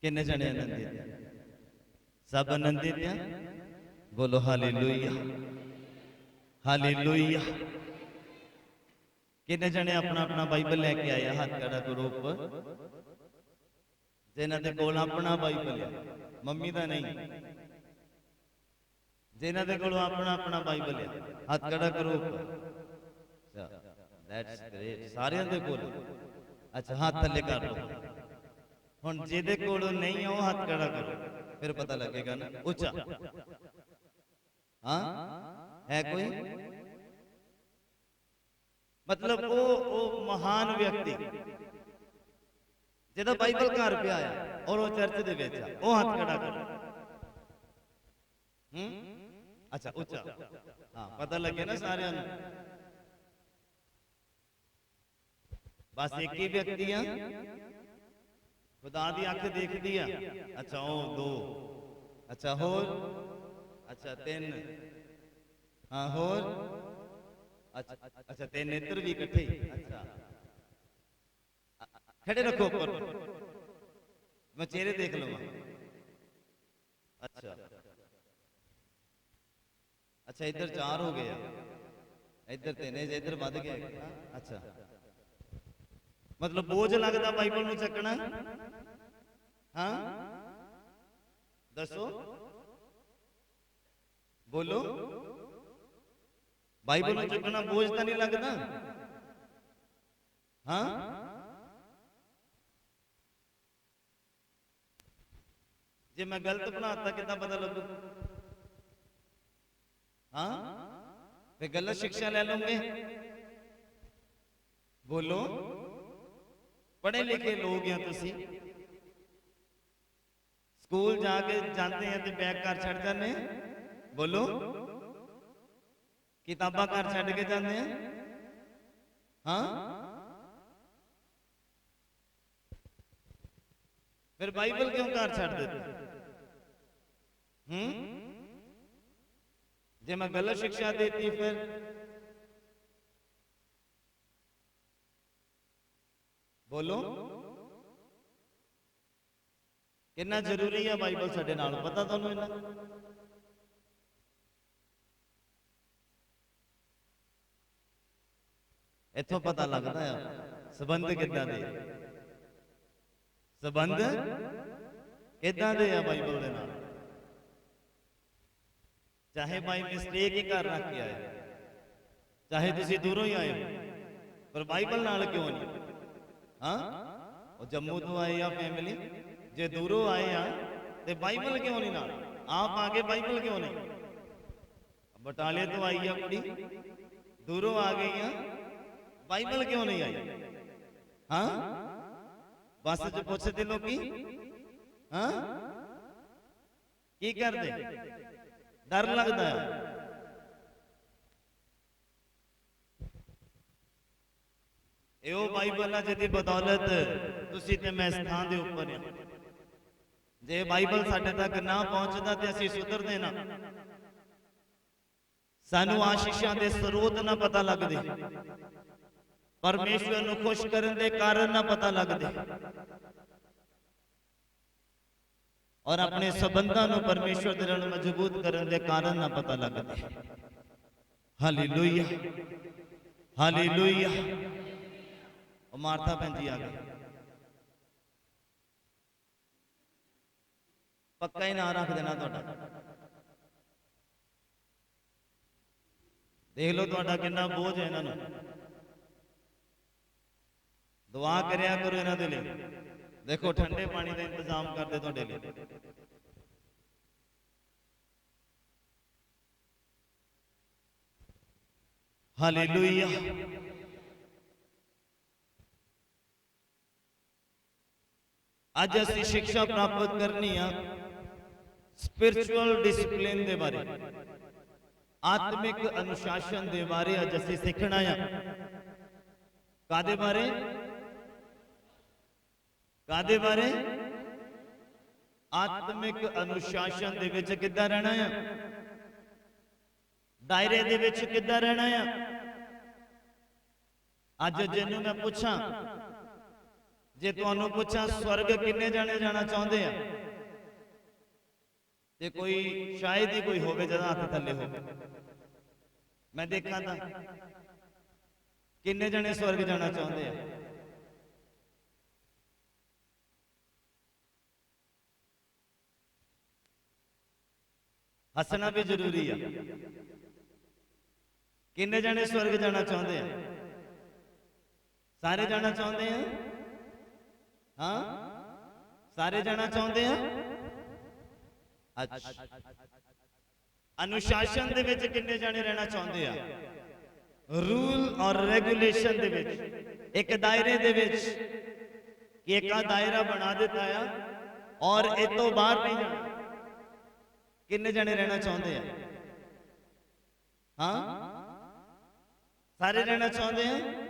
किन्ने जने आनंदित हैं? सब आनंदित हैं? बोलो हालेलुया, हालेलुया। किन्ने जने अपना अपना बाइबल लेके आए? हाथ खड़ा करो ऊपर। जिन्हां दे कोल अपना बाइबल है, मम्मी दा नहीं, जिन्हां दे कोल अपना अपना बाइबल है, हाथ खड़ा करो ऊपर। दैट्स ग्रेट, सारियां दे कोल। अच्छा हाथ थल्ले कर लो। हुण जिहदे कोल नहीं है, हाथ खड़ा करो, फिर पता लगेगा ना। ऊंचा हाँ है कोई? मतलब वो महान व्यक्ति जिहदा बाइबल घर पे आया और वो चर्च दे विच आ, वो हाथ खड़ा करो। अच्छा ऊंचा, हाँ पता लगे ना सारियां नूं। बस एक ही व्यक्ति है, खुदा दी अख देखदी है। अच्छा ओ दो, अच्छा होर, अच्छा तीन, हाँ होर, अच्छा अच्छा तीन नेत्र भी इकट्ठे। अच्छा खड़े रखो ऊपर, मैं चेहरे देख लूंगा। अच्छा अच्छा इधर चार हो गए, इधर तीन, इधर बढ़ गए। अच्छा मतलब बोझ लगता बाइबल में चकना? हाँ दसो, बोलो। बाइबल में चुकना बोझ तो नहीं लगता? हाँ जे मैं गलत बनाता कितना पता लगू? हाँ फिर गलत शिक्षा ले लूंगे। बोलो, पढ़े लिखे लोग हैं तुसी, स्कूल जाके जाते हैं तो बैग घर छड़ जाते हैं। बोलो, किताबा घर छड़ के जाते हैं। हाँ फिर बाइबल क्यों घर छड़ देते? जे मैं गलत शिक्षा देती फिर? बोलो, कितना जरूरी है बाइबल साडे नाल, पता तुहानू? इन्ना इथों पता लगता है संबंध किदां दे, संबंध किदां दे आ बाइबल दे नाल। चाहे बाई मिस्टेक ही घर रख के आए, चाहे तुसी दूरों ही आए हो, पर बाइबल नाल क्यों नहीं? हाँ वो जम्मू तो आए या फैमिली, जे दूरों आए हैं तो बाइबल क्यों नहीं नाल? आप आगे बाइबल क्यों नहीं? बटाले तो आई है कुड़ी, दूरों आ गई हैं, बाइबल क्यों नहीं आई? हाँ बस जो पूछते लोग हाँ की कर दे, डर लगता है। यो बाइबल है जिहदी बदौलत तुसी ते मैं स्थान दे ऊपर है। जे बाइबल साडे तक ना पहुंचदा ते असीं सुधरदे ना, सानू आशीषां दे स्रोत ना पता लगदे, परमेश्वर नूं खुश करन दे कारण ना पता लगदे, और अपने संबंधां नूं परमेश्वर दे नाल मजबूत करन दे कारण ना पता लगदे। Hallelujah, hallelujah. और मार्था भैन जी आ गई, पक्का ही ना रख देना तुहाडा। देख लो तुहाडा कितना बोझ है इन्हां नूं। दुआ करया करो इन्हां दे लई। देखो ठंडे पानी का इंतजाम कर दे तुहाडे लई। हालेलुया। अज असी शिक्षा प्राप्त करनी है स्पिरिचुअल डिसिप्लिन दे बारे, आत्मिक अनुशासन दे बारे अज असी सीखना है। कादे बारे? कादे बारे? आत्मिक अनुशासन दे विच किद्दां रहना है, दायरे दे विच किद्दां रहना है। अज जिन्नू मैं पूछा जे तुहानू पुछां स्वर्ग किन्ने जाने जाना चाहते हैं, ते कोई शायद ही कोई होवे जदा हाथ थले हो। मैं देखा था किन्ने जने स्वर्ग जाना चाहते हैं। हसना भी जरूरी है। किन्ने जने स्वर्ग जाना चाहते हैं? सारे जाना चाहते हैं? हाँ, सारे जाना चाहते हैं। अच्छा, अनुशासन दे विच किन्ने जाने रहना चाहते हैं? रूल और रेगुलेशन दे विच, एक दायरे दे विच, एक दायरा बना देता है और इस तो बाहर नहीं जाना। किन्ने जने रहना चाहते हैं? हाँ, सारे रहना चाहते हैं।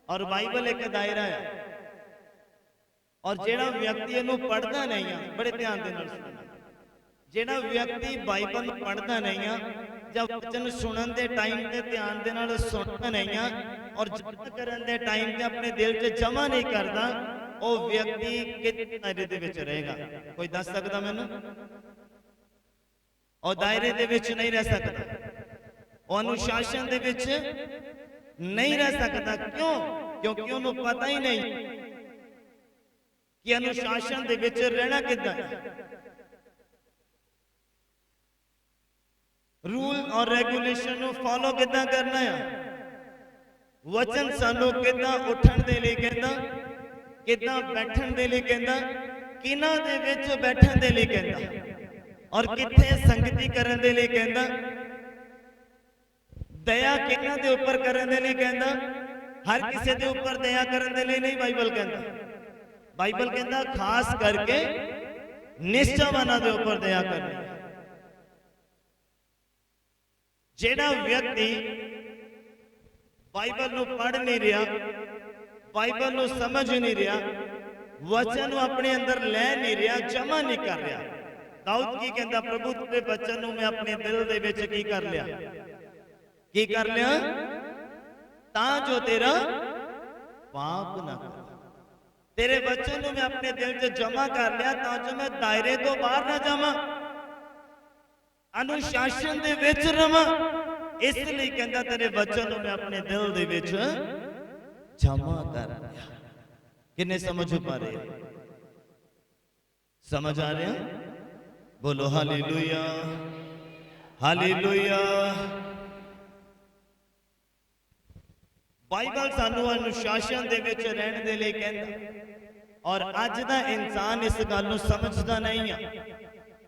और बाइबल एक दायरा है, और जेड़ा व्यक्ति इनू पढ़ता नहीं है, बड़े ध्यान दे नाल सुनना, जेड़ा व्यक्ति बाइबल पढ़ता नहीं है, जब वचन सुनन दे टाइम ते ध्यान दे नाल सुनता नहीं है और जमा करन दे टाइम ते अपने दिल च जमा नहीं करता, वो व्यक्ति किस दायरे दे विच रहेगा? कोई दस सकदा मैनू? और दायरे दे विच नहीं रह सकता, और अनुशासन दे विच नहीं रह सकता। क्यों? क्योंकि उन्हें पता ही नहीं कि अनुशासन दे विच रहना किद्दां है। रूल और रेगुलेशन को फॉलो किद्दां करना है। वचन सानू किद्दां उठण दे लई कहंदा, किद्दां बैठण दे लई कहंदा, किन्हां दे विच बैठण दे लई कहंदा, और किथे संगति करन दे लई कहंदा, दया किन्हां दे उपर करन दे लई कहंदा। हर किसी के ऊपर दया करन दे लई नहीं बाइबल कहंदा। बाइबल कहंदा खास करके निष्ठावानां दे उपर दया करनी। जेड़ा व्यक्ति बाइबल नू पढ़ नहीं रहा, बाइबल नू समझ नहीं रहा, वचन नू अपने अंदर ले नहीं रहा, जमा नहीं कर रहा। दाऊद की कहंदा, प्रभु तेरे वचन नू मैं अपने दिल दे विच की कर लिया, की कर लिया, तां जो तेरा पाप ना कर। तेरे वचन नू मैं अपने दिल च जमा कर लिया, तां जो मैं दायरे तो बाहर ना जावां, अनुशासन दे विच रवां। इसलिए कहंदा तेरे वचन नू मैं अपने दिल दे विच जमा कर लिया। किन्ने समझ पा रहे? समझ आ रहा? बोलो हालेलुया, हालेलुया। बाइबल सानू अनुशासन दे विच रहने दे लई कहंदा, और अज दा इंसान इस गल नू समझदा नहीं है।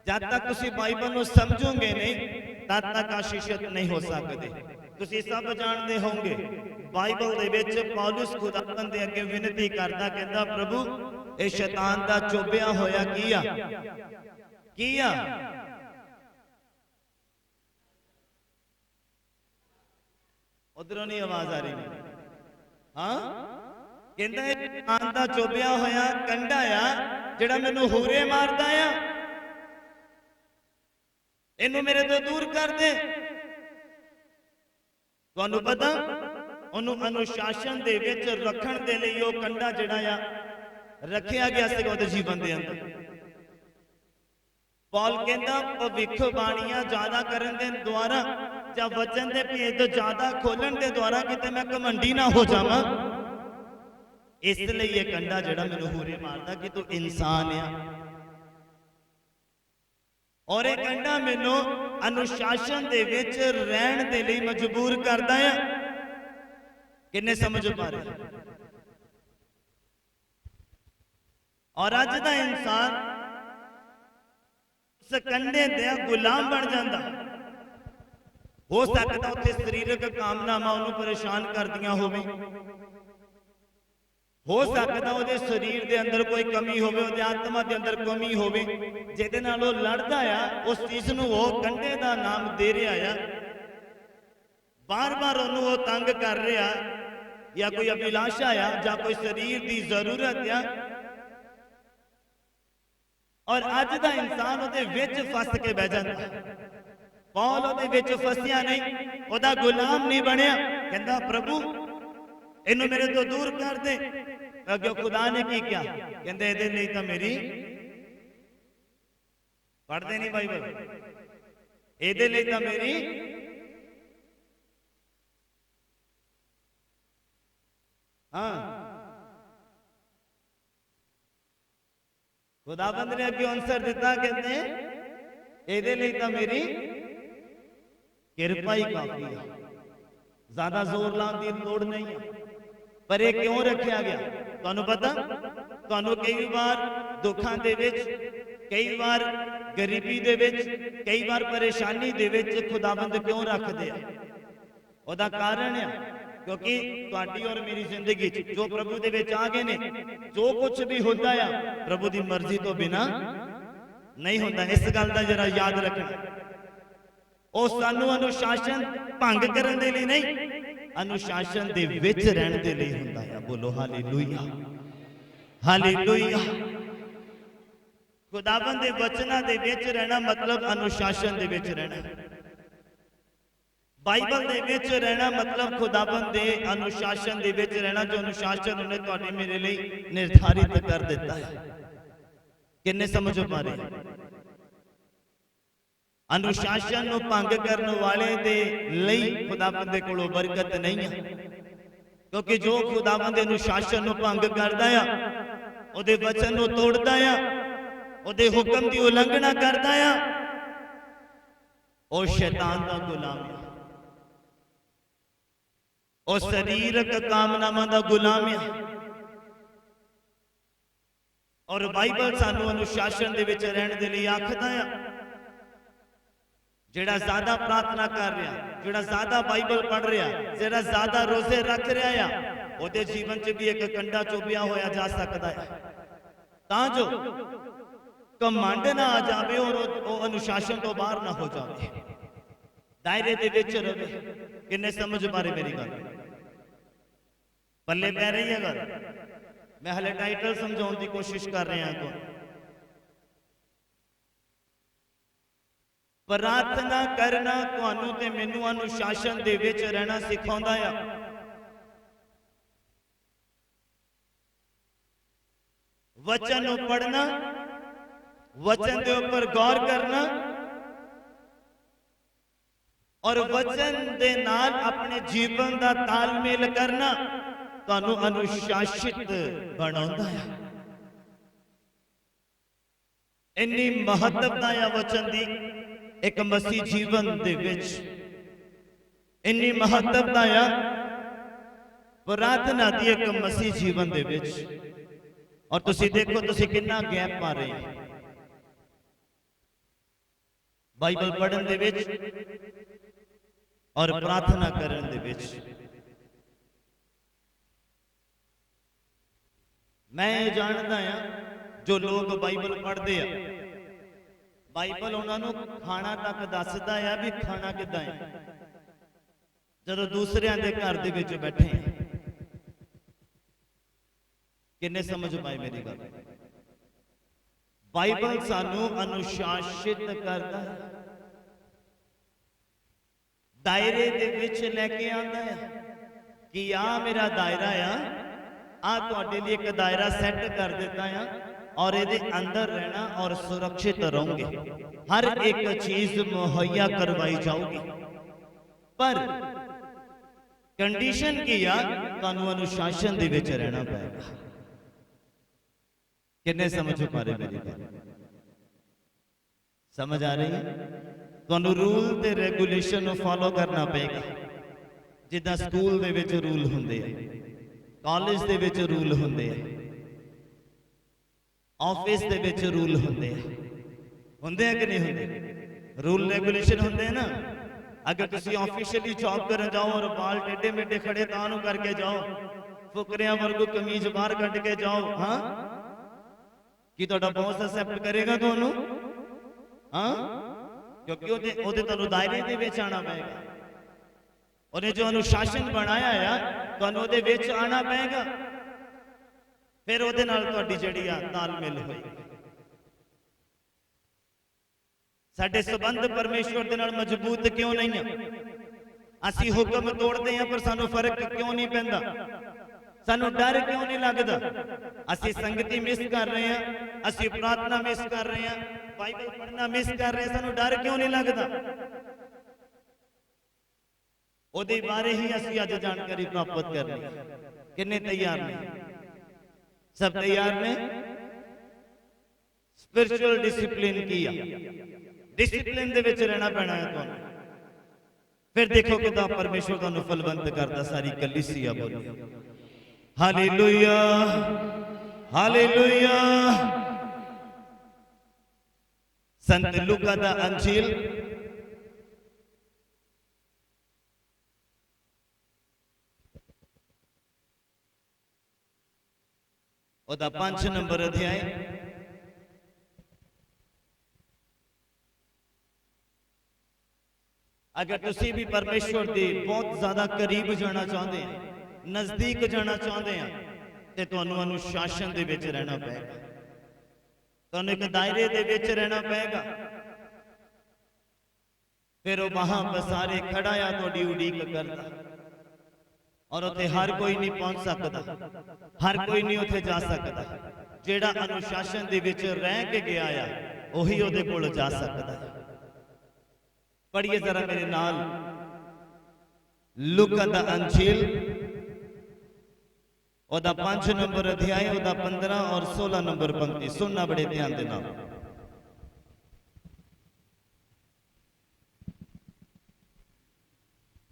जब तक तुसी बाइबल नू समझोगे नहीं, तद तक आशीषित नहीं हो सकते। तुसी सब जानते होंगे, बाइबल दे विच पौलुस खुदावंद दे अगे विनती करदा, कहंदा प्रभु ए शैतान दा चोबिया होया कीया कीया। उधरों नहीं आवाज आ रही? हाँ, कहंदा शैतान दा चोबिया होया कंडा आ, जेड़ा मैनू हूरे मारदा आ, इनू मेरे तो दूर कर दे। तुहानू पता, उन्होंने अनुशासन दे विच रखण दे लई वो कंडा जिहड़ा आ रखिया गया सीगा उहदे जीवन दे अंदर। पौल कहंदा भविष्यवाणियां ज्यादा करन दे द्वारा, जब वचन दे भेद ज्यादा खोलन दे द्वारा किते मैं घमंडी ना हो जावां, इसलिए ये कंडा जिहड़ा मैनू हूरे मारदा कि तू इंसान आ। और ये कंडा मैनू अनुशासन दे विच रहण दे लई मजबूर करदा है। किन्ने समझ पा रहे? और अज दा इंसान उस कंडे दे गुलाम बन जाता। हो सकता उत्थे शरीरक कामनावां उन्हें परेशान कर दियां होवे, हो सकता वो शरीर के अंदर कोई कमी होवे, उहदे आत्मा के अंदर कमी होवे, जिहदे नाल वो लड़दा आ, उस चीज नूं वो कंडे का नाम दे रहा है। बार बार उन्होंने वो तंग कर रहा, या कोई अभिलाषा आ, या कोई शरीर की जरूरत आ, और अज का इंसान उहदे विच फस के बह जाता। पौल उहदे विच फसिया नहीं, उहदा गुलाम नहीं बनया। कहंदा प्रभु इन्हू मेरे तो दूर कर दे, अगे खुदा ने की क्या कहते इहदे लई तां मेरी पढ़ते नहीं बाइबल इहदे लई तां मेरी हाँ खुदाबंद ने अगे आंसर दिता कहते इहदे लई तां मेरी किरपा ही काफी है ज्यादा जोर लाने की लोड़ नहीं है पर यह क्यों रखा गया तुहानू पता तुहानू कई बार दुखों दे विच कई बार गरीबी दे विच कई बार परेशानी दे विच खुदाबंद क्यों रखते हैं ओदा कारण है क्योंकि तुहाडी और मेरी जिंदगी जो प्रभु दे विच आ गए ने जो कुछ भी होता है प्रभु की मर्जी तो बिना नहीं होता इस गल का जरा याद रखना ਉਹ ਸਾਨੂੰ अनुशासन भंग करने के लिए नहीं अनुशासन दे विच रहने के लिए होता है बोलो हालेलुया हालेलुया खुदाबंद दे वचनां दे विच रहना मतलब अनुशासन दे विच रहना बाइबल दे विच रहना मतलब खुदाबंद दे अनुशासन दे विच रहना जो अनुशासन उन्हें तुहाडे मेरे लिए निर्धारित कर दिता है किन्ने समझ पा रहे अनुशासन ਨੂੰ ਭੰਗ ਕਰਨ ਵਾਲੇ ਦੇ ਲਈ ਖੁਦਾਵੰਦ ਦੇ ਕੋਲੋਂ ਬਰਕਤ ਨਹੀਂ ਹੈ ਕਿਉਂਕਿ ਜੋ ਖੁਦਾਵੰਦ ਦੇ ਅਨੁਸ਼ਾਸਨ ਨੂੰ ਭੰਗ ਕਰਦਾ ਆ ਉਹਦੇ ਵਚਨ ਨੂੰ ਤੋੜਦਾ ਆ ਉਹਦੇ ਹੁਕਮ ਦੀ ਉਲੰਘਣਾ ਕਰਦਾ ਆ ਉਹ ਸ਼ੈਤਾਨ ਦਾ ਗੁਲਾਮ ਹੈ ਉਹ ਸਰੀਰਕ ਕਾਮਨਾਵਾਂ ਦਾ ਗੁਲਾਮ ਹੈ ਔਰ ਬਾਈਬਲ ਸਾਨੂੰ ਅਨੁਸ਼ਾਸਨ ਦੇ ਵਿੱਚ ਰਹਿਣ ਦੇ ਲਈ ਆਖਦਾ ਆ ਜਿਹੜਾ ज्यादा प्रार्थना कर रहा ਜਿਹੜਾ ज्यादा बाइबल पढ़ रहा ਜਿਹੜਾ ज्यादा रोजे रख रहा है ਉਹਦੇ जीवन च भी एक कंडा चुभिया होया जा सकता है ਤਾਂ जो कमंड ना आ जाए और अनुशासन तो बाहर ना हो जाए दायरे दे विच रहे किन्ने समझ पा रहे मेरी गल पल्ले पै रही है गल मैं हले टाइटल समझाने की कोशिश कर रहा हूं प्रार्थना करना तुहानू ते मैनू अनुशासन दे विच रहना सिखाउंदा है वचन नू पढ़ना वचन दे ऊपर गौर करना और वचन दे नाल अपने जीवन दा तालमेल करना तुहानू अनुशासित बनाउंदा है इन्नी महत्वता है वचन दी एक मसीह जीवन दे विच इन्नी महत्वता है प्रार्थना दी एक मसीह जीवन दे विच और तुसी देखो तुसी कितना गैप पा रहे हैं बाइबल पढ़न दे विच और प्रार्थना करन दे विच मैं जानता हां जो लोग बाइबल पढ़ते हैं बाइबल उन्होंने खाना तक दसदा है भी खाना किदा है जदों दूसरियां दे घर दे विच बैठे हैं किन्ने समझ पाए मेरी गल बाइबल सानू अनुशासित करता है दायरे दे विच लेके आंदा है कि आ मेरा दायरा आ तुहाडे लिए एक दायरा सेट कर दिता है और ये अंदर रहना और सुरक्षित रहोगे हर एक चीज मुहैया करवाई जाओगी पर कंडीशन की आ तुहानू अनुशासन दे विच रहना पड़ेगा किन्ने समझ पा रहे मेरी बात समझ आ रही है तुहानू रूल ते रेगुलेशन फॉलो करना पड़ेगा जिद्दां स्कूल दे विच रूल हुंदे आ कॉलेज दे विच रूल हुंदे आ ऑफिस दे विच रूल होंदे कि नहीं होंदे रूल रेगुलेशन होंदे ना अगर तुसी ऑफिशियली जॉब करन जाओ और बाल टेढ़े मेढ़े खड़े तां करके जाओ फुकरियां वांगू कमीज बाहर कट के जाओ हाँ की तुहाडा बॉस एक्सेप्ट करेगा तुहानू हाँ क्योंकि ओदे तुहानू दायरे दे विच आना पेगा उन्हें जो अनुशासन बनाया है तुहानू ओदे विच आना पेगा फिर ਉਹਦੇ ਨਾਲ ਤੁਹਾਡੀ ਜਿਹੜੀ ਆ ਤਾਲਮੇਲ ਹੋਏਗੀ ਸਾਡੇ ਸੰਬੰਧ ਪਰਮੇਸ਼ਵਰ ਦੇ ਨਾਲ ਮਜ਼ਬੂਤ ਕਿਉਂ ਨਹੀਂ ਆ ਅਸੀਂ ਹੁਕਮ ਤੋੜਦੇ ਆ ਪਰ ਸਾਨੂੰ ਫਰਕ ਕਿਉਂ ਨਹੀਂ ਪੈਂਦਾ सानू डर क्यों नहीं लगता? असी संगति मिस कर रहे हैं, असी प्रार्थना मिस कर रहे हैं, बाइबल पढ़ना मिस कर रहे हैं, सानू डर क्यों नहीं लगता? ओदे बारे ही असी अज जानकारी प्राप्त करनी। किन्ने तैयार ने? सब तैयार ने? स्पिरिचुअल डिसिप्लिन की डिसिप्लिन दे विच रहना पैना है तुहानू। फिर देखो कि परमेश्वर तुहानू फलवंत करता। सारी कलीसिया बोली हालेलुया, हालेलुया। संत लूका दा अंजील ओदा 5 नंबर अध्याय अगर तुसी भी परमेश्वर के बहुत ज्यादा करीब जाना चाहते हैं, नजदीक जाना चाहते हैं, तो तुहानू अनुशासन दे विच रहना पेगा, तुहानू एक दायरे दे विच रहना पेगा। फिर वो वहां बसारे खड़ा आ तुहाडी उड़ीक करदा, और उत्थे हर कोई नहीं पहुंच सकता, हर कोई नहीं उत्थे जा सकता। जेड़ा अनुशासन दे विच रह के गया आ वही उहदे कोल जा सकता है। पढ़िए जरा मेरे नाल लूका दा अंजील ओदा 5 नंबर अध्याय ओदा 15 और 16 नंबर पंक्ति सुनना बड़े ध्यान दे नाल।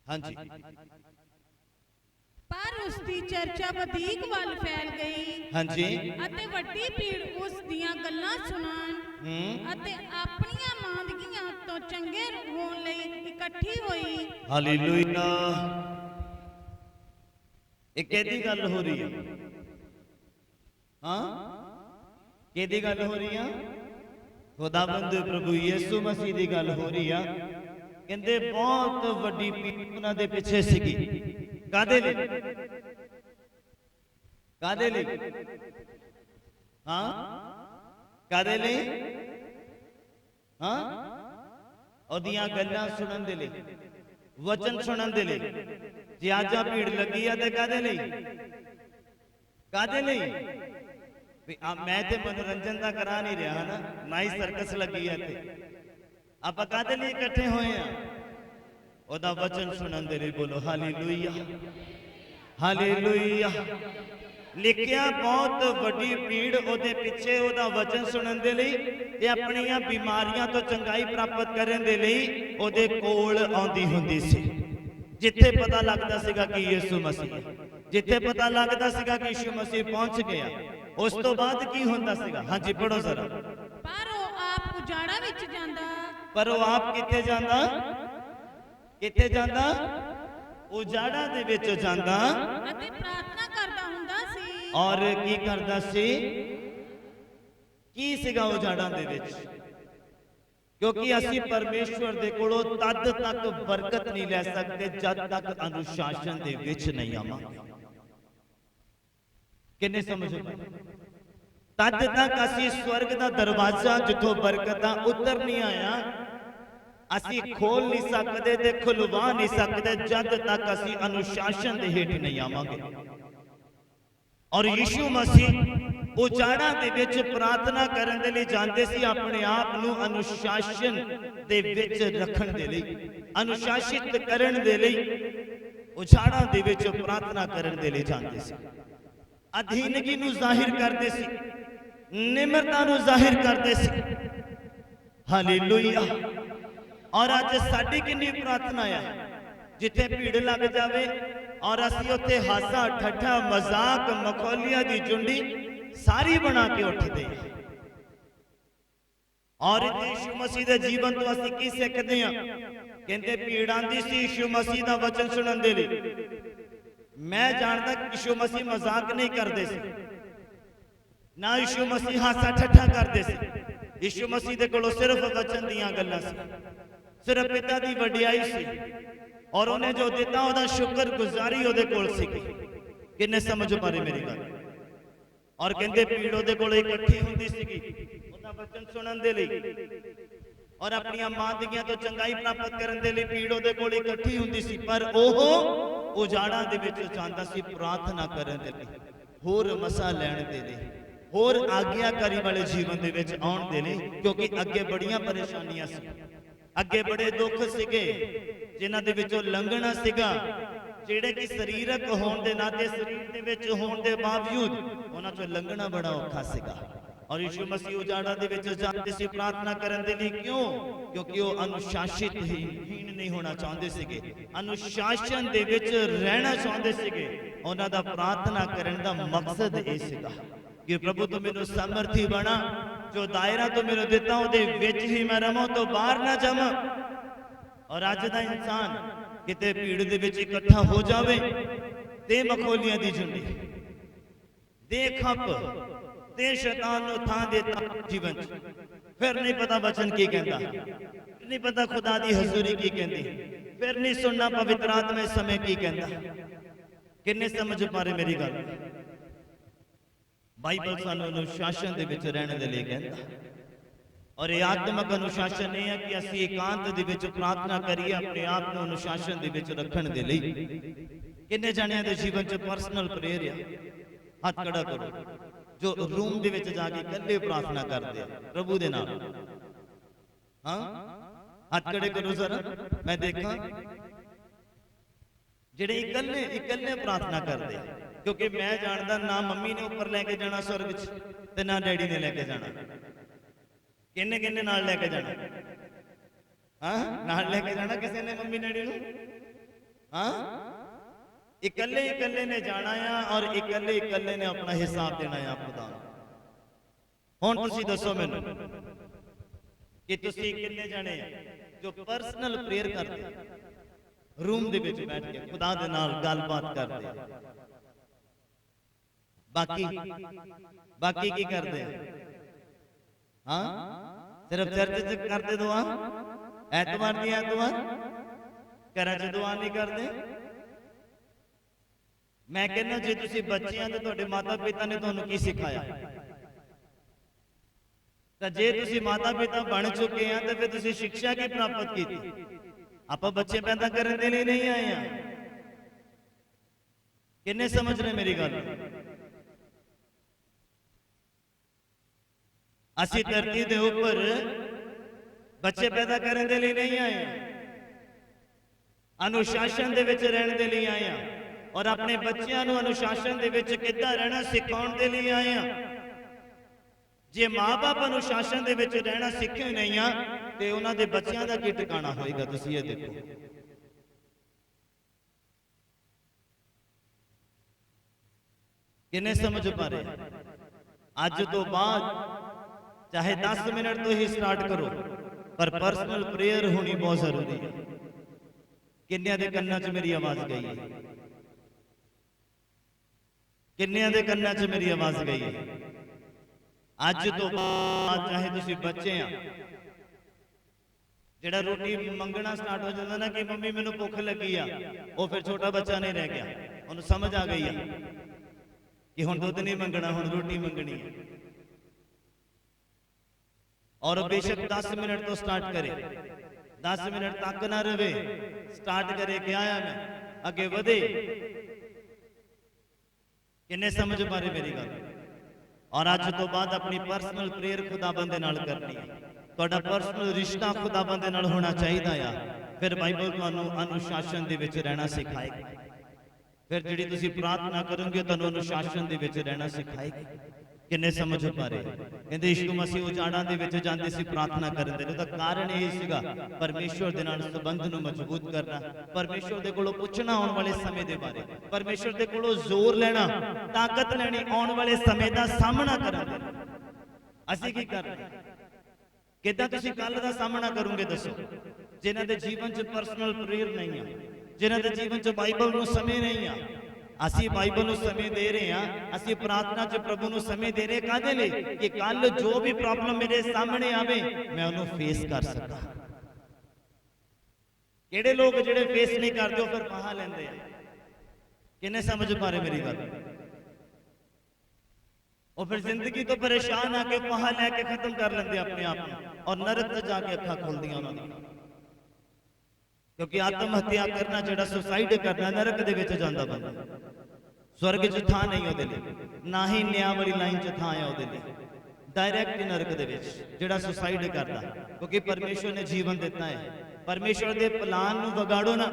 हाँ जी। पर उसकी चर्चा वधीक वल फैल गई। हाँ जी। अते वड्डी भीड़ उस दियां गल्लां सुनन अते अपनियां मांदगियां तो चंगे होण लई इकट्ठी होई। हालेलुया। एक केदी गल हो रही है? हाँ, केदी गल हो रही है? खुदाबंद प्रभु यीशु मसीह दी गल हो रही है। कहंदे बहुत वड्डी भीड़ उन्हां दे पिछे सीगी। कादे लई? कादे लई? हाँ, कादे लई? हाँ, ओदियां गल्लां सुनन दे लई, वचन सुनन दे लई। जे अज भीड़ लगी है तो कादे लई? कादे लई? मैं ते मनोरंजन का करा नहीं रहा ना, ना ही सर्कस लगी है। आप कादे लई इकट्ठे होए हैं? ओदा वचन सुनन दे लई। बोलो हालेलुया, हालेलुया। लिखिया बहुत वड्डी भीड़ ओदे पिछे ओदा वचन सुनन दे लई ते अपनियां बीमारियां तो चंगाई प्राप्त करन दे लई ओदे कोल आउंदी हुंदी सी। जिथे पता लगता सीगा कि यीशु मसीह, जिथे पता लगता सीगा कि यीशु मसीह पहुंच गया, उस तो बाद की हुंदा सीगा? हाँ जी, पढ़ो जरा। पर वो आप उजाड़ा विच जांदा। पर वो आप किथे जांदा? किथे जांदा? उजाड़ा दे विच जांदा अते प्रार्थना करदा हुंदा सी। और की करदा सी? की सीगा उजाड़ा दे विच? क्योंकि असी परमेश्वर दे कोलों तद तक बरकत नहीं ले सकते जद तक अनुशासन दे विच नहीं आवांगे। किन्ने समझो? तद तक असी स्वर्ग दा दरवाजा जिथों बरकत उतर नहीं आया असी खोल नहीं सकते ते खुलवा नहीं सकते जद तक असी अनुशासन दे हेठ नहीं आवांगे। और यीशु मसीह उजाड़ा दे विच प्रार्थना करन दे लई जांदे सी, अपने आप नू अनुशासन दे विच रखण दे लई, अनुशासित करन दे लई उजाड़ा दे विच प्रार्थना करन दे लई जांदे सी। अधीनगी नू जाहिर करदे सी, निम्रता नू जाहिर करदे सी। हालेलुया। और अज साडी किन्नी प्रार्थना है जिथे भीड़ लग जावे और असी उत्थे हासा ठट्ठा मजाक मखौलिया दी झुंडी सारी बना के उठते हैं। और यीशु मसीह दे जीवन तो असी की सीखते हैं? कहते भीड़ आंदी सी यीशु मसीह दा वचन सुनन दे लई। मैं जानदा यीशु मसीह मजाक नहीं करते सी, ना यीशु मसीह हासा ठट्ठा करते सी। यीशु मसीह दे कोलों सिर्फ वचन दियां गल्लां सी, सिर्फ पिता दी वडियाई सी और उन्हें जो दिता ओदा शुक्र गुजारी ओदे कोल सी। किन्ने समझ पारे मेरी गल? और कहंदे भीड़ ओदे कोल इकट्ठी हुंदी सीगी ओदा वचन सुनन दे लई और अपनी मांदगियां तो चंगाई प्राप्त करन दे लई भीड़ ओदे कोल इकट्ठी हुंदी सी। पर ओह ਉਜਾੜਾਂ ਦੇ ਵਿੱਚ ਚਾਹੁੰਦਾ ਸੀ ਪ੍ਰਾਰਥਨਾ ਕਰਨ ਦੇ ਲਈ, ਹੋਰ ਮਸਾ ਲੈਣ ਦੇ ਲਈ, ਹੋਰ ਆਗਿਆਕਾਰੀ ਵਾਲੇ ਜੀਵਨ ਦੇ ਵਿੱਚ ਆਉਣ ਦੇ ਲਈ, ਕਿਉਂਕਿ ਅੱਗੇ ਬੜੀਆਂ ਪਰੇਸ਼ਾਨੀਆਂ ਸੀ, ਅੱਗੇ ਬੜੇ ਦੁੱਖ ਸੀਗੇ ਜਿਨ੍ਹਾਂ ਦੇ ਵਿੱਚੋਂ ਲੰਘਣਾ ਸੀਗਾ, ਜਿਹੜੇ ਕਿ ਸਰੀਰਕ ਹੋਣ ਦੇ ਨਾਤੇ, ਸਰੀਰ ਦੇ ਵਿੱਚ ਹੋਣ ਦੇ ਬਾਵਜੂਦ ਉਹਨਾਂ ਚੋਂ ਲੰਘਣਾ ਬੜਾ ਔਖਾ ਸੀਗਾ। ਔਰ ਯਿਸੂ ਮਸੀਹ ਉਜਾੜਾਂ ਦੇ ਵਿੱਚ ਜਾਂਦੇ ਸੀ ਪ੍ਰਾਰਥਨਾ ਕਰਨ ਦੇ ਲਈ। ਕਿਉਂ? ਕਿਉਂਕਿ ਉਹ ਅਨੁਸ਼ਾਸਿਤ ਹੀਣ ਨਹੀਂ ਹੋਣਾ ਚਾਹੁੰਦੇ ਸੀਗੇ, ਅਨੁਸ਼ਾਸਨ ਦੇ ਵਿੱਚ ਰਹਿਣਾ ਚਾਹੁੰਦੇ ਸੀਗੇ। ਉਹਨਾਂ ਦਾ ਪ੍ਰਾਰਥਨਾ ਕਰਨ ਦਾ ਮਕਸਦ ਇਹ ਸੀਗਾ ਕਿ ਪ੍ਰਭੂ ਤੂੰ ਮੈਨੂੰ ਸਮਰਥੀ ਬਣਾ, ਜੋ ਦਾਇਰਾ ਤੂੰ ਮੈਨੂੰ ਦਿੱਤਾ ਉਹਦੇ ਵਿੱਚ ਹੀ ਮੈਂ ਰਵਾਂ, ਤੋਂ ਬਾਹਰ ਨਾ ਜਾਵਾਂ। ਔਰ ਅੱਜ ਦਾ ਇਨਸਾਨ ਕਿਤੇ ਭੀੜ ਦੇ ਵਿੱਚ ਇਕੱਠਾ ਹੋ ਜਾਵੇ ਤੇ ਮਖੌਲੀਆਂ ਦੀ ਝੁੰਡੀ ਦੇ ਖੱਪ ਤੇ ਸ਼ੈਤਾਨ ਨੂੰ ਥਾਂ ਦੇਤਾ ਜੀਵਨ ਚ, ਫਿਰ ਨਹੀਂ ਪਤਾ ਵਚਨ ਕੀ ਕਹਿੰਦਾ, ਨਹੀਂ ਪਤਾ ਖੁਦਾ ਦੀ ਹਜ਼ੂਰੀ ਕੀ ਕਹਿੰਦੀ, ਫਿਰ ਨਹੀਂ ਸੁਣਨਾ ਪਵਿੱਤਰ ਆਤਮਾ ਇਸ ਸਮੇਂ ਕੀ ਕਹਿੰਦਾ। ਕਿੰਨੇ ਸਮਝ ਪਾ ਰਹੇ ਮੇਰੀ ਗੱਲ? ਬਾਈਬਲ ਸਾਨੂੰ ਅਨੁਸ਼ਾਸਨ ਦੇ ਵਿੱਚ ਰਹਿਣ ਦੇ ਲਈ ਕਹਿੰਦਾ। ਔਰ ਇਹ ਆਤਮਿਕ ਅਨੁਸ਼ਾਸਨ ਇਹ ਹੈ ਕਿ ਅਸੀਂ ਇਕਾਂਤ ਦੇ ਵਿੱਚ ਪ੍ਰਾਰਥਨਾ ਕਰੀਏ, ਆਪਣੇ ਆਪ ਨੂੰ ਅਨੁਸ਼ਾਸਨ ਦੇ ਵਿੱਚ ਰੱਖਣ ਦੇ ਲਈ। ਕਿੰਨੇ ਜਾਣਿਆਂ ਦੇ ਜੀਵਨ 'ਚ ਪਰਸਨਲ ਪ੍ਰੇਅਰ ਆ? ਹੱਥ ਖੜਾ ਕਰੋ ਜੋ ਰੂਮ ਦੇ ਵਿੱਚ ਜਾ ਕੇ ਇਕੱਲੇ ਪ੍ਰਾਰਥਨਾ ਕਰਦੇ ਆ ਪ੍ਰਭੂ ਦੇ ਨਾਮ। ਹਾਂ, ਹੱਥ ਖੜੇ ਕਰੋ ਜ਼ਰਾ, ਮੈਂ ਦੇਖਾਂ ਜਿਹੜੇ ਇਕੱਲੇ ਪ੍ਰਾਰਥਨਾ ਕਰਦੇ ਆ। ਕਿਉਂਕਿ ਮੈਂ ਜਾਣਦਾ ਨਾ ਮੰਮੀ ਨੇ ਉੱਪਰ ਲੈ ਕੇ ਜਾਣਾ ਸਵਰਗ 'ਚ ਤੇ ਨਾ ਡੈਡੀ ਨੇ ਲੈ ਕੇ ਜਾਣਾ। ਕਿੰਨੇ ਨਾਲ ਲੈ ਕੇ ਜਾਣਾ? ਹਾਂ, ਨਾਲ ਲੈ ਕੇ ਜਾਣਾ ਕਿਸੇ ਨੇ ਮੰਮੀ ਡੈਡੀ ਨੂੰ? ਹਾਂ, ਇਕੱਲੇ ਨੇ ਜਾਣਾ ਆ ਔਰ ਇਕੱਲੇ ਨੇ ਆਪਣਾ ਹਿਸਾਬ ਦੇਣਾ ਆ ਖੁਦਾ ਨੂੰ। ਹੁਣ ਤੁਸੀਂ ਦੱਸੋ ਮੈਨੂੰ ਕਿ ਤੁਸੀਂ ਕਿੰਨੇ ਜਾਣੇ ਆ ਜੋ ਪਰਸਨਲ ਪ੍ਰੇਅਰ ਕਰਦੇ ਆ, ਰੂਮ ਦੇ ਵਿੱਚ ਬੈਠ ਕੇ ਖੁਦਾ ਦੇ ਨਾਲ ਗੱਲਬਾਤ ਕਰਦੇ ਆ? ਬਾਕੀ ਕੀ ਕਰਦੇ ਆ? ਹਾਂ, ਸਿਰਫ ਚਰਚ 'ਚ ਕਰਦੇ ਦੁਆ, ਐਤਵਾਰ ਦੀ ਐਤਵਾਰ ਘਰਾਂ 'ਚ ਦੁਆ ਨਹੀਂ ਕਰਦੇ। ਮੈਂ ਕਹਿੰਦਾ ਜੇ ਤੁਸੀਂ ਬੱਚਿਆਂ ਤੇ ਤੁਹਾਡੇ ਮਾਤਾ ਪਿਤਾ ਨੇ ਤੁਹਾਨੂੰ ਕੀ ਸਿਖਾਇਆ, ਤਾਂ ਜੇ ਤੁਸੀਂ ਮਾਤਾ ਪਿਤਾ ਬਣ ਚੁੱਕੇ ਆ ਤਾਂ ਫਿਰ ਤੁਸੀਂ ਸਿੱਖਿਆ ਕੀ ਪ੍ਰਾਪਤ ਕੀਤੀ? ਆਪਾਂ ਬੱਚੇ ਪੈਦਾ ਕਰਨ ਦੇ ਲਈ ਨਹੀਂ ਆਏ ਆ। ਕਿੰਨੇ ਸਮਝ ਰਹੇ ਮੇਰੀ ਗੱਲ? ਅਸੀਂ ਧਰਤੀ ਦੇ ਉੱਪਰ ਬੱਚੇ ਪੈਦਾ ਕਰਨ ਦੇ ਲਈ ਨਹੀਂ ਆਏ ਆ, ਅਨੁਸ਼ਾਸਨ ਦੇ ਵਿੱਚ ਰਹਿਣ ਦੇ ਲਈ ਆਏ ਆ। ਔਰ ਆਪਣੇ ਬੱਚਿਆਂ ਨੂੰ ਅਨੁਸ਼ਾਸਨ ਦੇ ਵਿੱਚ ਕਿੱਦਾਂ ਰਹਿਣਾ ਸਿਖਾਉਣ ਦੇ ਲਈ ਆਏ ਆ। ਜੇ ਮਾਂ-ਬਾਪ ਅਨੁਸ਼ਾਸਨ ਦੇ ਵਿੱਚ ਰਹਿਣਾ ਸਿੱਖੇ ਨਹੀਂ ਆ ਤੇ ਉਹਨਾਂ ਦੇ ਬੱਚਿਆਂ ਦਾ ਕੀ ਟਿਕਾਣਾ ਹੋਏਗਾ? ਤੁਸੀਂ ਇਹ ਦੇਖੋ। ਕਿੰਨੇ ਸਮਝ ਪਾ ਰਹੇ? ਅੱਜ ਤੋਂ ਬਾਅਦ ਚਾਹੇ 10 ਮਿੰਟ ਤੋਂ ਹੀ ਸਟਾਰਟ ਕਰੋ, ਪਰ ਪਰਸਨਲ ਪ੍ਰੇਅਰ ਹੋਣੀ ਬਹੁਤ ਜ਼ਰੂਰੀ ਹੈ। ਕਿੰਨਿਆਂ ਦੇ ਕੰਨਾਂ 'ਚ ਮੇਰੀ ਆਵਾਜ਼ ਗਈ ਹੈ? ਕਿੰਨਿਆਂ ਦੇ ਕੰਨਾਂ 'ਚ ਮੇਰੀ ਆਵਾਜ਼ ਗਈ ਹੈ? ਅੱਜ ਤੋਂ ਬਾਅਦ ਚਾਹੇ ਤੁਸੀਂ ਬੱਚੇ ਆ, ਜਿਹੜਾ ਰੋਟੀ ਮੰਗਣਾ ਸਟਾਰਟ ਹੋ ਜਾਂਦਾ ਨਾ ਕਿ ਮੰਮੀ ਮੈਨੂੰ ਭੁੱਖ ਲੱਗੀ ਆ, ਉਹ ਫਿਰ ਛੋਟਾ ਬੱਚਾ ਨਹੀਂ ਰਹਿ ਗਿਆ, ਉਹਨੂੰ ਸਮਝ ਆ ਗਈ ਆ ਕਿ ਹੁਣ ਦੁੱਧ ਨਹੀਂ ਮੰਗਣਾ, ਹੁਣ ਰੋਟੀ ਮੰਗਣੀ ਹੈ। ਔਰ ਬੇਸ਼ੱਕ 10 ਮਿੰਟ ਤੋਂ ਸਟਾਰਟ ਕਰੇ, 10 ਮਿੰਟ ਤੱਕ ਨਾ ਰਵੇ, ਸਟਾਰਟ ਕਰੇ ਕਿ ਆਇਆ ਮੈਂ, ਅੱਗੇ ਵਧੇ। ਕਿੰਨੇ ਸਮਝ ਪਾ ਰਹੇ ਮੇਰੀ ਗੱਲ? ਔਰ ਅੱਜ ਤੋਂ ਬਾਅਦ ਆਪਣੀ ਪਰਸਨਲ ਪ੍ਰੇਅਰ ਖੁਦਾਵੰਦ ਦੇ ਨਾਲ ਕਰਨੀ ਹੈ। ਤੁਹਾਡਾ ਪਰਸਨਲ ਰਿਸ਼ਤਾ ਖੁਦਾਵੰਦ ਦੇ ਨਾਲ ਹੋਣਾ ਚਾਹੀਦਾ ਆ। ਫਿਰ ਬਾਈਬਲ ਤੁਹਾਨੂੰ ਅਨੁਸ਼ਾਸਨ ਦੇ ਵਿੱਚ ਰਹਿਣਾ ਸਿਖਾਏਗੀ। ਫਿਰ ਜਿਹੜੀ ਤੁਸੀਂ ਪ੍ਰਾਰਥਨਾ ਕਰੋਗੇ ਤੁਹਾਨੂੰ ਅਨੁਸ਼ਾਸਨ ਦੇ ਵਿੱਚ ਰਹਿਣਾ ਸਿਖਾਏਗੀ। ਕਿੰਨੇ ਸਮਝ ਪਾ ਰਹੇ? ਕਹਿੰਦੇ ਯਿਸੂ ਮਸੀਹ ਉਜਾੜਾਂ ਦੇ ਵਿੱਚ ਜਾਂਦੇ ਸੀ ਪ੍ਰਾਰਥਨਾ ਕਰਨ ਦੇ। ਉਹਦਾ ਕਾਰਨ ਇਹ ਸੀਗਾ ਪਰਮੇਸ਼ਵਰ ਦੇ ਨਾਲ ਸੰਬੰਧ ਨੂੰ ਮਜ਼ਬੂਤ ਕਰਨਾ, ਪਰਮੇਸ਼ਵਰ ਦੇ ਕੋਲੋਂ ਪੁੱਛਣਾ ਆਉਣ ਵਾਲੇ ਸਮੇਂ ਦੇ ਬਾਰੇ, ਪਰਮੇਸ਼ਵਰ ਦੇ ਕੋਲੋਂ ਜ਼ੋਰ ਲੈਣਾ, ਤਾਕਤ ਲੈਣੀ ਆਉਣ ਵਾਲੇ ਸਮੇਂ ਦਾ ਸਾਹਮਣਾ ਕਰਨ ਦੇ। ਅਸੀਂ ਕੀ ਕਰ ਰਹੇ? ਕਿੱਦਾਂ ਤੁਸੀਂ ਕੱਲ ਦਾ ਸਾਹਮਣਾ ਕਰੋਗੇ ਦੱਸੋ? ਜਿਨ੍ਹਾਂ ਦੇ ਜੀਵਨ 'ਚ ਪਰਸਨਲ ਪ੍ਰੇਅਰ ਨਹੀਂ ਆ, ਜਿਨ੍ਹਾਂ ਦੇ ਜੀਵਨ 'ਚ ਬਾਈਬਲ ਨੂੰ ਸਮੇਂ ਨਹੀਂ ਆ। ਅਸੀਂ ਬਾਈਬਲ ਨੂੰ ਸਮੇਂ ਦੇ ਰਹੇ ਹਾਂ, ਅਸੀਂ ਪ੍ਰਾਰਥਨਾ 'ਚ ਪ੍ਰਭੂ ਨੂੰ ਸਮੇਂ ਦੇ ਰਹੇ ਕਾਹਦੇ ਲਈ? ਕਿ ਕੱਲ ਜੋ ਵੀ ਪ੍ਰੋਬਲਮ ਮੇਰੇ ਸਾਹਮਣੇ ਆਵੇ ਮੈਂ ਉਹਨੂੰ ਫੇਸ ਕਰ ਸਕਾਂ। ਕਿਹੜੇ ਲੋਕ ਜਿਹੜੇ ਫੇਸ ਨਹੀਂ ਕਰਦੇ ਉਹ ਫਿਰ ਫਾਹਾ ਲੈਂਦੇ ਆ। ਕਿੰਨੇ ਸਮਝ ਪਾ ਰਹੇ ਮੇਰੀ ਗੱਲ? ਉਹ ਫਿਰ ਜ਼ਿੰਦਗੀ ਤੋਂ ਪਰੇਸ਼ਾਨ ਆ ਕੇ ਫਾਹਾ ਲੈ ਕੇ ਖਤਮ ਕਰ ਲੈਂਦੇ ਆਪਣੇ ਆਪ ਨੂੰ, ਔਰ ਨਰਕ 'ਚ ਜਾ ਕੇ ਅੱਖਾਂ ਖੋਲਦੀਆਂ ਉਹਨਾਂ ਦੀਆਂ। क्योंकि आत्म हत्या करना, जिहड़ा सुसाइड करना, नरक दे विच जांदा बंदा, स्वर्ग च थां नहीं उहदे लई, ना ही न्याय वाली लाइन च थां है उहदे लई, डायरैक्ट नरक दे विच जिहड़ा सुसाइड करदा। क्योंकि परमेश्वर ने जीवन दिता है, परमेश्वर दे प्लान नूं विगाड़ो ना।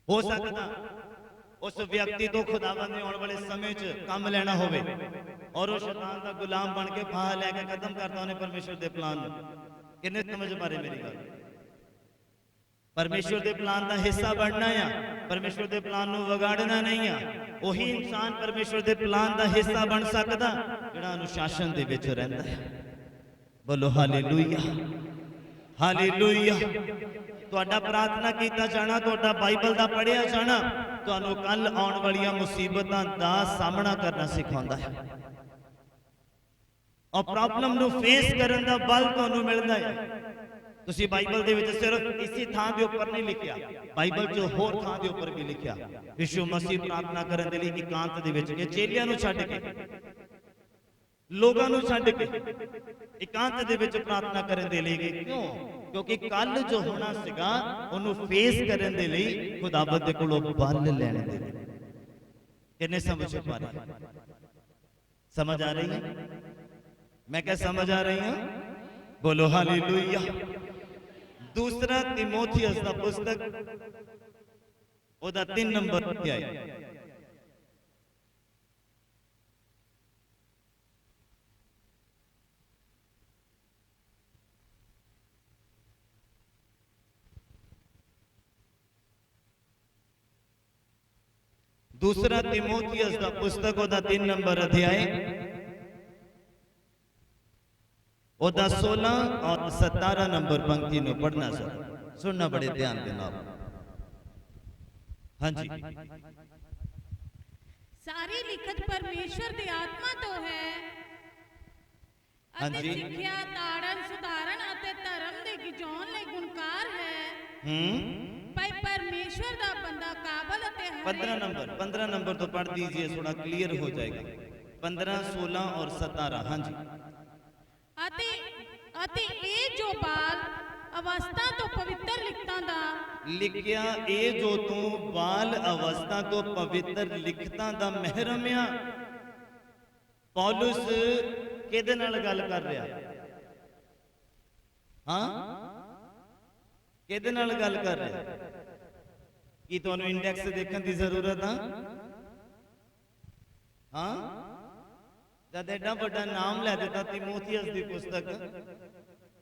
हो सकदा उस व्यक्ति तो खुदावंद ने आने वाले समय च काम लेना होवे और वो शैतान का गुलाम बन के फाहा लैके खत्म करता उन्हें परमेश्वर दे प्लान नूं। किन्ने समझ पा रहे मेरी गल? परमेश्वर दे प्लान का हिस्सा बनना है, परमेश्वर दे प्लान नूं विगाड़ना नहीं है। वही इंसान परमेश्वर दे प्लान का हिस्सा बन सकदा जिहड़ा अनुशासन दे विच रहिंदा है। बोलो हालेलुया, हालेलुया। तुहाडा प्रार्थना कीता जाना, तुहाडा बाइबल दा पढ़िया जाना तुहानूं कल आउण वालियां मुसीबतां दा सामना करना सिखाउंदा है और प्रॉब्लम नूं फेस करन दा बल तुहानूं मिलदा है। तुसी बाइबल दे विच सिर्फ इसी थां दे उपर नहीं लिखिया, बाइबल च होर थां दे उपर भी लिखिया। यीशु मसीह प्रार्थना करन दे लई एकांत दे विच गए, चेलियां नूं छड्ड के, लोगां नूं छड्ड के एकांत दे विच प्रार्थना करन दे लई गए। क्यों? क्योंकि कल जो होना सीगा उन्होंने फेस करने दे लई खुदावंद दे कोलों बल लैण दे लई। किन्ने समझ पा रहे? समझ आ रही है? मैं क्या समझ आ रही हूं? बोलो हालेलुया। दूसरा तीमुथियुस दा पुस्तक ओदा 3 नंबर अध्याय, दूसरा तीमुथियुस दा पुस्तक ओदा 3 नंबर अध्याय ओदा 16 और 17 नंबर पंक्ति नूं पढ़ना सर, सुनना बड़े ध्यान दे नाल। हाँ जी। सारी लिखत परमेश्वर दी आत्मा तो है हाँ अते जी। सिੱਖਿਆ ਤਾੜਨ ਸੁਧਾਰਨ ਅਤੇ ਧਰਮ ਦੇ ਗਿਜਾਉਣ ਲਈ ਗੁਣਕਾਰ ਹੈ। भाई परमेश्वर दा बंदा काबल अते है। 15 नंबर तो पढ़ दीजिए, थोड़ा क्लियर हो जाएगा। 15, 16 और 17। हाँ जी। अते अते ए जो बाल अवस्था तो पवित्र लिखतां दा लिखिया ए जो तू बाल अवस्था तो पवित्र लिखतां दा महरम आ। पौलुस किहदे नाल गल कर रहा? हाँ, किहदे नाल गल कर रहा? की तुहानूं इंडेक्स देखने की जरूरत है? हाँ, जब एडा बड़ा नाम लै दिता तीमुथियुस की पुस्तक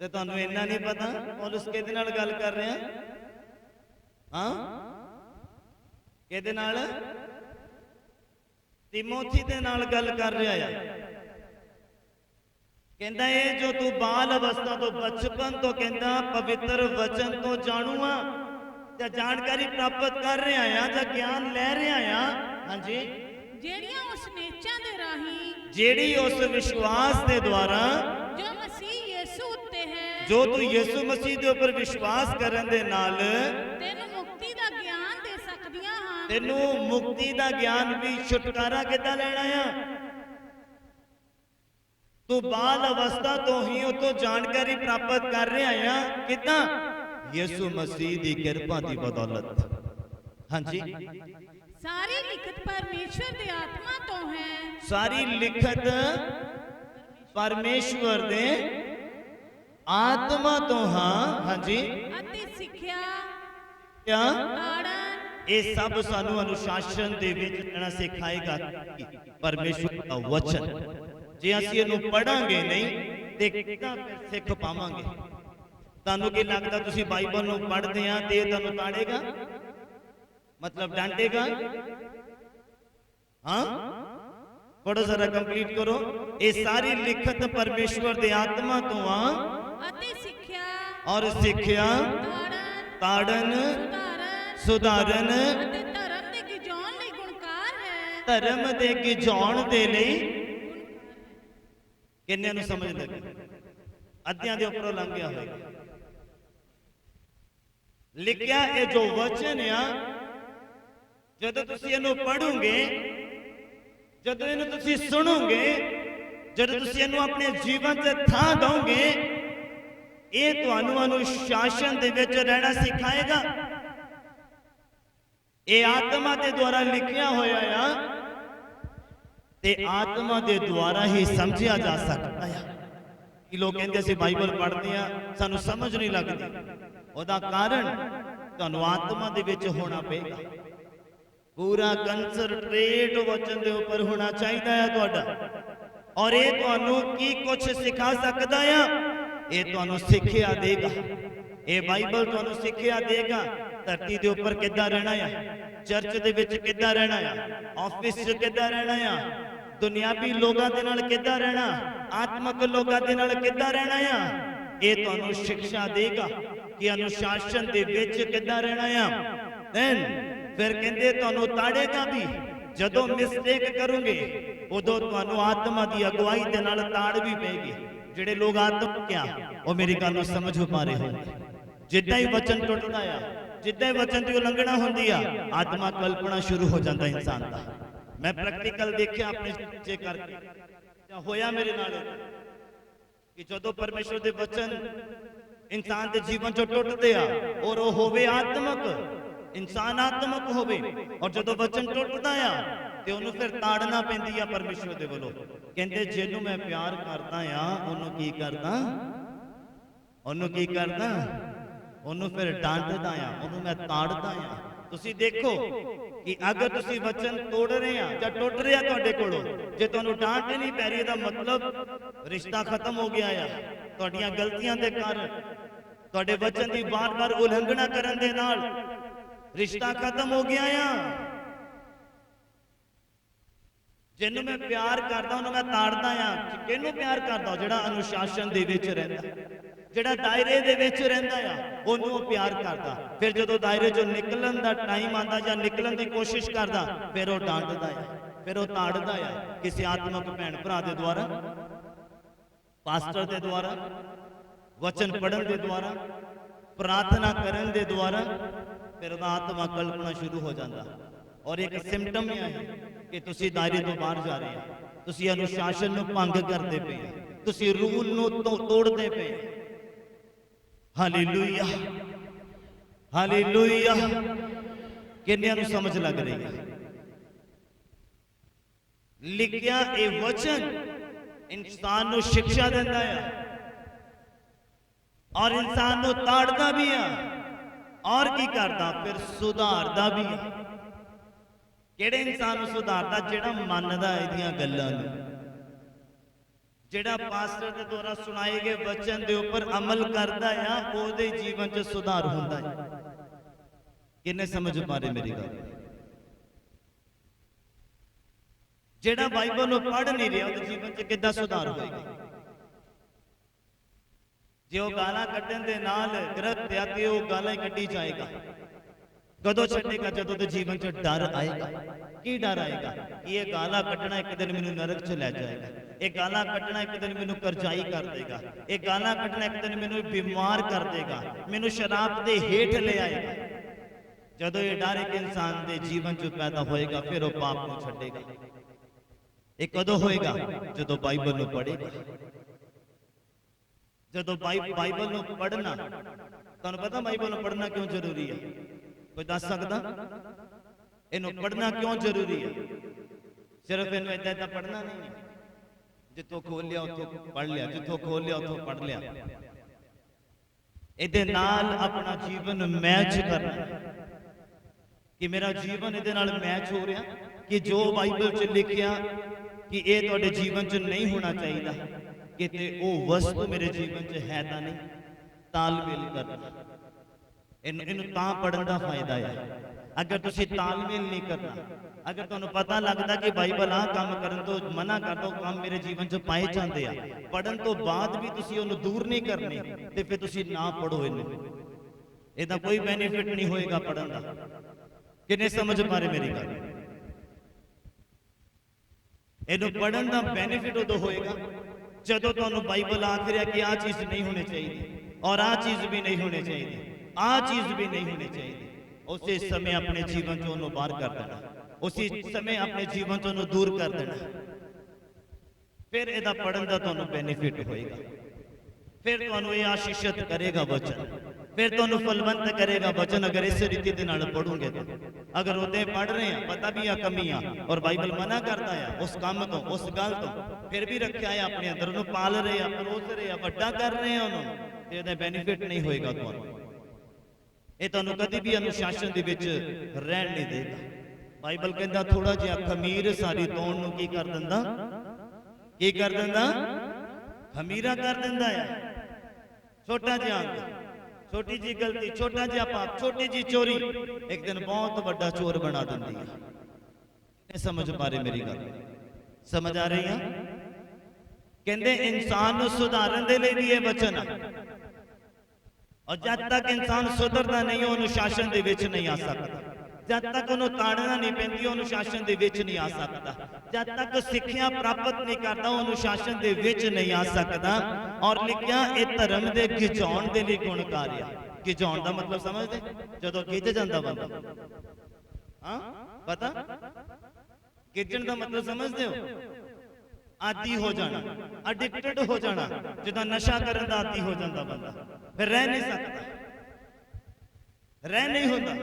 ते तुहानूं इन्ना नहीं पता पौलुस किहदे नाल गल कर रहे हैं? हाँ, किहदे नाल? तीमुथी दे नाल गल कर रहा है। कहता है जो तू बाल अवस्था तो बचपन तो कहता पवित्र वचन तो जाणू आ, जानकारी प्राप्त कर रहा है या ज्ञान ले रहा है। हाँ जी। ਜਿਹੜੀਆਂ ਉਸ ਨੇਚਾਂ ਦੇ ਰਾਹੀਂ जेड़ी उस विश्वास के द्वारा जो मसीह यीशु उत्ते है जो तू यीशु मसीह के ऊपर विश्वास करन दे नाल ਤੈਨੂੰ ਮੁਕਤੀ ਦਾ ਗਿਆਨ ਦੇ ਸਕਦੀਆਂ ਹਨ। तेनू मुक्ति का ज्ञान भी छुटकारा किद्दां लेना है? तू बाल अवस्था तो ही तो जानकारी प्राप्त कर रहा है किद्दां? यीशु मसीह की कृपा की बदौलत। हाँ जी। सारी लिखत परमेश्वर की आत्मा तो है। सारी लिखत परमेश्वर दे आत्मा तो हाँ। हाँ जी। अति सिक्ख्या क्या ताड़न ये सब सानू अनुशासन दे विच रहना सिखाएगा परमेश्वर का वचन। जे असीं इहनूं पढ़ांगे नहीं ते किदां फिर सिख पावांगे? तुहानूं की लगदा तुसीं बाइबल नूं पढ़दे आ ते तुहानूं ताड़ेगा, मतलब डांटेगा? हाँ, पढ़ो जरा, कंप्लीट करो। ये सारी लिखत परमेश्वर दे आत्मा तो आ अति सिक्ख्या और सिक्ख्या ताड़न ताड़न सुधारन सुधारन ਅਤੇ ਧਰਮ ਦੇ ਗਿਜਾਉਣ ਲਈ ਗੁਣਕਾਰ ਹੈ। धर्म दे गिजाउण दे लई। किन्ने नूं समझ लगे? अद्धियां दे उपरों लंघ गया होगा। लिखिया ये जो वचन आ जदों तुसीं इहनूं पढ़ोगे, जदों इहनूं तुसीं सुनोगे, जदों तुसीं इहनूं अपने जीवन च थां दोगे ਇਹ ਤੁਹਾਨੂੰ ਅਨੁਸ਼ਾਸਨ ਦੇ ਵਿੱਚ ਰਹਿਣਾ ਸਿਖਾਏਗਾ। ਇਹ ਆਤਮਾ ਦੇ ਦੁਆਰਾ ਲਿਖਿਆ ਹੋਇਆ ਆ ਤੇ ਆਤਮਾ ਦੇ ਦੁਆਰਾ ਹੀ ਸਮਝਿਆ ਜਾ ਸਕਦਾ ਆ। ਕਿ ਲੋਕ ਕਹਿੰਦੇ ਅਸੀਂ ਬਾਈਬਲ ਪੜ੍ਹਦੇ ਆ ਸਾਨੂੰ ਸਮਝ ਨਹੀਂ ਲੱਗਦੀ, ਉਹਦਾ ਕਾਰਨ ਤੁਹਾਨੂੰ ਆਤਮਾ ਦੇ ਵਿੱਚ ਹੋਣਾ ਪਏਗਾ। ਪੂਰਾ ਕੰਸੰਟਰੇਟ ਵਚਨ ਦੇ ਉੱਪਰ ਹੋਣਾ ਚਾਹੀਦਾ ਹੈ ਤੁਹਾਡਾ। ਔਰ ਇਹ ਤੁਹਾਨੂੰ ਕੀ ਕੁਝ ਸਿਖਾ ਸਕਦਾ ਆ? ਇਹ ਤੁਹਾਨੂੰ ਸਿੱਖਿਆ ਦੇਗਾ। ਇਹ ਬਾਈਬਲ ਤੁਹਾਨੂੰ ਸਿੱਖਿਆ ਦੇਗਾ ਧਰਤੀ ਦੇ ਉੱਪਰ ਕਿੱਦਾਂ ਰਹਿਣਾ ਆ, ਚਰਚ ਦੇ ਵਿੱਚ ਕਿੱਦਾਂ ਰਹਿਣਾ ਆ, ਆਫਿਸ 'ਚ ਕਿੱਦਾਂ ਰਹਿਣਾ ਆ, ਦੁਨਿਆਵੀ ਲੋਕਾਂ ਦੇ ਨਾਲ ਕਿੱਦਾਂ ਰਹਿਣਾ, ਆਤਮਿਕ ਲੋਕਾਂ ਦੇ ਨਾਲ ਕਿੱਦਾਂ ਰਹਿਣਾ ਆ। ਇਹ ਤੁਹਾਨੂੰ ਸਿੱਖਿਆ ਦੇਗਾ ਕਿ ਅਨੁਸ਼ਾਸਨ ਦੇ ਵਿੱਚ ਕਿੱਦਾਂ ਰਹਿਣਾ ਆ। ਫਿਰ ਕਹਿੰਦੇ ਤੁਹਾਨੂੰ ਤਾੜੇਗਾ ਵੀ। ਜਦੋਂ ਮਿਸਟੇਕ ਕਰੋਗੇ ਉਦੋਂ ਤੁਹਾਨੂੰ ਆਤਮਾ ਦੀ ਅਗਵਾਈ ਦੇ ਨਾਲ ਤਾੜ ਵੀ ਪਏਗੀ। ਜਿਹੜੇ ਲੋਕ ਆਤਮਿਕ ਆ ਉਹ ਮੇਰੀ ਗੱਲ ਨੂੰ ਸਮਝ ਪਾ ਰਹੇ ਹੋਣਗੇ। ਜਿੱਦਾਂ ਹੀ ਵਚਨ ਟੁੱਟਦਾ ਆ, ਜਿੱਦਾਂ ਹੀ ਵਚਨ ਦੀ ਉਲੰਘਣਾ ਹੁੰਦੀ ਆ, ਆਤਮਾ ਕਲਪਨਾ ਸ਼ੁਰੂ ਹੋ ਜਾਂਦਾ ਇਨਸਾਨ ਦਾ। ਮੈਂ ਪ੍ਰੈਕਟੀਕਲ ਦੇਖਿਆ ਆਪਣੇ ਬੱਚੇ ਕਰਕੇ, ਹੋਇਆ ਮੇਰੇ ਨਾਲ ਕਿ ਜਦੋਂ ਪਰਮੇਸ਼ਰ ਦੇ ਵਚਨ ਇਨਸਾਨ ਦੇ ਜੀਵਨ ਚੋਂ ਟੁੱਟਦੇ ਆ ਔਰ ਉਹ ਹੋਵੇ ਆਤਮਿਕ, ਇਨਸਾਨ ਆਤਮਿਕ ਹੋਵੇ, ਔਰ ਜਦੋਂ ਵਚਨ ਟੁੱਟਦਾ ਆ ਤੇ ਉਹਨੂੰ ਫਿਰ ਤਾੜਨਾ ਪੈਂਦੀ ਆ ਪਰਮੇਸ਼ਰ ਦੇ ਵੱਲੋਂ। ਕਹਿੰਦੇ ਜਿਹਨੂੰ ਮੈਂ ਪਿਆਰ ਕਰਦਾ ਆ ਉਹਨੂੰ ਕੀ ਕਰਦਾ, ਉਹਨੂੰ ਕੀ ਕਰਦਾ, ਉਹਨੂੰ ਫਿਰ ਡਾਂਟਦਾ ਆ, ਉਹਨੂੰ ਮੈਂ ਤਾੜਦਾ ਆ। ਤੁਸੀਂ ਦੇਖੋ ਕਿ ਅਗਰ ਤੁਸੀਂ ਵਚਨ ਤੋੜ ਰਹੇ ਆ ਜਾਂ ਟੁੱਟ ਰਿਹਾ ਤੁਹਾਡੇ ਕੋਲੋਂ, ਜੇ ਤੁਹਾਨੂੰ ਡਾਂਟ ਨਹੀਂ ਪੈ ਰਹੀ, ਇਹਦਾ ਮਤਲਬ ਰਿਸ਼ਤਾ ਖਤਮ ਹੋ ਗਿਆ ਆ। ਤੁਹਾਡੀਆਂ ਗਲਤੀਆਂ ਦੇ ਕਾਰਨ, ਤੁਹਾਡੇ ਵਚਨ ਦੀ ਬਾਰ-ਬਾਰ ਉਲੰਘਣਾ ਕਰਨ ਦੇ ਨਾਲ ਰਿਸ਼ਤਾ ਖਤਮ ਹੋ ਗਿਆ ਆ। ਜਿਹਨੂੰ ਮੈਂ ਪਿਆਰ ਕਰਦਾ ਉਹਨੂੰ ਮੈਂ ਤਾੜਦਾ ਆ। ਕਿਹਨੂੰ ਪਿਆਰ ਕਰਦਾ? ਜਿਹੜਾ ਅਨੁਸ਼ਾਸਨ ਦੇ ਵਿੱਚ ਰਹਿੰਦਾ, ਜਿਹੜਾ ਦਾਇਰੇ ਦੇ ਵਿੱਚ ਰਹਿੰਦਾ ਆ, ਉਹਨੂੰ ਉਹ ਪਿਆਰ ਕਰਦਾ। ਫਿਰ ਜਦੋਂ ਦਾਇਰੇ ਚੋਂ ਨਿਕਲਣ ਦਾ ਟਾਈਮ ਆਉਂਦਾ ਜਾਂ ਨਿਕਲਣ ਦੀ ਕੋਸ਼ਿਸ਼ ਕਰਦਾ, ਫਿਰ ਉਹ ਡਾਂਟਦਾ ਆ, ਫਿਰ ਉਹ ਤਾੜਦਾ ਆ। ਕਿਸੇ ਆਤਮਿਕ ਭੈਣ ਭਰਾ ਦੇ ਦੁਆਰਾ, ਪਾਸਟਰ ਦੇ ਦੁਆਰਾ, ਵਚਨ ਪੜ੍ਹਨ ਦੇ ਦੁਆਰਾ, ਪ੍ਰਾਰਥਨਾ ਕਰਨ ਦੇ ਦੁਆਰਾ, ਫਿਰ ਉਹਦਾ ਆਤਮਾ ਕਲਪਨਾ ਸ਼ੁਰੂ ਹੋ ਜਾਂਦਾ। ਔਰ ਇੱਕ ਸਿੰਪਟਮ ਇਹ ਹੈ ਕਿ ਤੁਸੀਂ ਦਾਇਰੇ ਤੋਂ ਬਾਹਰ ਜਾ ਰਹੇ ਹੋ, ਤੁਸੀਂ ਅਨੁਸ਼ਾਸਨ ਨੂੰ ਭੰਗ ਕਰਦੇ ਪਏ ਹੋ, ਤੁਸੀਂ ਰੂਲ ਨੂੰ ਤੋੜਦੇ ਪਏ ਹੋ। Hallelujah, hallelujah. ਕਿੰਨਿਆਂ ਨੂੰ ਸਮਝ ਲੱਗ ਰਹੀ ਹੈ? ਲਿਖਿਆ ਇਹ ਵਚਨ ਇਨਸਾਨ ਨੂੰ ਸਿੱਖਿਆ ਦਿੰਦਾ ਆ ਔਰ ਇਨਸਾਨ ਨੂੰ ਤਾੜਦਾ ਵੀ ਆ, ਔਰ ਕੀ ਕਰਦਾ? ਫਿਰ ਸੁਧਾਰਦਾ ਵੀ ਆ। ਕਿਹੜੇ ਇਨਸਾਨ ਨੂੰ ਸੁਧਾਰਦਾ? ਜਿਹੜਾ ਮੰਨਦਾ ਇਹਦੀਆਂ ਗੱਲਾਂ ਨੂੰ, ਜਿਹੜਾ ਪਾਸਟਰ ਦੇ ਦੁਆਰਾ ਸੁਣਾਏ ਗਏ ਵਚਨ ਦੇ ਉੱਪਰ ਅਮਲ ਕਰਦਾ ਆ, ਉਹਦੇ ਜੀਵਨ 'ਚ ਸੁਧਾਰ ਹੁੰਦਾ ਹੈ। ਕਿੰਨੇ ਸਮਝ ਪਾ ਰਹੇ ਮੇਰੀ ਗੱਲ? ਜਿਹੜਾ ਬਾਈਬਲ ਨੂੰ ਪੜ੍ਹ ਨਹੀਂ ਰਿਹਾ ਉਹਦੇ ਜੀਵਨ 'ਚ ਕਿੱਦਾਂ ਸੁਧਾਰ ਹੋਏਗਾ? ਜੇ ਉਹ ਗਾਲਾਂ ਕੱਢਣ ਦੇ ਨਾਲ ਗ੍ਰਸਤ ਆ ਤੇ ਉਹ ਗਾਲਾਂ ਹੀ ਕੱਢੀ ਜਾਏਗਾ। ਕਦੋਂ ਛੱਡੇਗਾ? ਜਦੋਂ ਉਹਦੇ ਜੀਵਨ 'ਚ ਡਰ ਆਏਗਾ। ਕੀ ਡਰ ਆਏਗਾ? ਇਹ ਗਾਲਾਂ ਕੱਢਣਾ ਇੱਕ ਦਿਨ ਮੈਨੂੰ ਨਰਕ 'ਚ ਲੈ ਜਾਏਗਾ, ਇਹ ਗਾਲਾਂ ਕੱਢਣਾ ਇੱਕ ਦਿਨ ਮੈਨੂੰ ਕਰਜ਼ਾਈ ਕਰ ਦੇਗਾ, ਇਹ ਗਾਲਾਂ ਕੱਢਣਾ ਇੱਕ ਦਿਨ ਮੈਨੂੰ ਬਿਮਾਰ ਕਰ ਦੇਗਾ, ਮੈਨੂੰ ਸ਼ਰਾਬ ਦੇ ਹੇਠ ਲੈ ਆਏਗਾ। ਜਦੋਂ ਇਹ ਡਰ ਇੱਕ ਇਨਸਾਨ ਦੇ ਜੀਵਨ 'ਚ ਪੈਦਾ ਹੋਏਗਾ, ਫਿਰ ਉਹ ਪਾਪ ਨੂੰ ਛੱਡੇਗਾ। ਇਹ ਕਦੋਂ ਹੋਏਗਾ? ਜਦੋਂ ਬਾਈਬਲ ਨੂੰ ਪੜ੍ਹੇਗਾ। ਜਦੋਂ ਬਾਈਬਲ ਨੂੰ ਪੜ੍ਹਨਾ, ਤੁਹਾਨੂੰ ਪਤਾ ਬਾਈਬਲ ਨੂੰ ਪੜ੍ਹਨਾ ਕਿਉਂ ਜ਼ਰੂਰੀ ਹੈ? ਕੋਈ ਦੱਸ ਸਕਦਾ? ਇਹਨੂੰ ਪੜ੍ਹਨਾ ਕਿਉਂ ਜ਼ਰੂਰੀ ਹੈ? ਸਿਰਫ ਇਹਨੂੰ ਏਦਾਂ ਏਦਾਂ ਪੜ੍ਹਨਾ ਨਹੀਂ ਹੈ, ਜਿੱਥੋਂ ਖੋਲ ਲਿਆ ਉੱਥੋਂ ਪੜ੍ਹ ਲਿਆ, ਜਿੱਥੋਂ ਖੋਲ ਲਿਆ ਉੱਥੋਂ ਪੜ੍ਹ ਲਿਆ। ਇਹਦੇ ਨਾਲ ਆਪਣਾ ਜੀਵਨ ਮੈਚ ਕਰਨਾ ਕਿ ਮੇਰਾ ਜੀਵਨ ਇਹਦੇ ਨਾਲ ਮੈਚ ਹੋ ਰਿਹਾ, ਕਿ ਜੋ ਬਾਈਬਲ 'ਚ ਲਿਖਿਆ ਕਿ ਇਹ ਤੁਹਾਡੇ ਜੀਵਨ 'ਚ ਨਹੀਂ ਹੋਣਾ ਚਾਹੀਦਾ, ਕਿਤੇ ਉਹ ਵਸਤੂ ਮੇਰੇ ਜੀਵਨ 'ਚ ਹੈ ਤਾਂ ਨਹੀਂ। ਤਾਲਮੇਲ ਕਰਨਾ, ਇਹਨੂੰ ਤਾਂ ਪੜ੍ਹਨ ਦਾ ਫਾਇਦਾ ਹੈ। ਅਗਰ ਤੁਸੀਂ ਤਾਲਮੇਲ ਨਹੀਂ ਕਰਨਾ, ਅਗਰ ਤੁਹਾਨੂੰ ਪਤਾ ਲੱਗਦਾ ਕਿ ਬਾਈਬਲ ਆਹ ਕੰਮ ਕਰਨ ਤੋਂ ਮਨਾ ਕਰਦਾ, ਉਹ ਕੰਮ ਮੇਰੇ ਜੀਵਨ 'ਚ ਪਾਏ ਜਾਂਦੇ ਆ, ਪੜ੍ਹਨ ਤੋਂ ਬਾਅਦ ਵੀ ਤੁਸੀਂ ਉਹਨੂੰ ਦੂਰ ਨਹੀਂ ਕਰਨੀ, ਤੇ ਫਿਰ ਤੁਸੀਂ ਨਾ ਪੜ੍ਹੋ ਇਹਨੂੰ। ਇਹਦਾ ਕੋਈ ਬੈਨੀਫਿਟ ਨਹੀਂ ਹੋਏਗਾ ਪੜ੍ਹਨ ਦਾ। ਕਿੰਨੇ ਸਮਝ ਪਾ ਰਹੇ ਮੇਰੀ ਗੱਲ? ਇਹਨੂੰ ਪੜ੍ਹਨ ਦਾ ਬੈਨੀਫਿਟ ਉਦੋਂ ਹੋਏਗਾ ਜਦੋਂ ਤੁਹਾਨੂੰ ਬਾਈਬਲ ਆਖ ਰਿਹਾ ਕਿ ਆਹ ਚੀਜ਼ ਨਹੀਂ ਹੋਣੀ ਚਾਹੀਦੀ ਔਰ ਆਹ ਚੀਜ਼ ਵੀ ਨਹੀਂ ਹੋਣੀ ਚਾਹੀਦੀ, ਆਹ ਚੀਜ਼ ਵੀ ਨਹੀਂ ਹੋਣੀ ਚਾਹੀਦੀ। ਉਸੇ ਸਮੇਂ ਆਪਣੇ ਜੀਵਨ 'ਚੋਂ ਉਹਨੂੰ ਬਾਹਰ ਕਰ ਦੇਣਾ, ਉਸੇ ਸਮੇਂ ਆਪਣੇ ਜੀਵਨ 'ਚੋਂ ਉਹਨੂੰ ਦੂਰ ਕਰ ਦੇਣਾ। ਫਿਰ ਇਹਦਾ ਪੜ੍ਹਨ ਦਾ ਤੁਹਾਨੂੰ ਬੈਨੀਫਿਟ ਹੋਏਗਾ। फिर तुहानू ये आशीषित करेगा वचन, फिर तुहानू फलवंत करेगा वचन। अगर इस रीति दे नाल पढ़ोगे तो, अगर उदे पढ़ रहे हैं पता भी आ कमियां और बाइबल मना करता है उस काम तो, उस गल तो, फिर भी रखा है अपने अंदर, उन्होंने पाल रहे हैं, परोस रहे हैं, वड्डा कर रहे हैं उन्होंने, तो इहदा बेनीफिट नहीं होएगा तुहानू। ये तुहानू कभी भी अनुशासन दे विच रहन नहीं देगा। बाइबल कहता थोड़ा जिहा खमीर सारी तौण नू की कर दिंदा, की कर दिंदा, खमीरा कर दिंदा है। छोटा जिहा अंग, छोटी जी गलती, छोटा जिहा पाप, छोटी जी चोरी एक दिन बहुत बड़ा चोर बना दिंदी है। समझ पा रहे मेरी गल? समझ आ रही है? कहते इंसान नू सुधारन दे लई भी ये वचन है, और जब तक इंसान सुधरदा नहीं हो अनुशासन दे विच नहीं आ सकता। जब तक उन्होंने ताड़ना नहीं पैंदी अनुशासन दे विच नहीं आ सकता। जब तक सिक्ख्या प्राप्त नहीं करता अनुशासन दे विच नहीं आ सकता। और लिखिया ये धर्म दे गिजाउण दे लई गुणकारी है। गिजाउण दा मतलब समझदे? जदों गिज जांदा बंदा, हां पता गिजण दा मतलब समझदे हो? आदी हो जाना, एडिक्टेड हो जाना। जिदा नशा करन दा आदी हो जाता बंदा, फिर रह नहीं सकता, रह नहीं होता।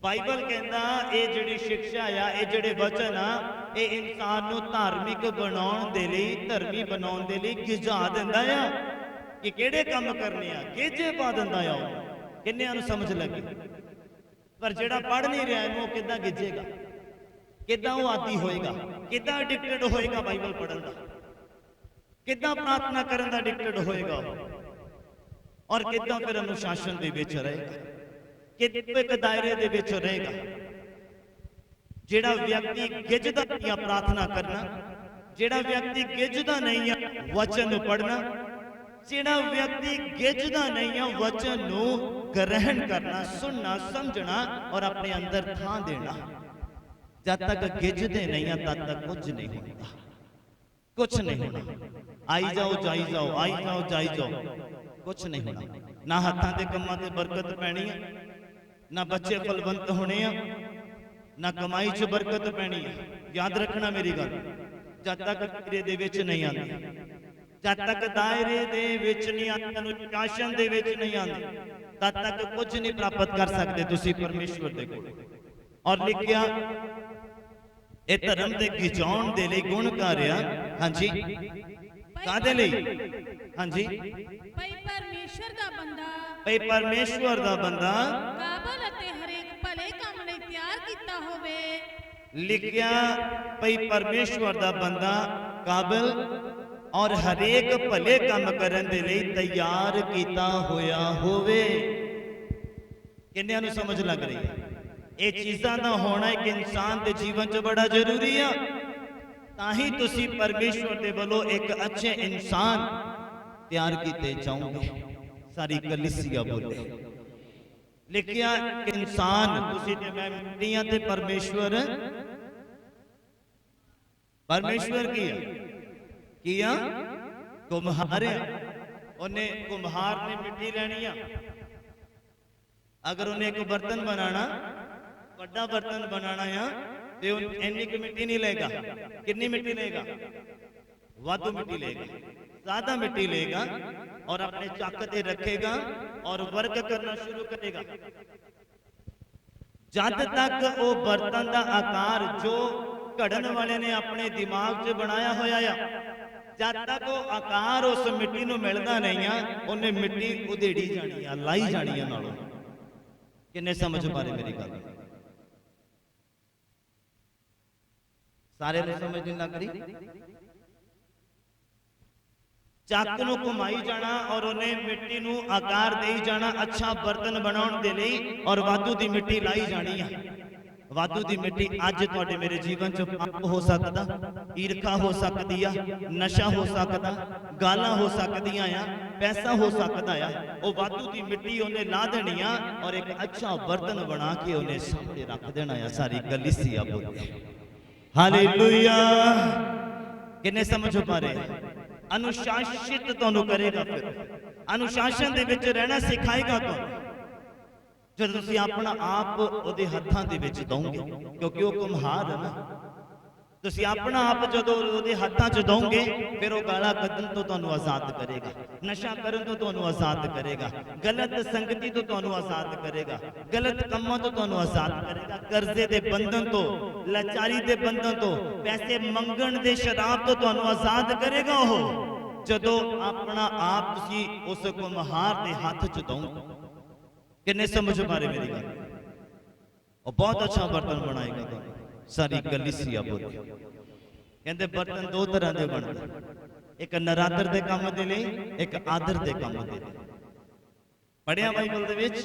बाइबल कहता ये जिहड़ी शिक्षा आ, ये जिहड़े वचन आ, ये इंसान नू धार्मिक बनाउण दे लई, धर्मी बनाउण दे लई गिजा दिंदा आ कि किहड़े काम करने आ, गिजे पा दिंदा आ। किन्नियां नू समझ लगी? पर जिहड़ा पढ़ नहीं रहा इहनूं किद्दां गिजेगा, किद्दां वो आदी होएगा, किद्दां एडिक्टेड होएगा बाइबल पढ़न दा, किद्दां प्रार्थना करन दा एडिक्टेड होएगा, और किद्दां फिर अनुशासन दे विच रहेगा, किद्दां एक दायरे दे विच रहेगा। जिहड़ा व्यक्ति गिजदा नहीं प्रार्थना करना, जिहड़ा व्यक्ति गिजदा नहीं है वचन पढ़ना, जिहड़ा व्यक्ति गिजदा नहीं है वचन नू ग्रहण करना, सुनना, समझना और अपने अंदर थां देना, जब तक गिजते नहीं है तब तक कुछ नहीं होता, कुछ नहीं होना। आई जाओ जाई जाओ, आई जाओ जाई जाओ, कुछ नहीं होना। ना हत्थां दे कम्मां ते बरकत पैनी है, ना बच्चे फलवंत होने हैं, ना कमाई च बरकत पैनी है। याद रखना मेरी गल, जब तक दायरे दे विच नहीं आंदी, जब तक दायरे दे विच नहीं आंदी, अनुशासन दे विच नहीं आंदी, तब तक कुछ नहीं प्राप्त कर सकते तुसी परमेश्वर दे कोल। और लिखिया ये धर्म दे गिजाउण दे लई गुणकारी आ। हां जी, कादे लई? हां जी, भई परमेश्वर दा बंदा, भई परमेश्वर दा बंदा काबल अते हरेक भले काम लई तैयार कीता होवे। लिखिया भई परमेश्वर दा बंदा काबिल और हरेक भले काम करन दे लई तैयार कीता होया होवे। किन्नियां नूं समझ लग रही है? ये चीज़ां दा होना एक इंसान के जीवन च बड़ा जरूरी है। ताही तुसी परमेश्वर दे वल्लों एक अच्छे इंसान तैयार कीते जाओगे। सारी कलीसिया बोले लिखिया इंसान तुसी ते मैं मिट्टियां ते परमेश्वर, परमेश्वर किया कुम्हार है। उन्हें कुम्हार ने मिट्टी लेनी है। अगर उन्हें एक बर्तन बनाना, बड़ा बर्तन बनाना है तो इन्नी की मिट्टी नहीं लेगा। कितनी मिट्टी लेगा? वाधु मिट्टी लेगा, ज्यादा मिट्टी लेगा और अपने चक ते रखेगा और वर्क करना शुरू करेगा। जद तक वो बर्तन का आकार जो घड़न वाले ने अपने दिमाग च बनाया होया है, जब तक वो आकार उस मिट्टी नूं मिलदा नहीं है, उन्हें मिट्टी उधेड़ी जानी है, लाई जानी है नालों। किन्ने समझ पा रहे मेरी गल? सारे ने समझ नहीं लग रही? चक नूं घुमाई जाना और उन्हें मिट्टी नूं आकार दे जाना अच्छा बर्तन बनाउण दे लई, और वाधू दी मिट्टी लाई जानी है। वाधू दी मिट्टी अज तुहाडे मेरे जीवन च पाप हो सकदा, ईर्खा हो सकदी आ, नशा हो सकदा, गालां हो सकदियां आ, पैसा हो सकदा आ। वो वाधू दी मिट्टी उन्हें ला देनी आ और एक अच्छा बर्तन बना के उन्हें सामने रख देना है। सारी कलीसिया बोले हालेलुया। किन्ने समझ पा रहे? अनुशासित तुहानू करेगा, फिर अनुशासन दे विच रहना सिखाएगा तुहानू। जब तुसी अपना आप उहदे हत्थां दे विच दोगे, क्योंकि वो कुम्हार है ना, ਤੁਸੀਂ ਆਪਣਾ ਆਪ ਜਦੋਂ ਉਹਦੇ ਹੱਥਾਂ 'ਚ ਦੋਗੇ, ਫਿਰ ਉਹ ਗਾਲਾਂ ਕੱਢਣ ਤੋਂ ਤੁਹਾਨੂੰ ਆਜ਼ਾਦ ਕਰੇਗਾ, ਨਸ਼ਾ ਕਰਨ ਤੋਂ ਤੁਹਾਨੂੰ ਆਜ਼ਾਦ ਕਰੇਗਾ, ਗਲਤ ਸੰਗਤੀ ਤੋਂ ਤੁਹਾਨੂੰ ਆਜ਼ਾਦ ਕਰੇਗਾ, ਗਲਤ ਕੰਮਾਂ ਤੋਂ ਤੁਹਾਨੂੰ ਆਜ਼ਾਦ ਕਰੇਗਾ, ਕਰਜ਼ੇ ਦੇ ਬੰਧਨ ਤੋਂ, ਲਾਚਾਰੀ ਦੇ ਬੰਧਨ ਤੋਂ, ਪੈਸੇ ਮੰਗਣ ਦੇ ਸ਼ਰਾਬ ਤੋਂ ਤੁਹਾਨੂੰ ਆਜ਼ਾਦ ਕਰੇਗਾ ਉਹ, ਜਦੋਂ ਆਪਣਾ ਆਪ ਤੁਸੀਂ ਉਸ ਕੁਮਹਾਰ ਦੇ ਹੱਥ 'ਚ ਦੋਗੇ। ਕਿੰਨੇ ਸਮਝ ਪਾ ਰਹੇ ਮੇਰੀ ਗੱਲ? ਉਹ ਬਹੁਤ ਅੱਛਾ ਬਰਤਨ ਬਣਾਏਗਾ ਤੁਹਾਨੂੰ। ਸਾਰੀ ਕਲੀਸਿਆ ਬੋਲੀ ਕਹਿੰਦੇ ਬਰਤਨ ਦੋ ਤਰ੍ਹਾਂ ਦੇ ਬਣਦੇ, ਇੱਕ ਨਰਾਦਰ ਦੇ ਕੰਮ ਦੇ ਲਈ, ਇੱਕ ਆਦਰ ਦੇ ਕੰਮ ਦੇ ਲਈ। ਪੜਿਆ ਬਾਈਬਲ ਦੇ ਵਿੱਚ,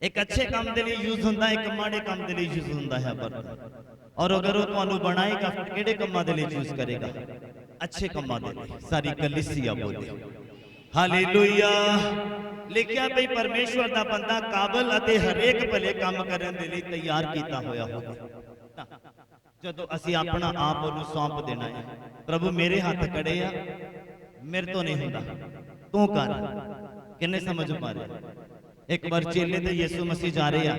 ਇੱਕ ਅੱਛੇ ਕੰਮ ਦੇ ਲਈ ਯੂਜ਼ ਹੁੰਦਾ, ਇੱਕ ਮਾੜੇ ਕੰਮ ਦੇ ਲਈ ਯੂਜ਼ ਹੁੰਦਾ ਹੈ ਬਰਤਨ। ਔਰ ਅਗਰ ਉਹ ਤੁਹਾਨੂੰ ਬਣਾਏਗਾ, ਕਿਹੜੇ ਕੰਮਾਂ ਦੇ ਲਈ ਯੂਜ਼ ਕਰੇਗਾ? ਅੱਛੇ ਕੰਮਾਂ ਦੇ ਲਈ। ਸਾਰੀ ਕਲੀਸਿਆ ਬੋਲੀ ਹਾਲੇਲੂਇਆ। ਲਿਖਿਆ ਭਈ ਪਰਮੇਸ਼ਵਰ ਦਾ ਬੰਦਾ ਕਾਬਲ ਅਤੇ ਹਰੇਕ ਭਲੇ ਕੰਮ ਕਰਨ ਦੇ ਲਈ ਤਿਆਰ ਕੀਤਾ ਹੋਇਆ ਹੋਵੇ। ਜਦੋਂ ਅਸੀਂ ਆਪਣਾ ਆਪ ਉਹਨੂੰ ਸੌਂਪ ਦੇਣਾ ਹੈ, ਪ੍ਰਭੂ ਮੇਰੇ ਹੱਥ ਕੜੇ ਆ, ਮੇਰੇ ਤੋਂ ਨਹੀਂ ਹੁੰਦਾ, ਤੂੰ ਕਰ। ਕਿੰਨੇ ਸਮਝ ਪਾ ਰਹੇ? ਇੱਕ ਵਾਰ ਚੇਲੇ ਤੇ ਯਿਸੂ ਮਸੀਹ ਜਾ ਰਹੇ ਆ,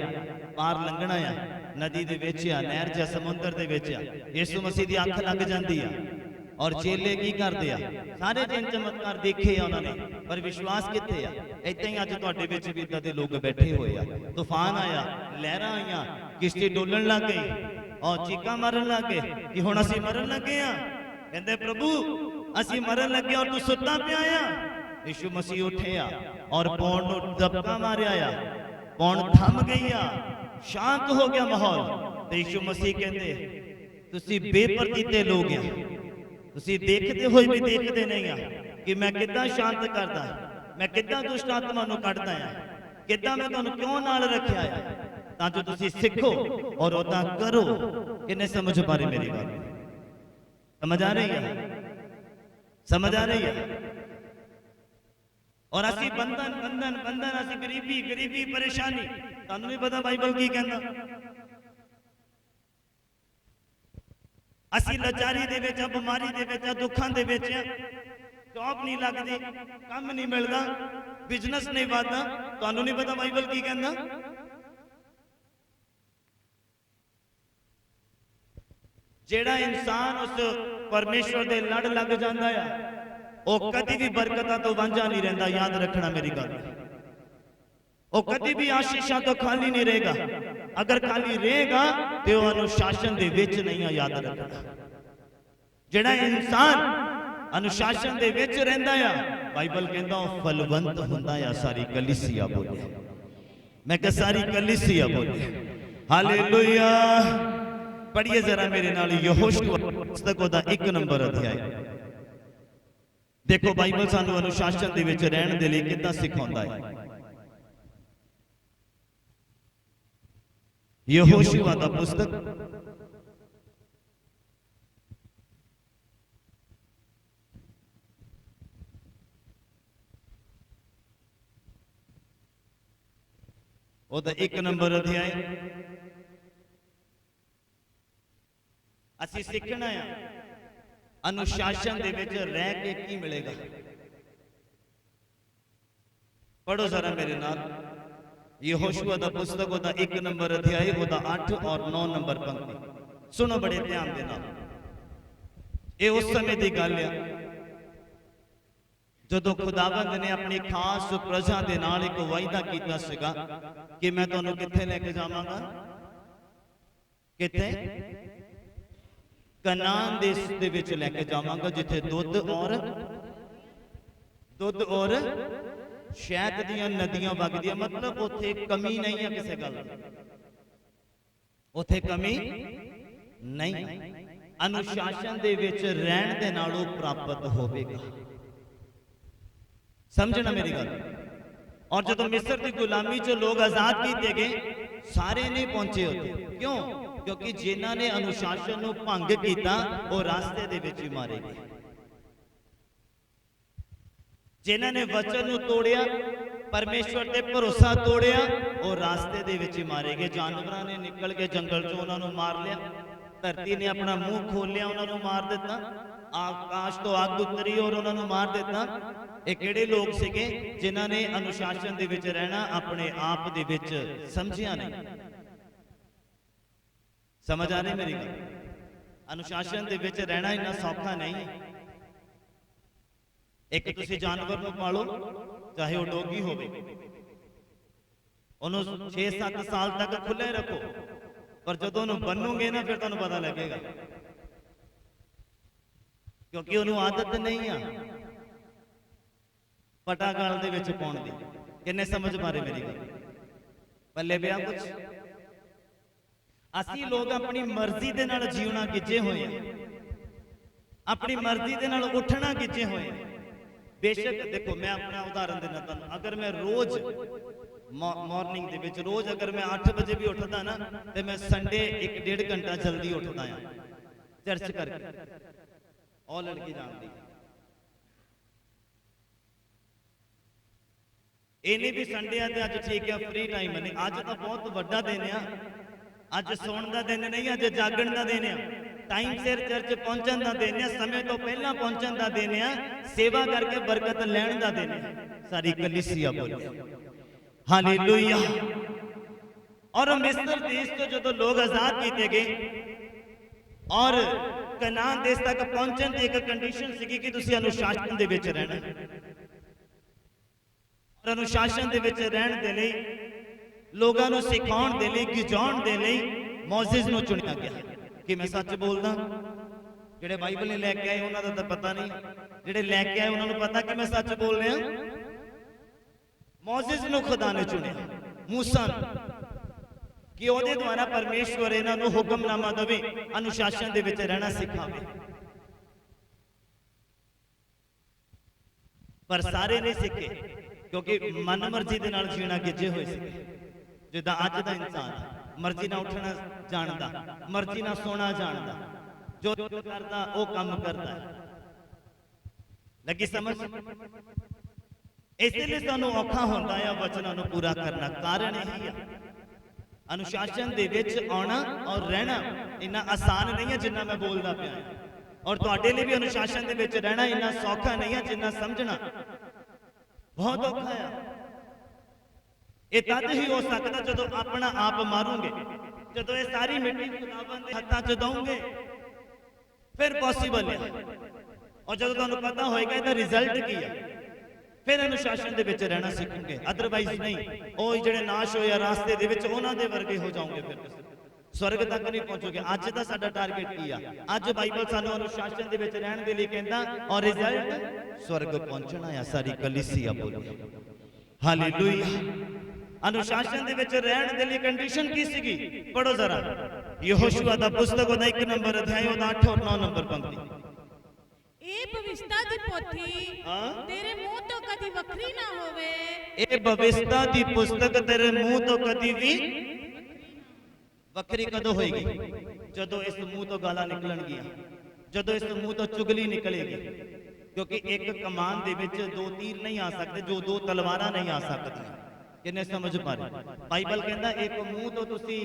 ਪਾਰ ਲੰਘਣਾ ਆ, ਨਦੀ ਦੇ ਵਿੱਚ ਆ, ਨਹਿਰ ਜਾਂ ਸਮੁੰਦਰ ਦੇ ਵਿੱਚ ਆ, ਯਿਸੂ ਮਸੀਹ ਦੀ ਅੱਖ ਲੱਗ ਜਾਂਦੀ ਆ। ਔਰ ਚੇਲੇ ਕੀ ਕਰਦੇ ਆ? ਸਾਰੇ ਦਿਨ ਚਮਤਕਾਰ ਦੇਖੇ ਆ ਉਹਨਾਂ ਨੇ, ਪਰ ਵਿਸ਼ਵਾਸ ਕਿੱਥੇ ਆ? ਏਦਾਂ ਹੀ ਅੱਜ ਤੁਹਾਡੇ ਵਿੱਚ ਵੀ ਇਦਾਂ ਦੇ ਲੋਕ ਬੈਠੇ ਹੋਏ ਆ। ਤੂਫਾਨ ਆਇਆ, ਲਹਿਰਾਂ ਆਈਆਂ, ਕਿਸ਼ਤੀ ਡੋਲਣ ਲੱਗ ਗਈ, ਔਰ ਚੀਕਾਂ ਮਾਰਨ ਲੱਗ ਗਏ ਕਿ ਹੁਣ ਅਸੀਂ ਮਰਨ ਲੱਗੇ ਆ। ਕਹਿੰਦੇ ਪ੍ਰਭੂ ਅਸੀਂ ਮਰਨ ਲੱਗੇ ਔਰ ਤੂੰ ਸੁੱਤਾ ਪਿਆ ਆ। ਯਿਸੂ ਮਸੀਹ ਉੱਠਿਆ ਔਰ ਪੌਣ ਨੂੰ ਦਬਕਾ ਮਾਰਿਆ ਆ, ਪੌਣ ਥੰਮ ਗਈ ਆ, ਸ਼ਾਂਤ ਹੋ ਗਿਆ ਮਾਹੌਲ। ਤੇ ਯਿਸੂ ਮਸੀਹ ਕਹਿੰਦੇ ਤੁਸੀਂ ਬੇਪਰਦੀਤੇ ਲੋਕ ਆ, ਤੁਸੀਂ ਦੇਖਦੇ ਹੋਏ ਵੀ ਦੇਖਦੇ ਨਹੀਂ ਆ ਕਿ ਮੈਂ ਕਿੱਦਾਂ ਸ਼ਾਂਤ ਕਰਦਾ, ਮੈਂ ਕਿੱਦਾਂ ਦੁਸ਼ਟ ਆਤਮਾ ਨੂੰ ਕੱਢਦਾ ਆ, ਕਿੱਦਾਂ ਮੈਂ ਤੁਹਾਨੂੰ ਕਿਉਂ ਨਾਲ ਰੱਖਿਆ ਆ, ਤਾਂ ਜੋ ਤੁਸੀਂ ਸਿੱਖੋ ਔਰ ਉਦਾਂ ਕਰੋ। ਕਿੰਨੇ ਸਮਝ ਪਾ ਰਹੇ ਮੇਰੀ ਗੱਲ? ਸਮਝ ਆ ਰਹੀ ਹੈ? ਸਮਝ ਆ ਰਹੀ ਹੈ? ਔਰ ਅਸੀਂ ਬੰਧਨ ਬੰਧਨ ਬੰਧਨ, ਅਸੀਂ ਗਰੀਬੀ ਗਰੀਬੀ ਪਰੇਸ਼ਾਨੀ। ਤੁਹਾਨੂੰ ਵੀ ਪਤਾ ਬਾਈਬਲ ਕੀ ਕਹਿੰਦਾ? ਅਸੀਂ ਲਾਚਾਰੀ ਦੇ ਵਿੱਚ, ਬਿਮਾਰੀ ਦੇ ਵਿੱਚ, ਦੁੱਖਾਂ ਦੇ ਵਿੱਚ, ਜੌਬ ਨਹੀਂ ਲੱਗਦੀ, ਕੰਮ ਨਹੀਂ ਮਿਲਦਾ, ਬਿਜ਼ਨਸ ਨਹੀਂ ਵਧਦਾ। ਤੁਹਾਨੂੰ ਨਹੀਂ ਪਤਾ ਬਾਈਬਲ ਕੀ ਕਹਿੰਦਾ? ਜਿਹੜਾ ਇਨਸਾਨ ਉਸ ਪਰਮੇਸ਼ਵਰ ਦੇ ਲੜ ਲੱਗ ਜਾਂਦਾ ਆ, ਉਹ ਕਦੀ ਵੀ ਬਰਕਤਾਂ ਤੋਂ ਵਾਂਝਾ ਨਹੀਂ ਰਹਿੰਦਾ। ਯਾਦ ਰੱਖਣਾ ਮੇਰੀ ਗੱਲ। ਉਹ ਕਦੀ ਵੀ ਆਸ਼ੀਸ਼ਾਂ ਤੋਂ ਖਾਲੀ ਨਹੀਂ ਰਹੇਗਾ। ਅਗਰ ਖਾਲੀ ਰਹੇਗਾ ਤੇ ਉਹ ਅਨੁਸ਼ਾਸਨ ਦੇ ਵਿੱਚ ਨਹੀਂ ਆ। ਯਾਦ ਰੱਖਣਾ, ਜਿਹੜਾ ਇਨਸਾਨ ਅਨੁਸ਼ਾਸਨ ਦੇ ਵਿੱਚ ਰਹਿੰਦਾ ਆ, ਬਾਈਬਲ ਕਹਿੰਦਾ ਉਹ ਫਲਵੰਤ ਹੁੰਦਾ ਆ। ਸਾਰੀ ਕਲੀਸਿਆ ਬੋਲੇ, ਮੈਂ ਕਿਹਾ ਸਾਰੀ ਕਲੀਸਿਆ ਬੋਲੇ ਹਾਲੇਲੂਇਆ। ਪੜ੍ਹੀਏ ਜ਼ਰਾ ਮੇਰੇ ਨਾਲ ਯਹੋਸ਼ੂਆ ਪੁਸਤਕ ਉਹਦਾ 1 ਨੰਬਰ ਅਧਿਆਇ। ਦੇਖੋ ਬਾਈਬਲ ਸਾਨੂੰ ਅਨੁਸ਼ਾਸਨ ਦੇ ਵਿੱਚ ਰਹਿਣ ਦੇ ਲਈ ਕਿੱਦਾਂ ਸਿਖਾਉਂਦਾ ਹੈ। ਯਹੋਸ਼ੂਆ ਦਾ ਪੁਸਤਕ ਉਹਦਾ 1 ਨੰਬਰ ਅਧਿਆਇ। ਅਸੀਂ ਸਿੱਖਣਾ ਆ ਅਨੁਸ਼ਾਸਨ ਦੇ ਵਿੱਚ ਰਹਿ ਕੇ ਕੀ ਮਿਲੇਗਾ। ਪੜੋ ਜ਼ਰਾ ਮੇਰੇ ਨਾਲ ਯਹੋਸ਼ੂਆ ਦਾ ਪੁਸਤਕ ਉਹਦਾ 1 ਨੰਬਰ ਅਧਿਆਇ, ਉਹਦਾ 8 ਔਰ 9 ਨੰਬਰ ਪੰਕਤੀ। ਸੁਣੋ ਬੜੇ ਧਿਆਨ ਦੇ ਨਾਲ। ਇਹ ਉਸ ਸਮੇਂ ਦੀ ਗੱਲ ਆ ਜਦੋਂ ਖੁਦਾਵੰਦ ਨੇ ਆਪਣੀ ਖਾਸ ਪ੍ਰਜਾ ਦੇ ਨਾਲ ਇੱਕ ਵਾਅਦਾ ਕੀਤਾ ਸੀਗਾ ਕਿ ਮੈਂ ਤੁਹਾਨੂੰ ਕਿੱਥੇ ਲੈ ਕੇ ਜਾਵਾਂਗਾ? ਕਿੱਥੇ? ਕਨਾਨ ਦੇਸ਼ ਦੇ ਵਿੱਚ ਲੈ ਕੇ ਜਾਵਾਂਗਾ, ਜਿੱਥੇ ਦੁੱਧ ਔਰ ਸ਼ਹਿਦ ਦੀਆਂ ਨਦੀਆਂ ਵਗਦੀਆਂ। ਮਤਲਬ ਉੱਥੇ ਕਮੀ ਨਹੀਂ ਹੈ ਕਿਸੇ ਗੱਲ ਦੀ, ਉੱਥੇ ਕਮੀ ਨਹੀਂ। ਅਨੁਸ਼ਾਸਨ ਦੇ ਵਿੱਚ ਰਹਿਣ ਦੇ ਨਾਲ ਉਹ ਪ੍ਰਾਪਤ ਹੋਵੇਗਾ। ਸਮਝਣਾ ਮੇਰੀ ਗੱਲ। ਔਰ ਜਦੋਂ ਮਿਸਰ ਦੀ ਗੁਲਾਮੀ ਚੋਂ ਲੋਕ ਆਜ਼ਾਦ ਕੀਤੇ ਗਏ, ਸਾਰੇ ਨਹੀਂ ਪਹੁੰਚੇ ਉੱਥੇ। ਕਿਉਂ? ਕਿਉਂਕਿ ਜਿਨ੍ਹਾਂ ਨੇ ਅਨੁਸ਼ਾਸਨ ਨੂੰ ਭੰਗ ਕੀਤਾ ਉਹ ਰਾਸਤੇ ਦੇ ਵਿੱਚ ਹੀ ਮਾਰੇ ਗਏ। ਜਿਨ੍ਹਾਂ ਨੇ ਵਚਨ ਨੂੰ ਤੋੜਿਆ, ਪਰਮੇਸ਼ਵਰ ਤੇ ਭਰੋਸਾ ਤੋੜਿਆ, ਉਹ ਰਾਸਤੇ ਦੇ ਵਿੱਚ ਹੀ ਮਾਰੇ ਗਏ। ਜਾਨਵਰਾਂ ਨੇ ਨਿਕਲ ਕੇ ਜੰਗਲ 'ਚੋਂ ਉਹਨਾਂ ਨੂੰ ਮਾਰ ਲਿਆ, ਧਰਤੀ ਨੇ ਆਪਣਾ ਮੂੰਹ ਖੋਲਿਆ, ਉਹਨਾਂ ਨੂੰ ਮਾਰ ਦਿੱਤਾ, ਆਕਾਸ਼ ਤੋਂ ਅੱਗ ਉਤਰੀ ਔਰ ਉਹਨਾਂ ਨੂੰ ਮਾਰ ਦਿੱਤਾ। ਇਹ ਕਿਹੜੇ ਲੋਕ ਸੀਗੇ? ਜਿਨ੍ਹਾਂ ਨੇ ਅਨੁਸ਼ਾਸਨ ਦੇ ਵਿੱਚ ਰਹਿਣਾ ਆਪਣੇ ਆਪ ਦੇ ਵਿੱਚ ਸਮਝਿਆ ਨਹੀਂ। समझ आ रही मेरी गल? अनुशासन दे विच रहना इन्ना सौखा नहीं है। एक तुसी जानवर नूं पालो, चाहे वो डोगी होवे, ਉਹਨੂੰ 6-7 साल तक खुले रखो, पर ਜਦੋਂ ਉਹਨੂੰ ਬੰਨੂਗੇ ਨਾ ਫਿਰ ਤੁਹਾਨੂੰ ਪਤਾ ਲੱਗੇਗਾ, ਕਿਉਂਕਿ ਉਹਨੂੰ ਆਦਤ ਨਹੀਂ ਆ ਪਟਾ ਗਲ ਦੇ ਵਿੱਚ ਪਾਉਣ ਦੀ। ਕਿੰਨੇ ਸਮਝ ਮਾਰੇ ਮੇਰੀ ਗੱਲ? ਪੱਲੇ ਪਿਆ ਕੁਛ? ਅਸੀਂ ਲੋਕ ਆਪਣੀ ਮਰਜ਼ੀ ਦੇ ਨਾਲ ਜੀਉਣਾ ਗਿੱਜੇ ਹੋਏ ਆ, ਆਪਣੀ ਮਰਜ਼ੀ ਦੇ ਨਾਲ ਉੱਠਣਾ ਗਿੱਜੇ ਹੋਏ ਆ। ਬੇਸ਼ੱਕ ਦੇਖੋ, ਮੈਂ ਆਪਣਾ ਉਦਾਹਰਨ ਦੇਣਾ ਤੁਹਾਨੂੰ, ਅਗਰ ਮੈਂ ਰੋਜ਼ मॉर्निंग दे विच रोज अगर मैं 8 बजे भी उठदा ना, तो मैं संडे 1-1.5 घंटा जल्दी उठदा आ चर्च करके। और लड़की जानती ये नहीं भी संडे आ अज ठीक है फ्री टाइम है, अज तो बहुत वड्डा दिन आ, अज सौण का दिन नहीं, अज जागण का दिन आ, टाइम सिर चर्च पहुंचण का दिन है, समय तो पहला पहुंचण का दिन है, सेवा करके बरकत लैण का दिन है। सारी कलीसिया बोले हालेलुया। और मिस्र देश तो जो लोग आजाद किए गए और कनान देश तक पहुंचने की एक कंडीशन सी कि तुसी अनुशासन दे विच रहना, और अनुशासन दे विच रहन दे लई लोगां नूं सिखाउण दे लई, गिजाउण दे लई मोसेस नूं चुनिया गया। कि मैं सच बोलदा, जिहड़े बाइबल नहीं लैके आए उन्हां दा तां पता नहीं, जिहड़े लैके आए उन्हां नूं पता कि मैं सच बोल रहा। मोसेस नूं खुदा ने चुनिया, मूसा कि ਉਹਦੇ द्वारा परमेश्वर इन्हां नूं हुक्मनामा देवे, अनुशासन दे विच रहना सिखावे। पर सारे नहीं सिखे, क्योंकि मन मर्जी दे नाल जीना गिजे होए सी। जिद्दां अज दा इंसान मर्जी ना उठना जानदा, मर्जी ना सोना जानदा, जो करदा वो काम करदा है। लगी समझ? इसलिए सानू औखा होंदा है वचनां नूं पूरा करना। कारण यही है, अनुशासन दे विच आउणा और रहना इन्ना आसान नहीं है जिन्ना मैं बोलदा पिया, और तुहाडे लई भी अनुशासन दे विच रहना इन्ना सौखा नहीं है जिन्ना समझना बहुत औखा है। ये तद ही हो सकता जदों अपना आप मारूंगे, जदों ये सारी मिट्टी खुदावंद दे हत्थां च दऊंगे, फिर पॉसिबल है। और जदों तुहानूं पता होएगा इहदा रिजल्ट की है, फिर अनुशासन दे विच रहना सीखोगे। अदरवाइज नहीं, ਉਹ ਜਿਹੜੇ ਨਾਸ਼ ਹੋਇਆ ਰਾਸਤੇ ਦੇ ਵਿੱਚ ਉਹਨਾਂ ਦੇ ਵਰਗੇ ਹੋ ਜਾਓਗੇ, ਫਿਰ ਤੁਸੀਂ स्वर्ग तक नहीं पहुंचोगे। अज का साडा टारगेट की है, अज बाइबल सानू अनुशासन दे विच रहन दे लई कहंदा और रिजल्ट स्वर्ग पहुंचना है। सारी कलीसिया बोली हालेलुया। अनुशासन दे विच रहन दे लई कंडीशन की सीगी? पढ़ो जरा यहोशुआ दा पुस्तक दा 1 नंबर अध्याय दा 8 और 9 नंबर पंक्ति। ए भविष्यता दी पोथी तेरे मुंह तो कदी वखरी ना होवे। ए भविष्यता दी पुस्तक तेरे मुंह तो कदी भी वखरी कदों होएगी? जदों इस मुंह तो गालां निकलणगियां, जदों इस मुंह तो चुगली निकलेगी। क्योंकि एक कमान दे विच दो तीर नहीं आ सकते, जो दो तलवारां नहीं आ सकती। किन्ने समझ पा रहे? बाइबल कहंदा एक मुंह तो तुसी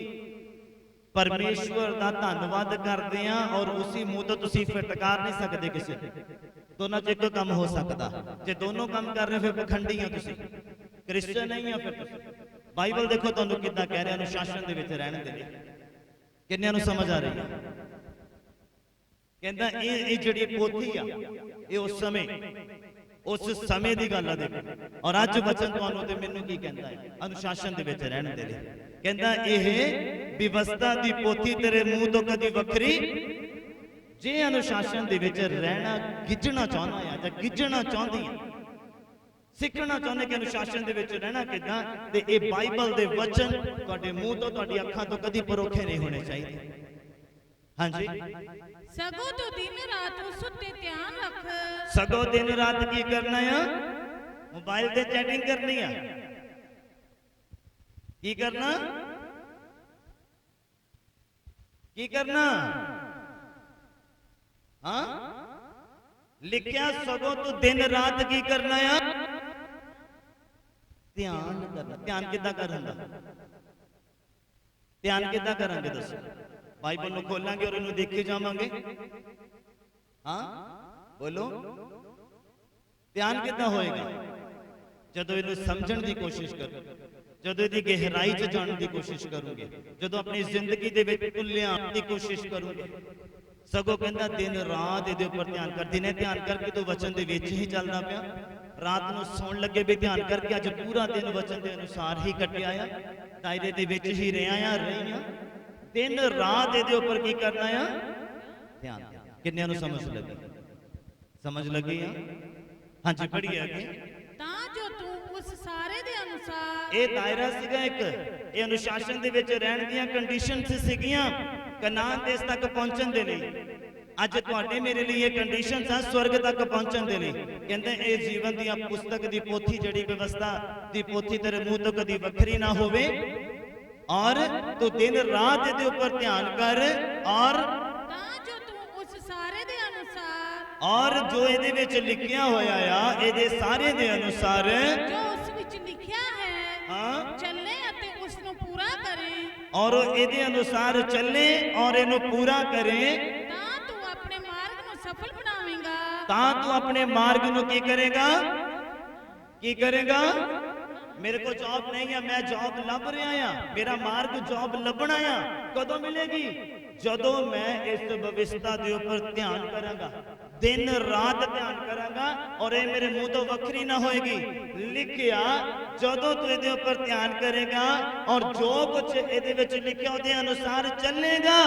परमेश्वर दा धन्नवाद करदे आ और उसी मुंह तो तुसी फटकार नहीं सकते किसी। दोनों च एक काम हो सकता। जे दोनों काम कर रहे फिर पखंडी हो तुसी, क्रिश्चियन नहीं है फिर तुसी। बाइबल देखो तुहानू किद्दां कह रहा अनुशासन दे विच रहण दे लई। किन्नियां नूं समझ आ रही है? कहंदा ये जिहड़ी पोथी आ ये उस समय दी गल आ। देखो और अज वचन तुहानू ते मैनू की कहंदा है अनुशासन दे विच रहण दे लई। कहंदा इह व्यवस्था दी पोथी तेरे मुंह तो कदी वखरी। जे अनुशासन दे विच रहना गिजना चाहना है जां गिजना चाहती है, सीखना चाहते कि अनुशासन दे विच रहना किदां, ते ये बाइबल दे वचन तुहाडे मुंह तो तुहाडी अखां तो कदी परोखे नहीं होने चाहिए। हाँ जी, सगों तो दिन रात उस उत्ते ध्यान रख। सगों दिन रात की करना है? मोबाइल ते चैटिंग करनी है। की करना? की करना? हाँ लिखिया सगों तो दिन रात की करना है? ध्यान करना। ध्यान किद्दां करना? ध्यान किद्दां करांगे दसो? बाइबल नूं खोलांगे और इन्हूं देखे जावांगे। हाँ बोलो, ध्यान किद्दां होएगा? जदों इन्हूं समझण दी कोशिश करो, ਜਦੋਂ ਇਹਦੀ ਗਹਿਰਾਈ 'ਚ ਜਾਣ ਦੀ ਕੋਸ਼ਿਸ਼ ਕਰੋਗੇ, ਜਦੋਂ ਆਪਣੀ ਜ਼ਿੰਦਗੀ ਦੇ ਵਿੱਚ ਤੁਲਿਆਂ ਦੀ ਕੋਸ਼ਿਸ਼ ਕਰੋਗੇ, ਸਗੋਂ ਕਹਿੰਦਾ ਦਿਨ ਰਾਤ ਇਹਦੇ ਉੱਪਰ ਧਿਆਨ ਕਰ। ਦਿਨੇ ਧਿਆਨ ਕਰਕੇ ਤੂੰ ਵਚਨ ਦੇ ਵਿੱਚ ਹੀ ਚੱਲਦਾ ਪਿਆ, ਰਾਤ ਨੂੰ ਸੌਣ ਲੱਗੇ ਵੀ ਧਿਆਨ ਕਰਕੇ ਅੱਜ ਪੂਰਾ ਦਿਨ ਵਚਨ ਦੇ ਅਨੁਸਾਰ ਹੀ ਕੱਟਿਆ ਆ, ਦਾਇਰੇ ਦੇ ਵਿੱਚ ਹੀ ਰਿਹਾ ਆ, ਰਹੀ ਆ, ਦਿਨ ਰਾਤ ਇਹਦੇ ਉੱਪਰ ਕੀ ਕਰਨਾ ਆ, ਧਿਆਨ। ਕਿੰਨਿਆਂ ਨੂੰ ਸਮਝ ਲੱਗੀ? ਸਮਝ ਲੱਗੀ ਆ? ਹਾਂਜੀ ਪੜ੍ਹੀਏ ਅੱਗੇ। ਤਾਂ ਜੋ ਤੂੰ ਉਸ ਸਾਰੇ ਦੇ ਅਨੁਸਾਰ, ਇਹ ਦਾਇਰਾ ਸੀਗਾ ਇੱਕ, ਇਹ ਅਨੁਸ਼ਾਸਨ ਦੇ ਵਿੱਚ ਰਹਿਣ ਦੀਆਂ ਕੰਡੀਸ਼ਨਸ ਸੀਗੀਆਂ ਕਨਾਨ ਦੇਸ਼ ਤੱਕ ਪਹੁੰਚਣ ਦੇ ਲਈ। ਅੱਜ ਤੁਹਾਡੇ ਮੇਰੇ ਲਈ ਇਹ ਕੰਡੀਸ਼ਨਸ ਆ ਸਵਰਗ ਤੱਕ ਪਹੁੰਚਣ ਦੇ ਲਈ। ਕਹਿੰਦੇ ਇਹ ਜੀਵਨ ਦੀਆਂ ਪੁਸਤਕ ਦੀ ਪੋਥੀ, ਜਿਹੜੀ ਵਿਵਸਥਾ ਦੀ ਪੋਥੀ ਤੇਰੇ ਮੂੰਹ ਤੋਂ ਕਦੀ ਵੱਖਰੀ ਨਾ ਹੋਵੇ, ਔਰ ਤੂੰ ਦਿਨ ਰਾਤ ਇਹਦੇ ਉੱਪਰ ਧਿਆਨ ਕਰ, ਔਰ ਤਾਂ ਜੋ ਤੂੰ ਉਸ ਸਾਰੇ ਦੇ ਅਨੁਸਾਰ, ਔਰ ਜੋ ਇਹਦੇ ਵਿੱਚ ਲਿਖਿਆ ਹੋਇਆ ਆ ਇਹਦੇ ਸਾਰੇ ਦੇ ਅਨੁਸਾਰ, ਜੋ ਉਸ ਵਿੱਚ ਲਿਖਿਆ ਹੈ, ਹਾਂ, ਚੱਲੇ ਅਤੇ ਉਸ ਨੂੰ ਪੂਰਾ ਕਰੇ, ਔਰ ਇਹਦੇ ਅਨੁਸਾਰ ਚੱਲੇ ਔਰ ਇਹਨੂੰ ਪੂਰਾ ਕਰੇ, ਤਾਂ ਤੂੰ ਆਪਣੇ ਮਾਰਗ ਨੂੰ ਸਫਲ ਬਣਾਵੇਂਗਾ। ਤਾਂ ਤੂੰ ਆਪਣੇ ਮਾਰਗ ਨੂੰ ਕੀ ਕਰੇਗਾ? ਕੀ ਕਰੇਗਾ? ਮੇਰੇ ਕੋਲ ਜੌਬ ਨਹੀਂ ਆ, ਮੈਂ ਜੌਬ ਲੱਭ ਰਿਹਾ ਆ, ਮੇਰਾ ਮਾਰਗ ਜੌਬ ਲੱਭਣਾ ਆ। ਕਦੋਂ ਮਿਲੇਗੀ? ਜਦੋਂ ਮੈਂ ਇਸ ਵਿਵਸਥਾ ਦੇ ਉੱਪਰ ਧਿਆਨ ਕਰਾਂਗਾ, ਦਿਨ ਰਾਤ ਧਿਆਨ ਕਰਾਂਗਾ, ਔਰ ਇਹ ਮੇਰੇ ਮੂੰਹ ਤੋਂ ਵੱਖਰੀ ਨਾ ਹੋਏਗੀ। ਲਿਖਿਆ ਜਦੋਂ ਤੂੰ ਇਹਦੇ ਉੱਪਰ ਧਿਆਨ ਕਰੇਗਾ ਔਰ ਜੋ ਕੁਝ ਇਹਦੇ ਵਿੱਚ ਲਿਖਿਆ ਉਹਦੇ ਅਨੁਸਾਰ ਚੱਲੇਗਾ,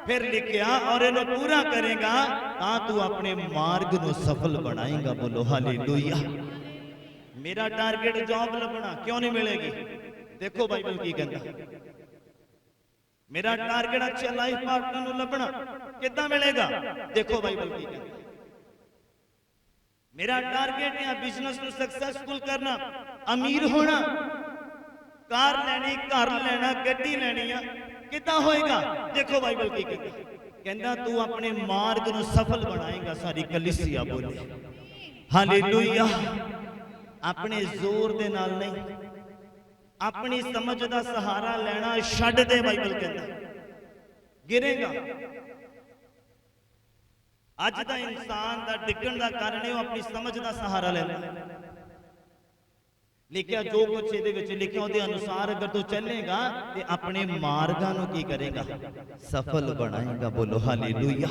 ਫਿਰ ਲਿਖਿਆ ਔਰ ਇਹਨੂੰ ਪੂਰਾ ਕਰੇਗਾ, ਤਾਂ ਤੂੰ ਆਪਣੇ ਮਾਰਗ ਨੂੰ ਸਫਲ ਬਣਾਏਗਾ। ਬੋਲੋ ਹਾਲੇਲੂਇਆ। ਮੇਰਾ ਟਾਰਗੇਟ ਜੌਬ ਲੱਭਣਾ, ਕਿਉਂ ਨਹੀਂ ਮਿਲੇਗੀ? ਦੇਖੋ ਬਾਈਬਲ ਕੀ ਕਹਿੰਦਾ। ਮੇਰਾ ਟਾਰਗੇਟ ਅੱਛਾ ਲਾਈਫ ਪਾਰਟਨਰ ਨੂੰ ਲੱਭਣਾ, ਕਿੱਦਾਂ ਮਿਲੇਗਾ? ਦੇਖੋ ਬਾਈਬਲ ਕੀ ਕਹਿੰਦਾ। ਮੇਰਾ ਟਾਰਗੇਟ ਹੈ ਬਿਜ਼ਨਸ ਨੂੰ ਸਕਸੈਸਫੁਲ ਕਰਨਾ, ਅਮੀਰ ਹੋਣਾ, ਕਾਰ ਲੈਣੀ, ਘਰ ਲੈਣਾ, ਗੱਡੀ ਲੈਣੀ ਆ, ਕਿੱਦਾਂ ਹੋਏਗਾ? ਦੇਖੋ ਬਾਈਬਲ ਕੀ ਕਹਿੰਦਾ। ਕਹਿੰਦਾ ਤੂੰ ਆਪਣੇ ਮਾਰਗ ਨੂੰ ਸਫਲ ਬਣਾਏਗਾ। ਸਾਰੀ ਕਲੀਸਿਆ ਬੋਲੇ ਹਾਲੇਲੂਇਆ। ਆਪਣੇ ਜ਼ੋਰ ਦੇ ਨਾਲ ਨਹੀਂ, ਆਪਣੀ ਸਮਝ ਦਾ ਸਹਾਰਾ ਲੈਣਾ ਛੱਡ ਦੇ। ਬਾਈਬਲ ਕਹਿੰਦਾ ਗਿਰੇਗਾ। ਅੱਜ ਦਾ ਇਨਸਾਨ ਦਾ ਡਿੱਗਣ ਦਾ ਕਾਰਨ ਇਹ ਆਪਣੀ ਸਮਝ ਦਾ ਸਹਾਰਾ ਲੈਂਦਾ। ਲਿਖਿਆ ਜੋ ਕੁਝ ਇਹਦੇ ਵਿੱਚ ਲਿਖਿਆ ਉਹਦੇ ਅਨੁਸਾਰ ਅਗਰ ਤੂੰ ਚੱਲੇਗਾ ਤੇ ਆਪਣੇ ਮਾਰਗਾਂ ਨੂੰ ਕੀ ਕਰੇਗਾ? ਸਫਲ ਬਣਾਏਗਾ। ਬੋਲੋ ਹਾਲੇਲੂਇਆ,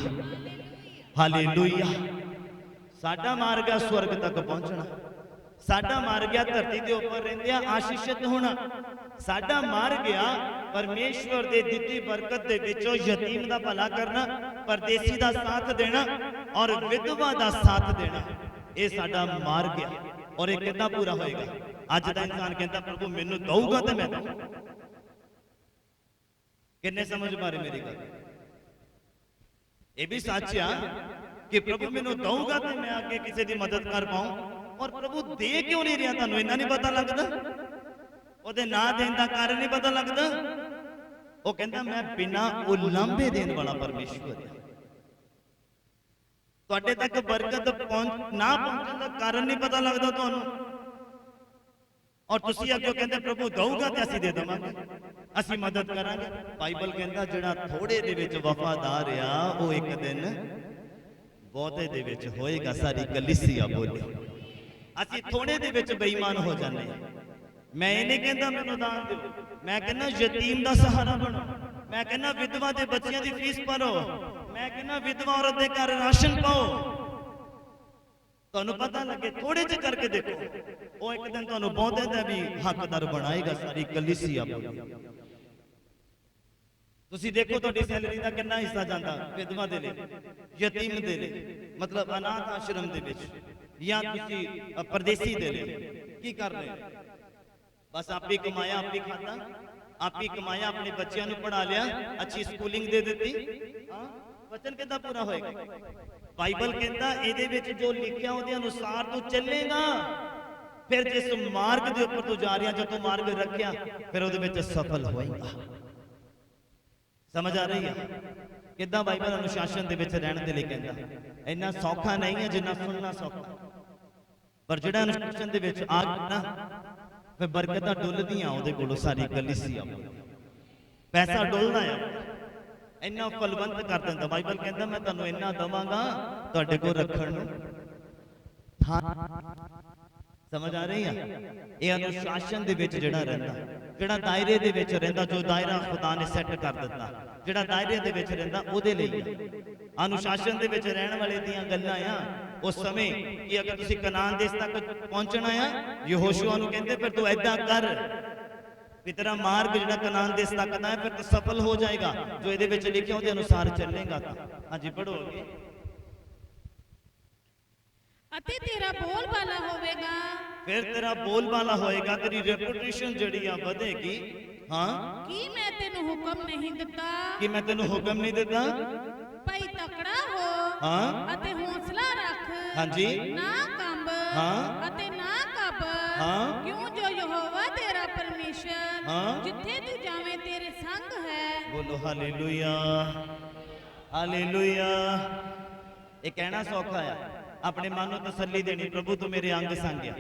ਹਾਲੇਲੂਇਆ। ਸਾਡਾ ਮਾਰਗ ਆ ਸਵਰਗ ਤੱਕ ਪਹੁੰਚਣਾ, ਸਾਡਾ ਮਾਰਗ ਆ ਧਰਤੀ ਦੇ ਉੱਪਰ ਰਹਿੰਦਿਆਂ ਆਸ਼ੀਸ਼ਿਤ ਹੋਣਾ, ਸਾਡਾ ਮਾਰਗ ਆ ਪਰਮੇਸ਼ਵਰ ਦੇ ਦਿੱਤੀ ਬਰਕਤ ਦੇ ਵਿੱਚੋਂ ਯਤੀਮ ਦਾ ਭਲਾ ਕਰਨਾ, ਪਰਦੇਸੀ ਦਾ ਸਾਥ ਦੇਣਾ ਔਰ ਵਿਧਵਾ ਦਾ ਸਾਥ ਦੇਣਾ। ਇਹ ਸਾਡਾ ਮਾਰਗ ਆ। ਔਰ ਇਹ ਕਿੱਦਾਂ ਪੂਰਾ ਹੋਏਗਾ? ਅੱਜ ਦਾ ਇਨਸਾਨ ਕਹਿੰਦਾ ਪ੍ਰਭੂ ਮੈਨੂੰ ਦਊਗਾ ਤੇ ਮੈਂ ਦਊਂ। ਕਿੰਨੇ ਸਮਝ ਪਾ ਰਹੇ ਮੇਰੀ ਗੱਲ? ਇਹ ਵੀ ਸੱਚ ਆ ਕਿ ਪ੍ਰਭੂ ਮੈਨੂੰ ਦਊਗਾ ਤੇ ਮੈਂ ਅੱਗੇ ਕਿਸੇ ਦੀ ਮਦਦ ਕਰ ਪਾऊं। ਔਰ ਪ੍ਰਭੂ ਦੇ ਕਿਉਂ ਨਹੀਂ ਰਿਹਾ? ਤੁਹਾਨੂੰ ਇੰਨਾ ਨਹੀਂ ਪਤਾ ਲੱਗਦਾ? ਉਹਦੇ ਨਾਂ ਦੇਣ ਦਾ ਕਾਰਨ ਨਹੀਂ ਪਤਾ ਲੱਗਦਾ? ਉਹ ਕਹਿੰਦਾ ਮੈਂ ਬਿਨਾਂ ਉਲਾਂਭੇ ਦੇਣ ਵਾਲਾ ਪਰਮੇਸ਼ਵਰ ਹਾਂ। ਤੁਹਾਡੇ ਤੱਕ ਬਰਕਤ ਨਾ ਪਹੁੰਚਣ ਦਾ ਕਾਰਨ ਨਹੀਂ ਪਤਾ ਲੱਗਦਾ ਤੁਹਾਨੂੰ। ਔਰ ਤੁਸੀਂ ਅੱਗੇ ਕਹਿੰਦੇ ਪ੍ਰਭੂ ਦਊਗਾ ਤੇ ਅਸੀਂ ਦੇ ਦੇਵਾਂਗੇ, ਅਸੀਂ ਮਦਦ ਕਰਾਂਗੇ। ਬਾਈਬਲ ਕਹਿੰਦਾ ਜਿਹੜਾ ਥੋੜੇ ਦੇ ਵਿੱਚ ਵਫਾਦਾਰ ਆ ਉਹ ਇੱਕ ਦਿਨ ਬਹੁਤੇ ਦੇ ਵਿੱਚ ਹੋਏਗਾ। ਸਾਰੀ ਕਲੀਸਿਆ ਬੋਲੇ ਅਸੀਂ ਥੋੜੇ ਦੇ ਵਿੱਚ ਬੇਈਮਾਨ ਹੋ ਜਾਂਦੇ ਹਾਂ। ਮੈਂ ਇਹ ਨਹੀਂ ਕਹਿੰਦਾ ਮੈਨੂੰ ਦਾਨ ਦਿਓ, ਮੈਂ ਕਹਿੰਦਾ ਯਤੀਮ ਦਾ ਸਹਾਰਾ ਬਣੋ, ਮੈਂ ਕਹਿੰਦਾ ਵਿਧਵਾ ਦੇ ਬੱਚਿਆਂ ਦੀ ਫੀਸ ਭਰੋ, ਮੈਂ ਕਹਿੰਦਾ ਵਿਧਵਾ ਔਰਤ ਦੇ ਘਰ ਰਾਸ਼ਨ ਪਾਓ। ਤੁਹਾਨੂੰ ਪਤਾ ਲੱਗੇ ਥੋੜੇ ਜਿਹੇ ਕਰਕੇ ਦੇਖੋ, ਉਹ ਇੱਕ ਦਿਨ ਤੁਹਾਨੂੰ ਬਹੁਤੇ ਦਾ ਵੀ ਹੱਕਦਾਰ ਬਣਾਏਗਾ। ਸਾਰੀ ਕਲੀਸਿਆ ਬੋਲੇ ਤੁਸੀਂ ਦੇਖੋ ਤੁਹਾਡੀ ਸੈਲਰੀ ਦਾ ਕਿੰਨਾ ਹਿੱਸਾ ਜਾਂਦਾ ਵਿਧਵਾ ਦੇ ਲਈ, ਯਤੀਮ ਦੇ ਲਈ, ਮਤਲਬ ਅਨਾਥ ਆਸ਼ਰਮ ਦੇ ਵਿੱਚ, ਜਾਂ ਤੁਸੀਂ ਪਰਦੇਸੀ ਦੇ ਲਈ ਕੀ ਕਰ ਰਹੇ ਹੋ? ਬਸ ਆਪੀ ਕਮਾਇਆ, ਆਪੀ ਖਾਦਾ, ਆਪੀ ਕਮਾਇਆ, ਆਪਣੇ ਬੱਚਿਆਂ ਨੂੰ ਪੜ੍ਹਾ ਲਿਆ, ਅੱਛੀ ਸਕੂਲਿੰਗ ਦੇ ਦਿੱਤੀ। ਹਾਂ, ਵਚਨ ਕਿੱਦਾਂ ਪੂਰਾ ਹੋਏਗਾ? ਬਾਈਬਲ ਕਹਿੰਦਾ ਇਹਦੇ ਵਿੱਚ ਜੋ ਲਿਖਿਆ ਉਹਦੇ ਅਨੁਸਾਰ ਤੂੰ ਚੱਲੇਗਾ, ਫਿਰ ਜਿਸ ਮਾਰਗ ਦੇ ਉੱਪਰ ਤੂੰ ਜਾ ਰਿਹਾ, ਜਦੋਂ ਮਾਰਗ ਰੱਖਿਆ ਫਿਰ ਉਹਦੇ ਵਿੱਚ ਸਫਲ ਹੋਏਗਾ। ਸਮਝ ਆ ਰਹੀ ਹੈ ਕਿੱਦਾਂ ਬਾਈਬਲ ਅਨੁਸ਼ਾਸਨ ਦੇ ਵਿੱਚ ਰਹਿਣ ਦੇ ਲਈ ਕਹਿੰਦਾ? ਇੰਨਾ ਸੌਖਾ ਨਹੀਂ ਹੈ ਜਿੰਨਾ ਸੁਣਨਾ ਸੌਖਾ, ਪਰ ਜਿਹੜਾ ਅਨੁਸ਼ਾਸਨ ਦੇ ਵਿੱਚ ਆ ਗਿਆ ਨਾ ਫਿਰ ਬਰਕਤਾਂ ਡੁੱਲਦੀਆਂ ਉਹਦੇ ਕੋਲੋਂ। ਸਾਰੀ ਕਲੀਸਿਆ ਪੈਸਾ ਡੁੱਲਦਾ ਆ, ਇੰਨਾ ਫਲਵੰਤ ਕਰ ਦਿੰਦਾ। ਬਾਈਬਲ ਕਹਿੰਦਾ ਮੈਂ ਤੁਹਾਨੂੰ ਇੰਨਾ ਦਵਾਂਗਾ ਤੁਹਾਡੇ ਕੋਲ ਰੱਖਣ ਨੂੰ ਥਾਂ। ਸਮਝ ਆ ਰਹੀ ਆ? ਇਹ ਅਨੁਸ਼ਾਸਨ ਦੇ ਵਿੱਚ ਜਿਹੜਾ ਰਹਿੰਦਾ, ਜਿਹੜਾ ਦਾਇਰੇ ਦੇ ਵਿੱਚ ਰਹਿੰਦਾ, ਜੋ ਦਾਇਰਾ ਖੁਦਾ ਨੇ ਸੈੱਟ ਕਰ ਦਿੱਤਾ, ਜਿਹੜਾ ਦਾਇਰੇ ਦੇ ਵਿੱਚ ਰਹਿੰਦਾ ਉਹਦੇ ਲਈ ਆ। ਅਨੁਸ਼ਾਸਨ ਦੇ ਵਿੱਚ ਰਹਿਣ ਵਾਲੇ ਦੀਆਂ ਗੱਲਾਂ ਆ ਉਸ ਸਮੇਂ ਕਿ ਅਗਰ ਤੁਸੀਂ ਕਨਾਨ ਦੇਸ਼ ਤੱਕ ਪਹੁੰਚਣਾ ਆ, ਯਹੋਸ਼ੂਆ ਨੂੰ ਕਹਿੰਦੇ ਫਿਰ ਤੂੰ ਐਦਾਂ ਕਰ ਵੀ ਤੇਰਾ ਮਾਰਗ ਜਿਹੜਾ ਕਨਾਨ ਦੇਸ਼ ਤੱਕ ਦਾ ਹੈ ਫਿਰ ਤੂੰ ਸਫਲ ਹੋ ਜਾਏਗਾ, ਜੋ ਇਹਦੇ ਵਿੱਚ ਲਿਖਿਆ ਉਹਦੇ ਅਨੁਸਾਰ ਚੱਲੇਗਾ ਤਾਂ। ਹਾਂਜੀ ਪੜ੍ਹੋਗੇ। ਅਤੇ ਤੇਰਾ ਬੋਲ ਬਾਲਾ ਹੋਵੇਗਾ, ਫਿਰ ਤੇਰਾ ਬੋਲ ਬਾਲਾ ਹੋਏਗਾ, ਤੇਰੀ ਰੈਪੂਟੇਸ਼ਨ ਜਿਹੜੀ ਆ ਵਧੇਗੀ। ਹਾਂ, ਕੀ ਮੈਂ ਤੈਨੂੰ ਹੁਕਮ ਨਹੀਂ ਦਿੱਤਾ? ਕਿ ਮੈਂ ਤੈਨੂੰ ਹੁਕਮ ਨਹੀਂ ਦਿੱਤਾ? ਭਾਈ ਤਕੜਾ ਹੋ ਹਾਂ ਅਤੇ ਹੌਸਲਾ ਰੱਖ, ਹਾਂਜੀ ਨਾ ਕੰਬ ਹਾਂ ਅਤੇ ਨਾ ਕੱਬ, ਹਾਂ ਕਿਉਂ ਜੋ ਯਹੋਵਾ ਤੇਰਾ ਪਰਮੇਸ਼ਰ ਹਾਂ ਜਿੱਥੇ ਤੂੰ ਜਾਵੇਂ ਤੇਰੇ ਸੰਗ ਹੈ। ਬੋਲੋ ਹਾਲੇਲੂਇਆ, ਹਾਲੇਲੂਇਆ। ਇਹ ਕਹਿਣਾ ਸੌਖਾ ਆ, ਆਪਣੇ ਮਨ ਨੂੰ ਤਸੱਲੀ ਦੇਣੀ, ਪ੍ਰਭੂ ਤੂੰ ਮੇਰੇ ਅੰਗ ਸੰਗ ਆ।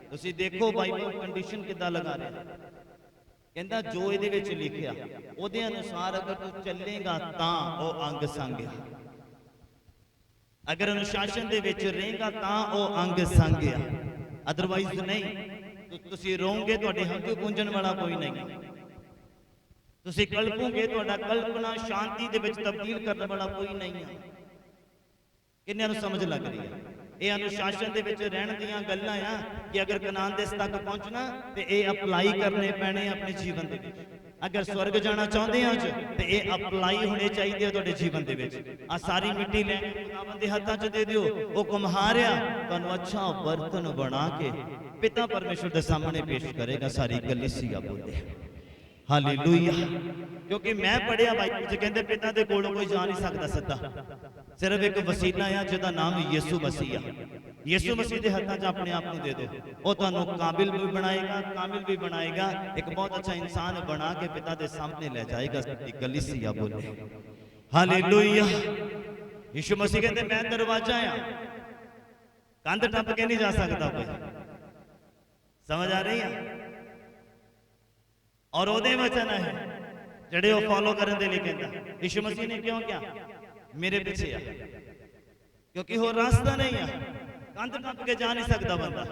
ਤੁਸੀਂ ਦੇਖੋ ਬਾਈਬਲ ਕੰਡੀਸ਼ਨ ਕਿੱਦਾਂ ਲਗਾ ਰਿਹਾ, ਕਹਿੰਦਾ ਜੋ ਇਹਦੇ ਵਿੱਚ ਲਿਖਿਆ ਉਹਦੇ ਅਨੁਸਾਰ ਅਗਰ ਤੂੰ ਚੱਲੇਗਾ ਤਾਂ ਉਹ ਅੰਗ ਸੰਗ ਆ, ਅਗਰ ਅਨੁਸ਼ਾਸਨ ਦੇ ਵਿੱਚ ਰਹੇਗਾ ਤਾਂ ਉਹ ਅੰਗ ਸੰਗ ਆ, ਅਦਰਵਾਈਜ਼ ਨਹੀਂ। ਤੁਸੀਂ ਰੋਂਗੇ, ਤੁਹਾਡੇ ਹੰਝੂ ਪੂੰਝਣ ਵਾਲਾ ਕੋਈ ਨਹੀਂ। ਤੁਸੀਂ ਕਲਪੋਗੇ, ਤੁਹਾਡਾ ਕਲਪਨਾ ਸ਼ਾਂਤੀ ਦੇ ਵਿੱਚ ਤਬਦੀਲ ਕਰਨ ਵਾਲਾ ਕੋਈ ਨਹੀਂ ਹੈ। ਕਿੰਨਿਆਂ ਨੂੰ ਸਮਝ ਲੱਗ ਰਹੀ ਹੈ? ਇਹ ਅਨੁਸ਼ਾਸਨ ਦੇ ਵਿੱਚ ਰਹਿਣ ਦੀਆਂ ਗੱਲਾਂ ਆ ਕਿ ਅਗਰ ਕਨਾਨ ਦੇਸ਼ ਤੱਕ ਪਹੁੰਚਣਾ ਤੇ ਇਹ ਅਪਲਾਈ ਕਰਨੇ ਪੈਣੇ ਆਪਣੇ ਜੀਵਨ ਦੇ ਵਿੱਚ। ਅਗਰ ਸਵਰਗ ਜਾਣਾ ਚਾਹੁੰਦੇ ਆ ਅੱਜ ਤੇ ਇਹ ਅਪਲਾਈ ਹੋਣੇ ਚਾਹੀਦੇ ਆ ਤੁਹਾਡੇ ਜੀਵਨ ਦੇ ਵਿੱਚ। ਆ ਸਾਰੀ ਮਿੱਟੀ ਲੈ ਕੇ ਖੁਦਾਵੰਦ ਦੇ ਹੱਥਾਂ 'ਚ ਦੇ ਦਿਓ, ਉਹ ਕੁਮਹਾਰਿਆ ਤੁਹਾਨੂੰ ਅੱਛਾ ਬਰਤਨ ਬਣਾ ਕੇ ਪਿਤਾ ਪਰਮੇਸ਼ਰ ਦੇ ਸਾਹਮਣੇ ਪੇਸ਼ ਕਰੇਗਾ। ਸਾਰੀ ਕਲੀਸਿਆ ਬੋਲੇ ਹਾਲੇਲੂਇਆ। ਕਿਉਂਕਿ ਮੈਂ ਪੜਿਆ ਬਾਈਬਲ 'ਚ ਕਹਿੰਦੇ ਪਿਤਾ ਦੇ ਕੋਲੋਂ ਕੋਈ ਜਾ ਨਹੀਂ ਸਕਦਾ ਸਿੱਧਾ, ਸਿਰਫ ਇੱਕ ਵਸੀਲਾ ਆ ਜਿਹਦਾ ਨਾਮ ਯਿਸੂ ਮਸੀਹ ਆ। ਯਿਸੂ ਮਸੀਹ ਦੇ ਹੱਥਾਂ 'ਚ ਆਪਣੇ ਆਪ ਨੂੰ ਦੇ ਦਿਓ, ਉਹ ਤੁਹਾਨੂੰ ਕਾਬਿਲ ਵੀ ਬਣਾਏਗਾ, ਕਾਮਿਲ ਵੀ ਬਣਾਏਗਾ, ਇੱਕ ਬਹੁਤ ਅੱਛਾ ਇਨਸਾਨ ਬਣਾ ਕੇ ਪਿਤਾ ਦੇ ਸਾਹਮਣੇ ਲੈ ਜਾਏਗਾ। ਕਲੀਸਿਆ ਬੋਲੇ ਹਾਲੇਲੂਇਆ। ਯਿਸੂ ਮਸੀਹ ਕਹਿੰਦੇ ਮੈਂ ਦਰਵਾਜ਼ਾ ਆ, ਕੰਧ ਟੱਪ ਕੇ ਨਹੀਂ ਜਾ ਸਕਦਾ ਕੋਈ। ਸਮਝ ਆ ਰਹੀ ਆ? ਔਰ ਉਹਦੇ ਵਚਨ ਹੈ ਜਿਹੜੇ ਉਹ ਫੋਲੋ ਕਰਨ ਦੇ ਲਈ ਕਹਿੰਦਾ। ਯਿਸੂ ਮਸੀਹ ਨੇ ਕਿਉਂ ਕਿਹਾ ਮੇਰੇ ਪਿੱਛੇ ਆ? ਕਿਉਂਕਿ ਹੋਰ ਰਾਸਤਾ ਨਹੀਂ ਆ, ਕੰਧ ਟੱਪ ਕੇ ਜਾ ਨਹੀਂ ਸਕਦਾ ਬੰਦਾ,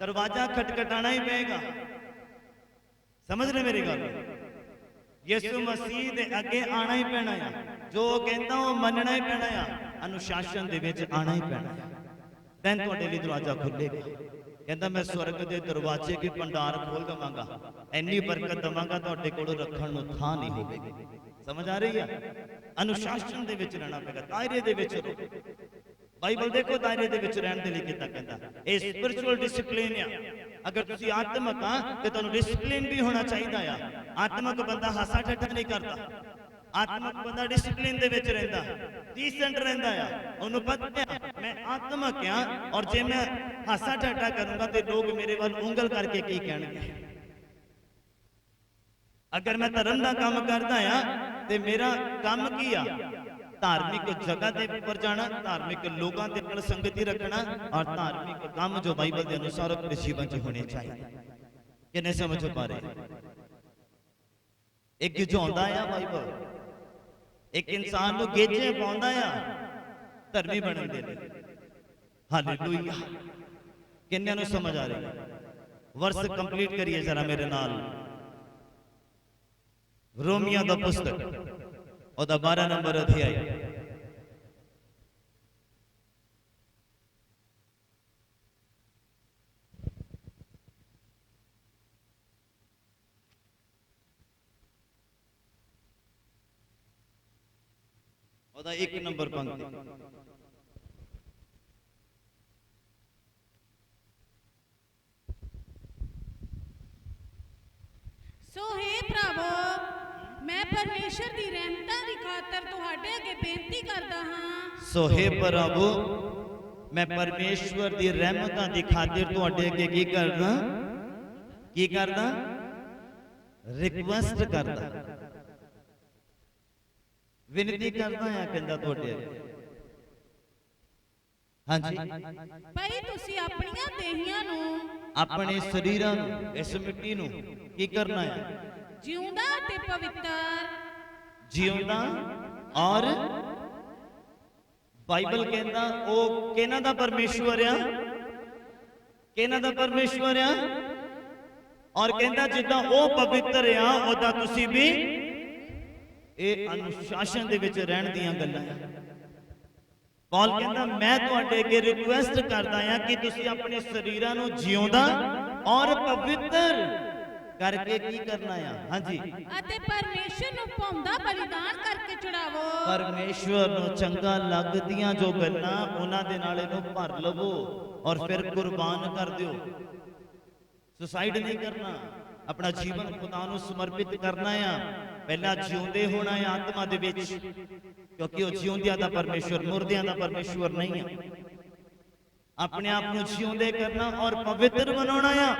ਦਰਵਾਜ਼ਾ ਖਟਖਟਾਣਾ ਹੀ ਪਏਗਾ। ਸਮਝ ਰਹੇ ਮੇਰੀ ਗੱਲ? ਯਿਸੂ ਮਸੀਹ ਦੇ ਅੱਗੇ ਆਣਾ ਹੀ ਪੈਣਾ ਆ, ਜੋ ਕਹਿੰਦਾ ਉਹ ਮੰਨਣਾ ਹੀ ਪੈਣਾ ਆ, ਅਨੁਸ਼ਾਸਨ ਦੇ ਵਿੱਚ ਆਣਾ ਹੀ ਪੈਣਾ ਆ। ਦੈਨ ਤੁਹਾਡੇ ਲਈ ਦਰਵਾਜ਼ਾ ਖੁੱਲੇਗਾ। ਕਹਿੰਦਾ ਮੈਂ ਸਵਰਗ ਦੇ ਦਰਵਾਜ਼ੇ ਕੇ ਭੰਡਾਰ ਖੋਲ ਦਵਾਂਗਾ, ਇੰਨੀ ਬਰਕਤ ਦਵਾਂਗਾ ਤੁਹਾਡੇ ਕੋਲ ਰੱਖਣ ਨੂੰ ਥਾਂ ਨਹੀਂ ਹੋਵੇਗੀ। ਸਮਝ ਆ ਰਹੀ ਆ? ਅਨੁਸ਼ਾਸਨ ਦੇ ਵਿੱਚ ਰਹਿਣਾ ਪਏਗਾ, ਦਾਇਰੇ ਦੇ ਵਿੱਚ ਰਹੋ। ਬਾਈਬਲ ਦੇਖੋ ਦਾਇਰੇ ਦੇ ਵਿੱਚ ਰਹਿਣ ਦੇ ਲਈ ਕਿੱਦਾਂ ਕਹਿੰਦਾ। ਇਹ ਸਪਿਰਚੁਅਲ ਡਿਸਪਲਿਨ ਆ। ਅਗਰ ਤੁਸੀਂ ਆਤਮਿਕ ਆ ਤੇ ਤੁਹਾਨੂੰ ਡਿਸਪਲਿਨ ਵੀ ਹੋਣਾ ਚਾਹੀਦਾ ਆ। ਆਤਮਿਕ ਬੰਦਾ ਹਾਸਾ ਠੱਠਾ ਨਹੀਂ ਕਰਦਾ, ਆਤਮਿਕ ਬੰਦਾ ਡਿਸਪਲਿਨ ਦੇ ਵਿੱਚ ਰਹਿੰਦਾ, ਡੀਸੈਂਟ ਰਹਿੰਦਾ ਆ। ਉਹਨੂੰ ਪਤਾ ਹੈ ਮੈਂ ਆਤਮਿਕ ਆ, ਔਰ ਜੇ ਮੈਂ ਹਾਸਾ ਠੱਠਾ ਕਰੂੰਗਾ ਤੇ ਲੋਕ ਮੇਰੇ ਵੱਲ ਉਂਗਲ ਕਰਕੇ ਕੀ ਕਹਿਣਗੇ। ਅਗਰ ਮੈਂ ਧਰਮ ਦਾ ਕੰਮ ਕਰਦਾ ਆ ਤੇ ਮੇਰਾ ਕੰਮ ਕੀ ਆ? ਧਾਰਮਿਕ ਜਗ੍ਹਾ ਦੇ ਉੱਪਰ ਜਾਣਾ, ਧਾਰਮਿਕ ਲੋਕਾਂ ਦੇ ਨਾਲ ਸੰਗਤੀ ਰੱਖਣਾ, ਔਰ ਧਾਰਮਿਕ ਕੰਮ ਜੋ ਬਾਈਬਲ ਦੇ ਅਨੁਸਾਰ ਆਪਣੇ ਜੀਵਨ 'ਚ ਹੋਣੇ ਚਾਹੀਦੇ। ਕਿੰਨੇ ਸਮਝ ਪਾ ਰਹੇ? ਇੱਕ ਗਿਝਾਉਂਦਾ ਆ ਬਾਈਬਲ, ਇੱਕ ਇਨਸਾਨ ਨੂੰ ਗੇਜੇ ਪਾਉਂਦਾ ਆ ਧਰਮੀ ਬਣਨ ਦੇ ਲਈ। ਹਾਲੇਲੂਇਆ। ਕਿੰਨਿਆਂ ਨੂੰ ਸਮਝ ਆ ਰਹੀ? ਵਰਸ ਕੰਪਲੀਟ ਕਰੀਏ ਜਰਾ ਮੇਰੇ ਨਾਲ। ਰੋਮੀਆਂ ਦਾ ਪੁਸਤਕ ਉਹਦਾ 12 ਨੰਬਰ ਅਧਿਆਇ। ਉਹਦਾ 1 ਨੰਬਰ ਪੰਕਤੀ। ਸੋ ਹੈ ਭਰਾਵੋ, ਮੈਂ ਪਰਮੇਸ਼ਰ ਦੀ ਰਹਿਮਤਾਂ ਦੀ ਖਾਤਰ ਤੁਹਾਡੇ ਅੱਗੇ ਬੇਨਤੀ ਕਰਦਾ ਹਾਂ। ਸੋ ਹੈ ਭਰਾਵੋ, ਮੈਂ ਪਰਮੇਸ਼ਵਰ ਦੀ ਰਹਿਮਤਾਂ ਦੀ ਖਾਤਰ ਤੁਹਾਡੇ ਅੱਗੇ ਕੀ ਕਰਦਾ? ਕੀ ਕਰਦਾ? ਰਿਕਵੈਸਟ ਕਰਦਾ, ਵਿਨਤੀ ਕਰਦਾ ਆ। ਕਹਿੰਦਾ ਤੁਹਾਡੇ ਅੱਗੇ, ਹਾਂਜੀ ਭਾਈ ਤੁਸੀਂ ਆਪਣੀਆਂ ਦੇਹੀਆਂ ਨੂੰ, ਆਪਣੇ ਸਰੀਰਾਂ ਨੂੰ, ਇਸ ਮਿੱਟੀ ਨੂੰ ਕੀ ਕਰਨਾ ਹੈ? ਜਿਉਂਦਾ ਤੇ ਪਵਿੱਤਰ, ਜਿਉਂਦਾ ਔਰ ਬਾਈਬਲ ਕਹਿੰਦਾ ਉਹ ਕਿਹਨਾਂ ਦਾ ਪਰਮੇਸ਼ਵਰ ਆ? ਕਿਹਨਾਂ ਦਾ ਪਰਮੇਸ਼ਵਰ ਆ? ਔਰ ਕਹਿੰਦਾ ਜਿੱਦਾਂ ਉਹ ਪਵਿੱਤਰ ਆ ਉਹਦਾ ਤੁਸੀਂ ਵੀ। ਇਹ ਅਨੁਸ਼ਾਸਨ ਦੇ ਵਿੱਚ ਰਹਿਣ ਦੀਆਂ ਗੱਲਾਂ ਆ। ਪੌਲ ਕਹਿੰਦਾ ਮੈਂ ਤੁਹਾਡੇ ਅੱਗੇ ਰਿਕੁਐਸਟ ਕਰਦਾ ਆ ਕਿ ਤੁਸੀਂ ਆਪਣੇ ਸਰੀਰਾਂ ਨੂੰ ਜਿਉਂਦਾ ਔਰ ਪਵਿੱਤਰ ਕਰਕੇ ਕੀ ਕਰਨਾ ਆ? ਹਾਂਜੀ, ਅਤੇ ਪਰਮੇਸ਼ਰ ਨੂੰ ਭਾਉਂਦਾ ਬਲੀਦਾਨ ਕਰਕੇ ਚੜਾਵੋ। ਪਰਮੇਸ਼ਵਰ ਨੂੰ ਚੰਗਾ ਲੱਗਦੀਆਂ ਜੋ ਗੱਲਾਂ ਉਹਨਾਂ ਦੇ ਨਾਲ ਇਹਨੂੰ ਭਰ ਲਵੋ ਔਰ ਫਿਰ ਕੁਰਬਾਨ ਕਰ ਦਿਓ। ਸੁਸਾਈਡ ਨਹੀਂ ਕਰਨਾ, ਆਪਣਾ ਜੀਵਨ ਖੁਦਾ ਨੂੰ ਸਮਰਪਿਤ ਕਰਨਾ ਆ। ਪਹਿਲਾਂ ਜਿਉਂਦੇ ਹੋਣਾ ਹੈ ਆਤਮਾ ਦੇ ਵਿੱਚ, ਕਿਉਂਕਿ ਉਹ ਜਿਉਂਦਿਆਂ ਦਾ ਪਰਮੇਸ਼ਵਰ, ਮੁਰਦਿਆਂ ਦਾ ਪਰਮੇਸ਼ਵਰ ਨਹੀਂ ਹੈ। ਆਪਣੇ ਆਪ ਨੂੰ ਜਿਉਂਦੇ ਕਰਨਾ ਔਰ ਪਵਿੱਤਰ ਬਣਾਉਣਾ ਆ।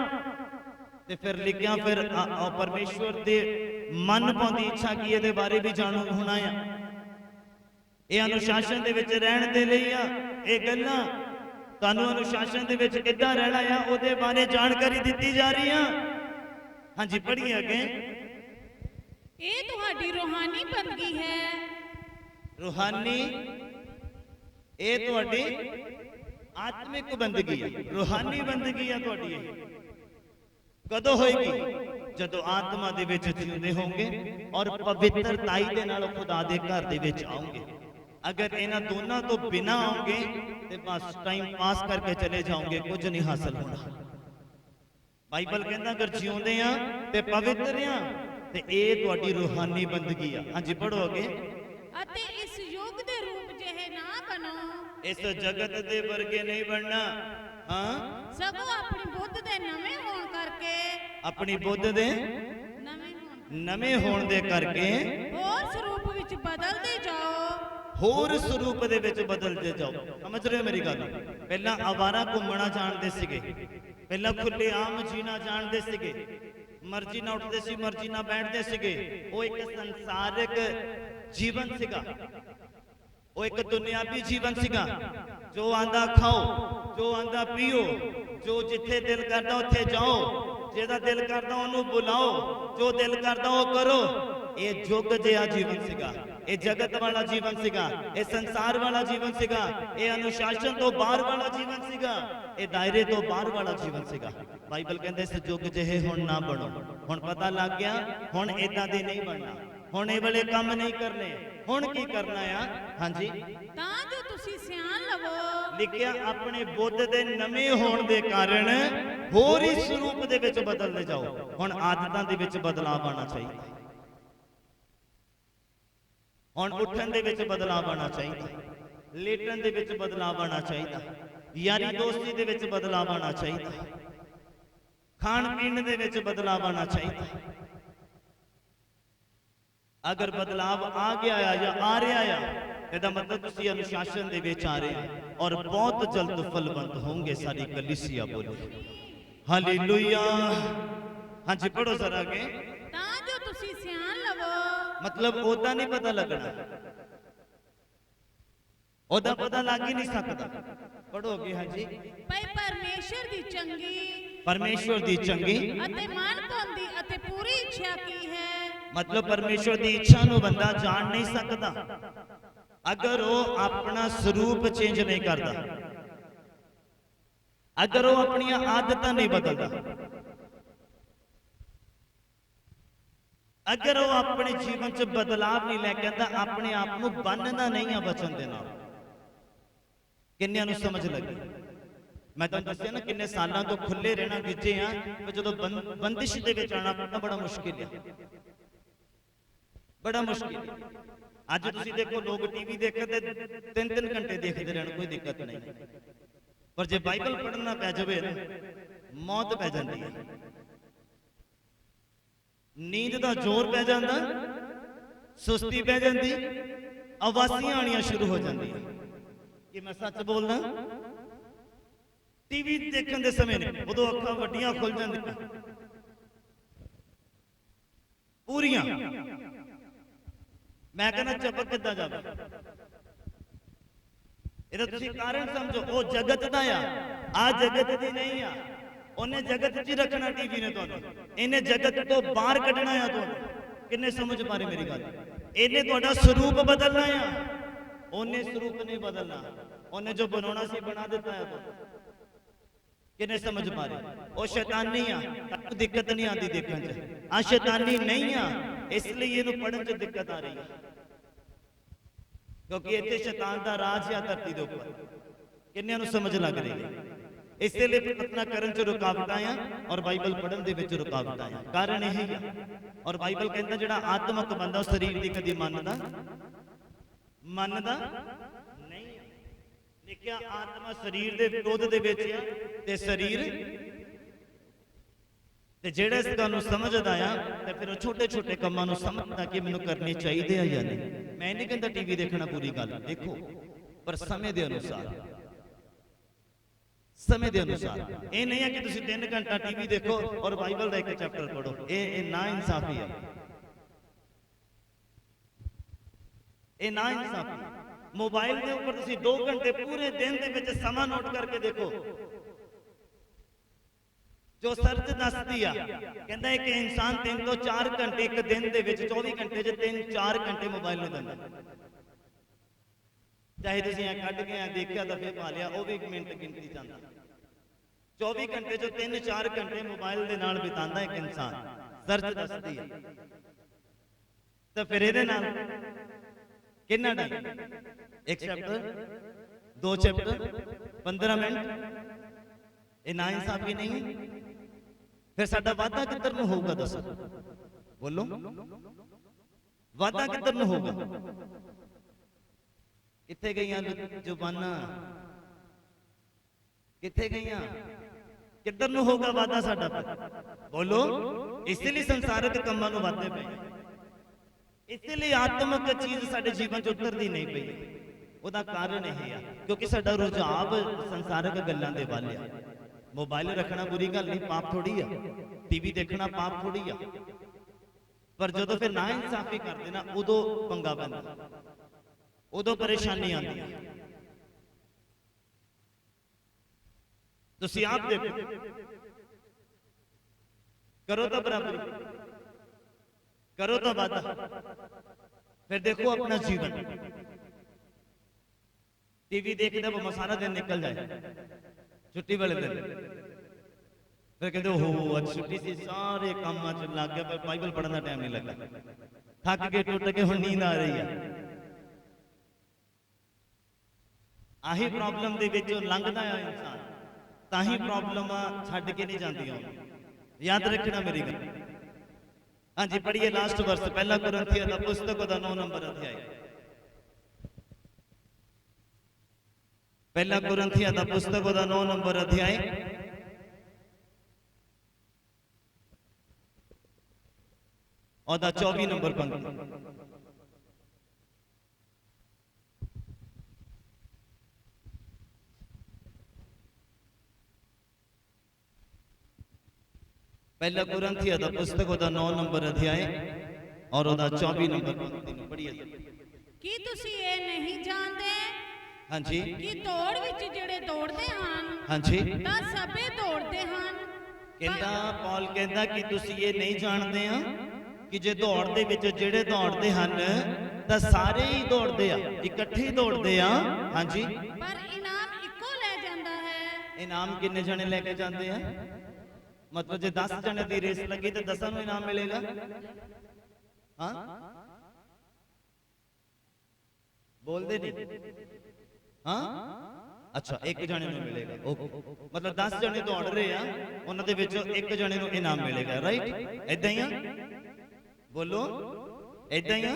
ਤੇ ਫਿਰ ਲਿਖਿਆ ਫਿਰ ਪਰਮੇਸ਼ਵਰ ਦੇ ਮਨ ਪਾਉਂਦੀ ਇੱਛਾ ਕੀ ਇਹਦੇ ਬਾਰੇ ਵੀ ਜਾਣੂ ਹੋਣਾ ਆ। ਇਹ ਅਨੁਸ਼ਾਸਨ ਦੇ ਵਿੱਚ ਰਹਿਣ ਦੇ ਲਈ ਆ। ਇਹ ਗੱਲਾਂ ਤੁਹਾਨੂੰ ਅਨੁਸ਼ਾਸਨ ਦੇ ਵਿੱਚ ਕਿੱਦਾਂ ਰਹਿਣਾ ਆ ਉਹਦੇ ਬਾਰੇ ਜਾਣਕਾਰੀ ਦਿੱਤੀ ਜਾ ਰਹੀ ਆ। ਹਾਂਜੀ, ਪੜ੍ਹੀਏ ਅੱਗੇ। ਇਹ ਤੁਹਾਡੀ ਰੂਹਾਨੀ ਬੰਦਗੀ ਹੈ। ਰੂਹਾਨੀ, ਇਹ ਤੁਹਾਡੀ ਆਤਮਿਕ ਬੰਦਗੀ ਹੈ। ਰੂਹਾਨੀ ਬੰਦਗੀ ਆ ਤੁਹਾਡੀ। ਇਹ ਕਦੋਂ ਹੋਏਗੀ? ਜਦੋਂ ਆਤਮਾ ਦੇ ਵਿੱਚ ਜਿਉਂਦੇ ਹੋਵੋਗੇ ਔਰ ਪਵਿੱਤਰਤਾਈ ਦੇ ਨਾਲ ਖੁਦਾ ਦੇ ਘਰ ਦੇ ਵਿੱਚ ਆਓਗੇ। ਅਗਰ ਇਹਨਾਂ ਦੋਨਾਂ ਤੋਂ ਬਿਨਾਂ ਆਓਗੇ ਤੇ ਬਸ ਟਾਈਮ ਪਾਸ ਕਰਕੇ ਚਲੇ ਜਾਓਗੇ, ਕੁਝ ਨਹੀਂ ਹਾਸਲ ਹੋਣਾ। ਬਾਈਬਲ ਕਹਿੰਦਾ ਅਗਰ ਜਿਉਂਦੇ ਆ ਤੇ ਪਵਿੱਤਰ ਆ ਤੇ ਇਹ ਤੁਹਾਡੀ ਰੂਹਾਨੀ ਬੰਦਗੀ ਆ। ਹਾਂਜੀ, ਪੜ੍ਹੋ ਅੱਗੇ। ਅਤੇ ਇਸ ਯੁੱਗ ਦੇ ਰੂਪ ਜਿਹੇ ਨਾ ਬਣੋ। ਇਸ ਜਗਤ ਦੇ ਵਰਗੇ ਨਹੀਂ ਬਣਨਾ। ਹਾਂ, ਸਗੋਂ ਆਪਣੀ ਬੁੱਧ ਦੇ ਨਵੇਂ ਹੋਣ ਕਰਕੇ, ਆਪਣੀ ਬੁੱਧ ਦੇ ਨਵੇਂ ਹੋਣ ਦੇ ਕਰਕੇ ਹੋਰ ਸਰੂਪ ਵਿੱਚ ਬਦਲਦੇ ਜਾਓ। ਹੋਰ ਸਰੂਪ ਦੇ ਵਿੱਚ ਬਦਲਦੇ ਜਾਓ। ਸਮਝ ਰਹੇ ਹੋ ਮੇਰੀ ਗੱਲ? ਪਹਿਲਾਂ ਆਵਾਰਾ ਘੁੰਮਣਾ ਜਾਣਦੇ ਸੀਗੇ, ਪਹਿਲਾਂ ਖੁੱਲੇ ਆਮ ਜੀਣਾ ਜਾਣਦੇ ਸੀਗੇ, ਮਰਜ਼ੀ ਨਾਲ ਉੱਠਦੇ ਸੀ, ਮਰਜ਼ੀ ਨਾਲ ਬੈਠਦੇ ਸੀਗੇ। ਉਹ ਇੱਕ ਸੰਸਾਰਿਕ ਜੀਵਨ ਸੀਗਾ, ਉਹ ਇੱਕ ਦੁਨਿਆਵੀ ਜੀਵਨ ਸੀਗਾ। ਜੋ ਆਂਦਾ ਖਾਓ, ਜੋ ਆਂਦਾ ਪੀਓ, ਜੋ ਜਿੱਥੇ ਦਿਲ ਕਰਦਾ ਉੱਥੇ ਜਾਓ, ਜਿਹਦਾ ਦਿਲ ਕਰਦਾ ਉਹਨੂੰ ਬੁਲਾਓ, ਜੋ ਦਿਲ ਕਰਦਾ ਉਹ ਕਰੋ। ਇਹ ਯੁੱਗ ਜਿਹਾ ਜੀਵਨ ਸੀਗਾ, ਇਹ ਜਗਤ ਵਾਲਾ ਜੀਵਨ ਸੀਗਾ, ਇਹ ਸੰਸਾਰ ਵਾਲਾ ਜੀਵਨ ਸੀਗਾ, ਇਹ ਅਨੁਸ਼ਾਸਨ ਤੋਂ ਬਾਹਰ ਵਾਲਾ ਜੀਵਨ ਸੀਗਾ, ਇਹ ਦਾਇਰੇ ਤੋਂ ਬਾਹਰ ਵਾਲਾ ਜੀਵਨ ਸੀਗਾ। ਬਾਈਬਲ ਕਹਿੰਦੇ ਇਸ ਯੁੱਗ ਜਿਹੇ ਹੁਣ ਨਾ ਬਣੋ। ਹੁਣ ਪਤਾ ਲੱਗ ਗਿਆ, ਹੁਣ ਇਦਾਂ ਦੇ ਨਹੀਂ ਬਣਨਾ, ਹੁਣ ਇਹ ਵਾਲੇ ਕੰਮ ਨਹੀਂ ਕਰਨੇ। ਹੁਣ ਕੀ ਕਰਨਾ ਆ? ਹਾਂਜੀ, ਤਾਂ ਜੋ ਤੁਸੀਂ ਸਿਆਣ ਲਵੋ। ਲਿਖਿਆ ਆਪਣੇ ਬੁੱਧ ਦੇ ਨਵੇਂ ਹੋਣ ਦੇ ਕਾਰਨ ਹੋਰ ਹੀ ਸਰੂਪ ਦੇ ਵਿੱਚ ਬਦਲਦੇ ਜਾਓ। ਹੁਣ ਆਦਤਾਂ ਦੇ ਵਿੱਚ ਬਦਲਾਅ ਆਉਣਾ ਚਾਹੀਦਾ, ਹੁਣ ਉੱਠਣ ਦੇ ਵਿੱਚ ਬਦਲਾਅ ਆਉਣਾ ਚਾਹੀਦਾ, ਲੇਟਣ ਦੇ ਵਿੱਚ ਬਦਲਾਅ ਆਉਣਾ ਚਾਹੀਦਾ, ਯਾਰੀ ਦੋਸਤੀ ਦੇ ਵਿੱਚ ਬਦਲਾਅ ਆਉਣਾ ਚਾਹੀਦਾ, ਖਾਣ ਪੀਣ ਦੇ ਵਿੱਚ ਬਦਲਾਅ ਆਉਣਾ ਚਾਹੀਦਾ। ਅਗਰ ਬਦਲਾਵ ਆ ਗਿਆ ਆ ਜਾਂ ਆ ਰਿਹਾ ਆ, ਇਹਦਾ ਮਤਲਬ ਤੁਸੀਂ ਅਨੁਸ਼ਾਸਨ ਦੇ ਵਿੱਚ ਆ ਰਹੇ ਹੋ ਔਰ ਬਹੁਤ ਜਲਦ ਫਲਵੰਤ ਹੋਣਗੇ। ਸਾਡੀ ਕਲੀਸਿਆ ਬੋਲੇ ਹਾਲੇਲੂਇਆ। ਹਾਂਜੀ, ਪੜੋ ਜ਼ਰਾ ਅੱਗੇ। ਤਾਂ ਜੋ ਤੁਸੀਂ ਸਿਆਣ ਲਵੋ। ਮਤਲਬ ਉਹਦਾ ਨਹੀਂ ਪਤਾ ਲੱਗਣਾ, ਉਹਦਾ ਪਤਾ ਲੱਗ ਹੀ ਨਹੀਂ ਸਕਦਾ। ਪੜੋਗੇ। ਹਾਂਜੀ, ਭਈ ਪਰਮੇਸ਼ਰ ਦੀ ਚੰਗੀ, ਪਰਮੇਸ਼ਵਰ ਦੀ ਚੰਗੀ ਅਤੇ ਮਨ ਭਾਉਂਦੀ ਅਤੇ ਪੂਰੀ ਇੱਛਾ ਕੀ ਹੈ। ਮਤਲਬ ਪਰਮੇਸ਼ਵਰ ਦੀ ਇੱਛਾ ਨੂੰ ਬੰਦਾ ਜਾਣ ਨਹੀਂ ਸਕਦਾ ਅਗਰ ਉਹ ਆਪਣਾ ਸਰੂਪ ਚੇਂਜ ਨਹੀਂ ਕਰਦਾ, ਅਗਰ ਉਹ ਆਪਣੀਆਂ ਆਦਤਾਂ ਨਹੀਂ ਬਦਲਦਾ, ਅਗਰ ਉਹ ਆਪਣੇ ਜੀਵਨ 'ਚ ਬਦਲਾਵ ਨਹੀਂ ਲੈ ਕੇ ਆਉਂਦਾ, ਆਪਣੇ ਆਪ ਨੂੰ ਬੰਨ੍ਹਦਾ ਨਹੀਂ ਆ ਵਚਨ ਦੇ ਨਾਲ। ਕਿੰਨਿਆਂ ਨੂੰ ਸਮਝ ਲੱਗੀ? ਮੈਂ ਤੁਹਾਨੂੰ ਦੱਸਿਆ ਨਾ ਕਿੰਨੇ ਸਾਲਾਂ ਤੋਂ ਖੁੱਲੇ ਰਹਿਣਾ ਗਿੱਜੇ ਆ, ਪਰ ਜਦੋਂ ਬੰਦਿਸ਼ ਦੇ ਵਿੱਚ ਆਉਣਾ ਤਾਂ ਬੜਾ ਮੁਸ਼ਕਿਲ ਹੈ, ਬੜਾ ਮੁਸ਼ਕਿਲ। ਅੱਜ ਤੁਸੀਂ ਦੇਖੋ ਲੋਕ ਟੀਵੀ ਦੇਖਦੇ 3-3 ਘੰਟੇ ਦੇਖਦੇ ਰਹਿਣ, ਕੋਈ ਦਿੱਕਤ ਨਹੀਂ, ਪਰ ਜੇ ਬਾਈਬਲ ਪੜ੍ਹਨਾ ਪੈ ਜਾਵੇ ਨਾ ਮੌਤ ਪੈ ਜਾਂਦੀ ਹੈ, ਨੀਂਦ ਦਾ ਜ਼ੋਰ ਪੈ ਜਾਂਦਾ, ਸੁਸਤੀ ਪੈ ਜਾਂਦੀ, ਆਵਾਸੀਆਂ ਆਣੀਆਂ ਸ਼ੁਰੂ ਹੋ ਜਾਂਦੀਆਂ। ਕਿ ਮੈਂ ਸੱਚ ਬੋਲਦਾ? ਟੀਵੀ ਦੇਖਣ ਦੇ ਸਮੇਂ ਨੇ ਉਦੋਂ ਅੱਖਾਂ ਵੱਡੀਆਂ ਖੁੱਲ ਜਾਂਦੀਆਂ ਪੂਰੀਆਂ। ਮੈਂ ਕਹਿੰਦਾ ਚਪਕ ਕਿੱਦਾਂ ਜਾਵੇ? ਇਹਦਾ ਤੁਸੀਂ ਕਾਰਨ ਸਮਝੋ। ਉਹ ਜਗਤ ਦਾ ਆ ਜਗਤ ਦੀ ਨਹੀਂ ਆ। ਉਹਨੇ ਜਗਤ 'ਚ ਹੀ ਰੱਖਣਾ ਟੀਵੀ ਨੇ ਤੁਹਾਨੂੰ, ਇਹਨੇ ਜਗਤ ਤੋਂ ਬਾਹਰ ਕੱਢਣਾ ਆ ਤੁਹਾਨੂੰ। ਕਿੰਨੇ ਸਮਝ ਪਾ ਰਹੇ ਮੇਰੀ ਗੱਲ? ਇਹਨੇ ਤੁਹਾਡਾ ਸਰੂਪ ਬਦਲਣਾ ਆ, ਉਹਨੇ ਸਰੂਪ ਨਹੀਂ ਬਦਲਣਾ। ਉਹਨੇ ਜੋ ਬਣਾਉਣਾ ਸੀ ਬਣਾ ਦਿੱਤਾ ਹੈ ਤੁਹਾਨੂੰ। किने समझ पा रहे? वो शैतानी आ, दिक्कत नहीं आती देखने च, आ शैतानी नहीं आ, इसलिए इहनूं पढ़न च दिक्कत आ रही है, क्योंकि इत्थे शैतान दा राज आ धरती दे उपर। किन्नियां नूं समझ लग रही है? इसलिए प्रार्थना करन च रुकावटां आ और बाइबल पढ़न दे विच रुकावटां आ, कारण यही आ। और बाइबल कहंदा जिहड़ा आत्मक बंदा उस शरीर दी कदी मनदा नहीं आ। लिखिआ आत्मा शरीर दे विरोध दे विच आ ते शरीर ते जेड़ा इस गल नूं समझदा आ ते फिर छोटे छोटे कम्मां नूं समझदा कि मैनूं करने चाहीदे आ या नहीं। मैं नहीं कहंदा टीवी देखना बुरी गल देखो, पर समय दे अनुसार, समय दे अनुसार। ये नहीं है कि तुसीं 3 घंटा टीवी देखो और बाइबल का एक चैप्टर पढ़ो, ये ना इंसाफी है, ये ना इंसाफी। मोबाइल के ऊपर तुसीं 2 घंटे पूरे दिन दे विच समा नोट करके देखो, जो सर्च दसदी आ कहंदा एक इंसान 3 ਤੋਂ 4 घंटे एक दिन दे विच 24 घंटे च 3-4 घंटे मोबाइल नूं दिंदा। चाहे तुसीं ऐ कढ के देखिया तो फिर पा लिया, वो भी 1 मिनट गिनती जांदा। 24 घंटे चो 3-4 घंटे मोबाइल दे नाल बितांदा एक इंसान, सर्च दसदी है। तो फिर इहदे नाल कितना टाइम? 1 चैप्टर 2 चैप्टर 15 मिनट, ये ना इंसाफी नहीं है? फिर साडा वादा किधर नूं होगा? दसो बोलो, वादा किधर नूं होगा? किथे गईयां जुबानां, किथे गईयां? किधर नूं होगा वादा साडा? बोलो। इसलिए संसारिक कामां नूं वादे पे, इसलिए आत्मक चीज साडे जीवन च उतरदी नहीं पई। ਉਹਦਾ ਕਾਰਨ ਇਹ ਆ ਕਿਉਂਕਿ ਸਾਡਾ ਰੁਝਾਵ ਸੰਸਾਰਿਕ ਗੱਲਾਂ ਦੇ ਵੱਲ ਆ। मोबाइल रखना बुरी गल नहीं, पाप थोड़ी आ, टीवी देखना पाप थोड़ी आ, पर जो फिर ना इंसाफी करते ना उदो पंगा पैंदा, उदो परेशानी आती है। तुसीं आप देखो, करो तो बराबरी, करो तो वादा, फिर देखो अपना जीवन। टीवी देखते वो सारा दिन निकल जाए, छुट्टी वाले दिन फिर कहते हो आज छुट्टी सी, सारे काम च लग गया, पर बाइबल पढ़ने का टाइम नहीं लगा, थक के टुट के हुण नींद आ रही है। आही प्रॉब्लम दे विच लंघदा है इंसान, ताही प्रॉब्लम छड्ड के नहीं जांदियां। याद रखना मेरी गल। हाँ जी, पढ़िए लास्ट वर्स, पहला कुरिन्थियों दा पुस्तक दा 9 नंबर अध्याय। पहला कुरिन्थियों दा पुस्तक दा 9 नंबर अध्याय और 24 नंबर पंक्ति। पहला कुरिन्थियों दा पुस्तक दा 9 नंबर अध्याय और 24 नंबर पंक्ति पढ़िए। ਕੀ ਤੁਸੀਂ ਇਹ नहीं जानते? हाँ जी, कि दौड़ विच ਜਿਹੜੇ ਦੌੜਦੇ ਹਨ, हाँ जी, ਤਾਂ ਸਭੇ ਦੌੜਦੇ ਹਨ। कहता पौल कहता कि तुसी ये नहीं जानते हैं कि जे दौड़ दे विच ਜਿਹੜੇ दौड़ते ਹਨ ਤਾਂ ਸਾਰੇ ਹੀ ਦੌੜਦੇ ਆ, ਇਕੱਠੇ ਹੀ ਦੌੜਦੇ ਆ। हाँ जी, ਪਰ ਇਨਾਮ ਇੱਕੋ ਲੈ ਜਾਂਦਾ ਹੈ। इनाम किन्ने जने लेके जाते हैं? मतलब जे 10 जने दी रेस लगी तो 10 ਨੂੰ इनाम मिलेगा? हाँ, बोलते नहीं? हाँ, अच्छा, एक जने ਨੂੰ मिलेगा। ओके, मतलब 10 जने दौड़ रहे हैं, ਉਹਨਾਂ ਦੇ ਵਿੱਚੋਂ ਇੱਕ ਜਣੇ ਨੂੰ ਇਨਾਮ ਮਿਲੇਗਾ, ਰਾਈਟ? ਇਦਾਂ ਹੀ ਆ? ਬੋਲੋ, ਇਦਾਂ ਹੀ ਆ?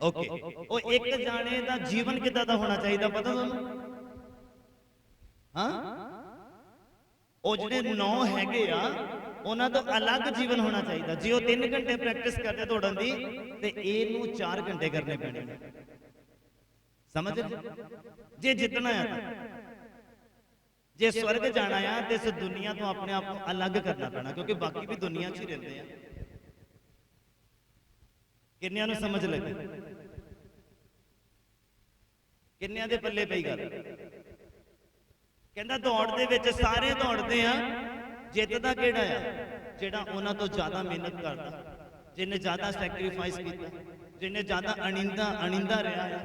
ਓਕੇ, ਉਹ ਇੱਕ ਜਾਣੇ ਦਾ ਜੀਵਨ ਕਿੱਦਾਂ ਦਾ ਹੋਣਾ ਚਾਹੀਦਾ ਪਤਾ ਤੁਹਾਨੂੰ? ਹਾਂ, ਉਹ ਜਿਹੜੇ 9 ਹੈਗੇ ਆ ਉਹਨਾਂ ਤੋਂ ਅਲੱਗ ਜੀਵਨ ਹੋਣਾ ਚਾਹੀਦਾ। ਜੇ ਉਹ 3 ਘੰਟੇ ਪ੍ਰੈਕਟਿਸ ਕਰਦੇ ਦੌੜਨ ਦੀ ਤੇ ਇਹਨੂੰ 4 ਘੰਟੇ ਕਰਨੇ ਪੈਣੇ ਨੇ। समझ जे जितना है, जे स्वर्ग जाना है तो इस दुनिया तो अपने आप को अलग करना पैना, क्योंकि बाकी भी दुनिया च ही रहते हैं। किन्नियां नूं समझ लगे? किन्नियां दे पल्ले पई गल? कहंदा दौड़ दे विच सारे दौड़दे आ, जितदा किहड़ा आ? जिहड़ा उन्हां तो ज्यादा मेहनत करदा, जिन्हें ज्यादा सैक्रीफाइस कीता, जिन्हें ज्यादा अणिंदा रहा है।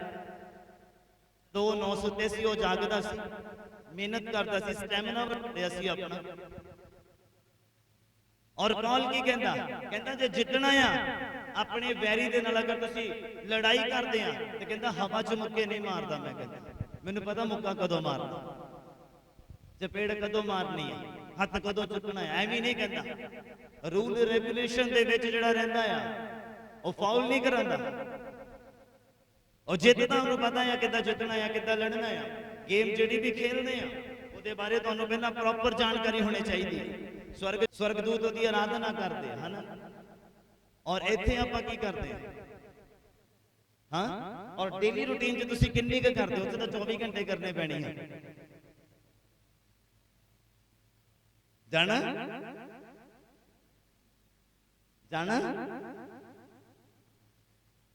2 9 सुते सी, वो जागदा सी, ਮਿਹਨਤ ਕਰਦਾ ਸੀ, ਸਟੈਮਿਨਾ ਵਧਿਆ ਸੀ ਆਪਣਾ। ਔਰ ਕੌਲ ਕੀ ਕਹਿੰਦਾ, ਕਹਿੰਦਾ ਜੇ ਜਿੱਤਣਾ ਆ ਆਪਣੇ ਵੈਰੀ ਦੇ ਨਾਲ, ਅਗਰ ਤੁਸੀਂ ਲੜਾਈ ਕਰਦੇ ਆ ਤੇ ਕਹਿੰਦਾ ਹਵਾ 'ਚ ਮੁੱਕੇ ਨਹੀਂ ਮਾਰਦਾ ਮੈਂ, ਕਹਿੰਦਾ ਮੈਨੂੰ ਪਤਾ ਮੁੱਕਾ ਕਦੋਂ ਮਾਰਨਾ, ਚਪੇੜ ਕਦੋਂ ਮਾਰਨੀ ਹੈ, ਹੱਥ ਕਦੋਂ ਚੁੱਕਣਾ ਹੈ, ਐਵੇਂ ਨਹੀਂ ਕਹਿੰਦਾ। ਰੂਲ ਰੈਗੂਲੇਸ਼ਨ ਦੇ ਵਿੱਚ ਜਿਹੜਾ ਰਹਿੰਦਾ ਆ ਉਹ ਫਾਉਲ ਨਹੀਂ ਕਰਾਂਦਾ। ਉਹ ਜਿੱਤਦਾ ਉਹਨੂੰ ਪਤਾ ਆ ਕਿੱਦਾਂ ਜਿੱਤਣਾ ਆ, ਕਿੱਦਾਂ ਲੜਨਾ ਆ। ਗੇਮ ਜਿਹੜੀ ਵੀ ਖੇਲਦੇ ਆ ਉਹਦੇ ਬਾਰੇ ਤੁਹਾਨੂੰ ਪਹਿਲਾਂ ਪ੍ਰੋਪਰ ਜਾਣਕਾਰੀ ਹੋਣੀ ਚਾਹੀਦੀ ਹੈ। ਸਵਰਗਦੂਤ ਉਹਦੀ ਆਰਾਧਨਾ ਕਰਦੇ ਆ, ਹਨਾ। ਔਰ ਇੱਥੇ ਆਪਾਂ ਕੀ ਕਰਦੇ ਆ, ਹਾਂ। ਔਰ ਡੇਲੀ ਰੂਟੀਨ 'ਚ ਤੁਸੀਂ ਕਿੰਨੀ ਕੁ ਕਰਦੇ ਹੋ? ਉੱਥੇ ਤਾਂ 24 ਘੰਟੇ ਕਰਨੇ ਪੈਣੀ ਹੈ। ਜਾਣਾ ਜਾਣਾ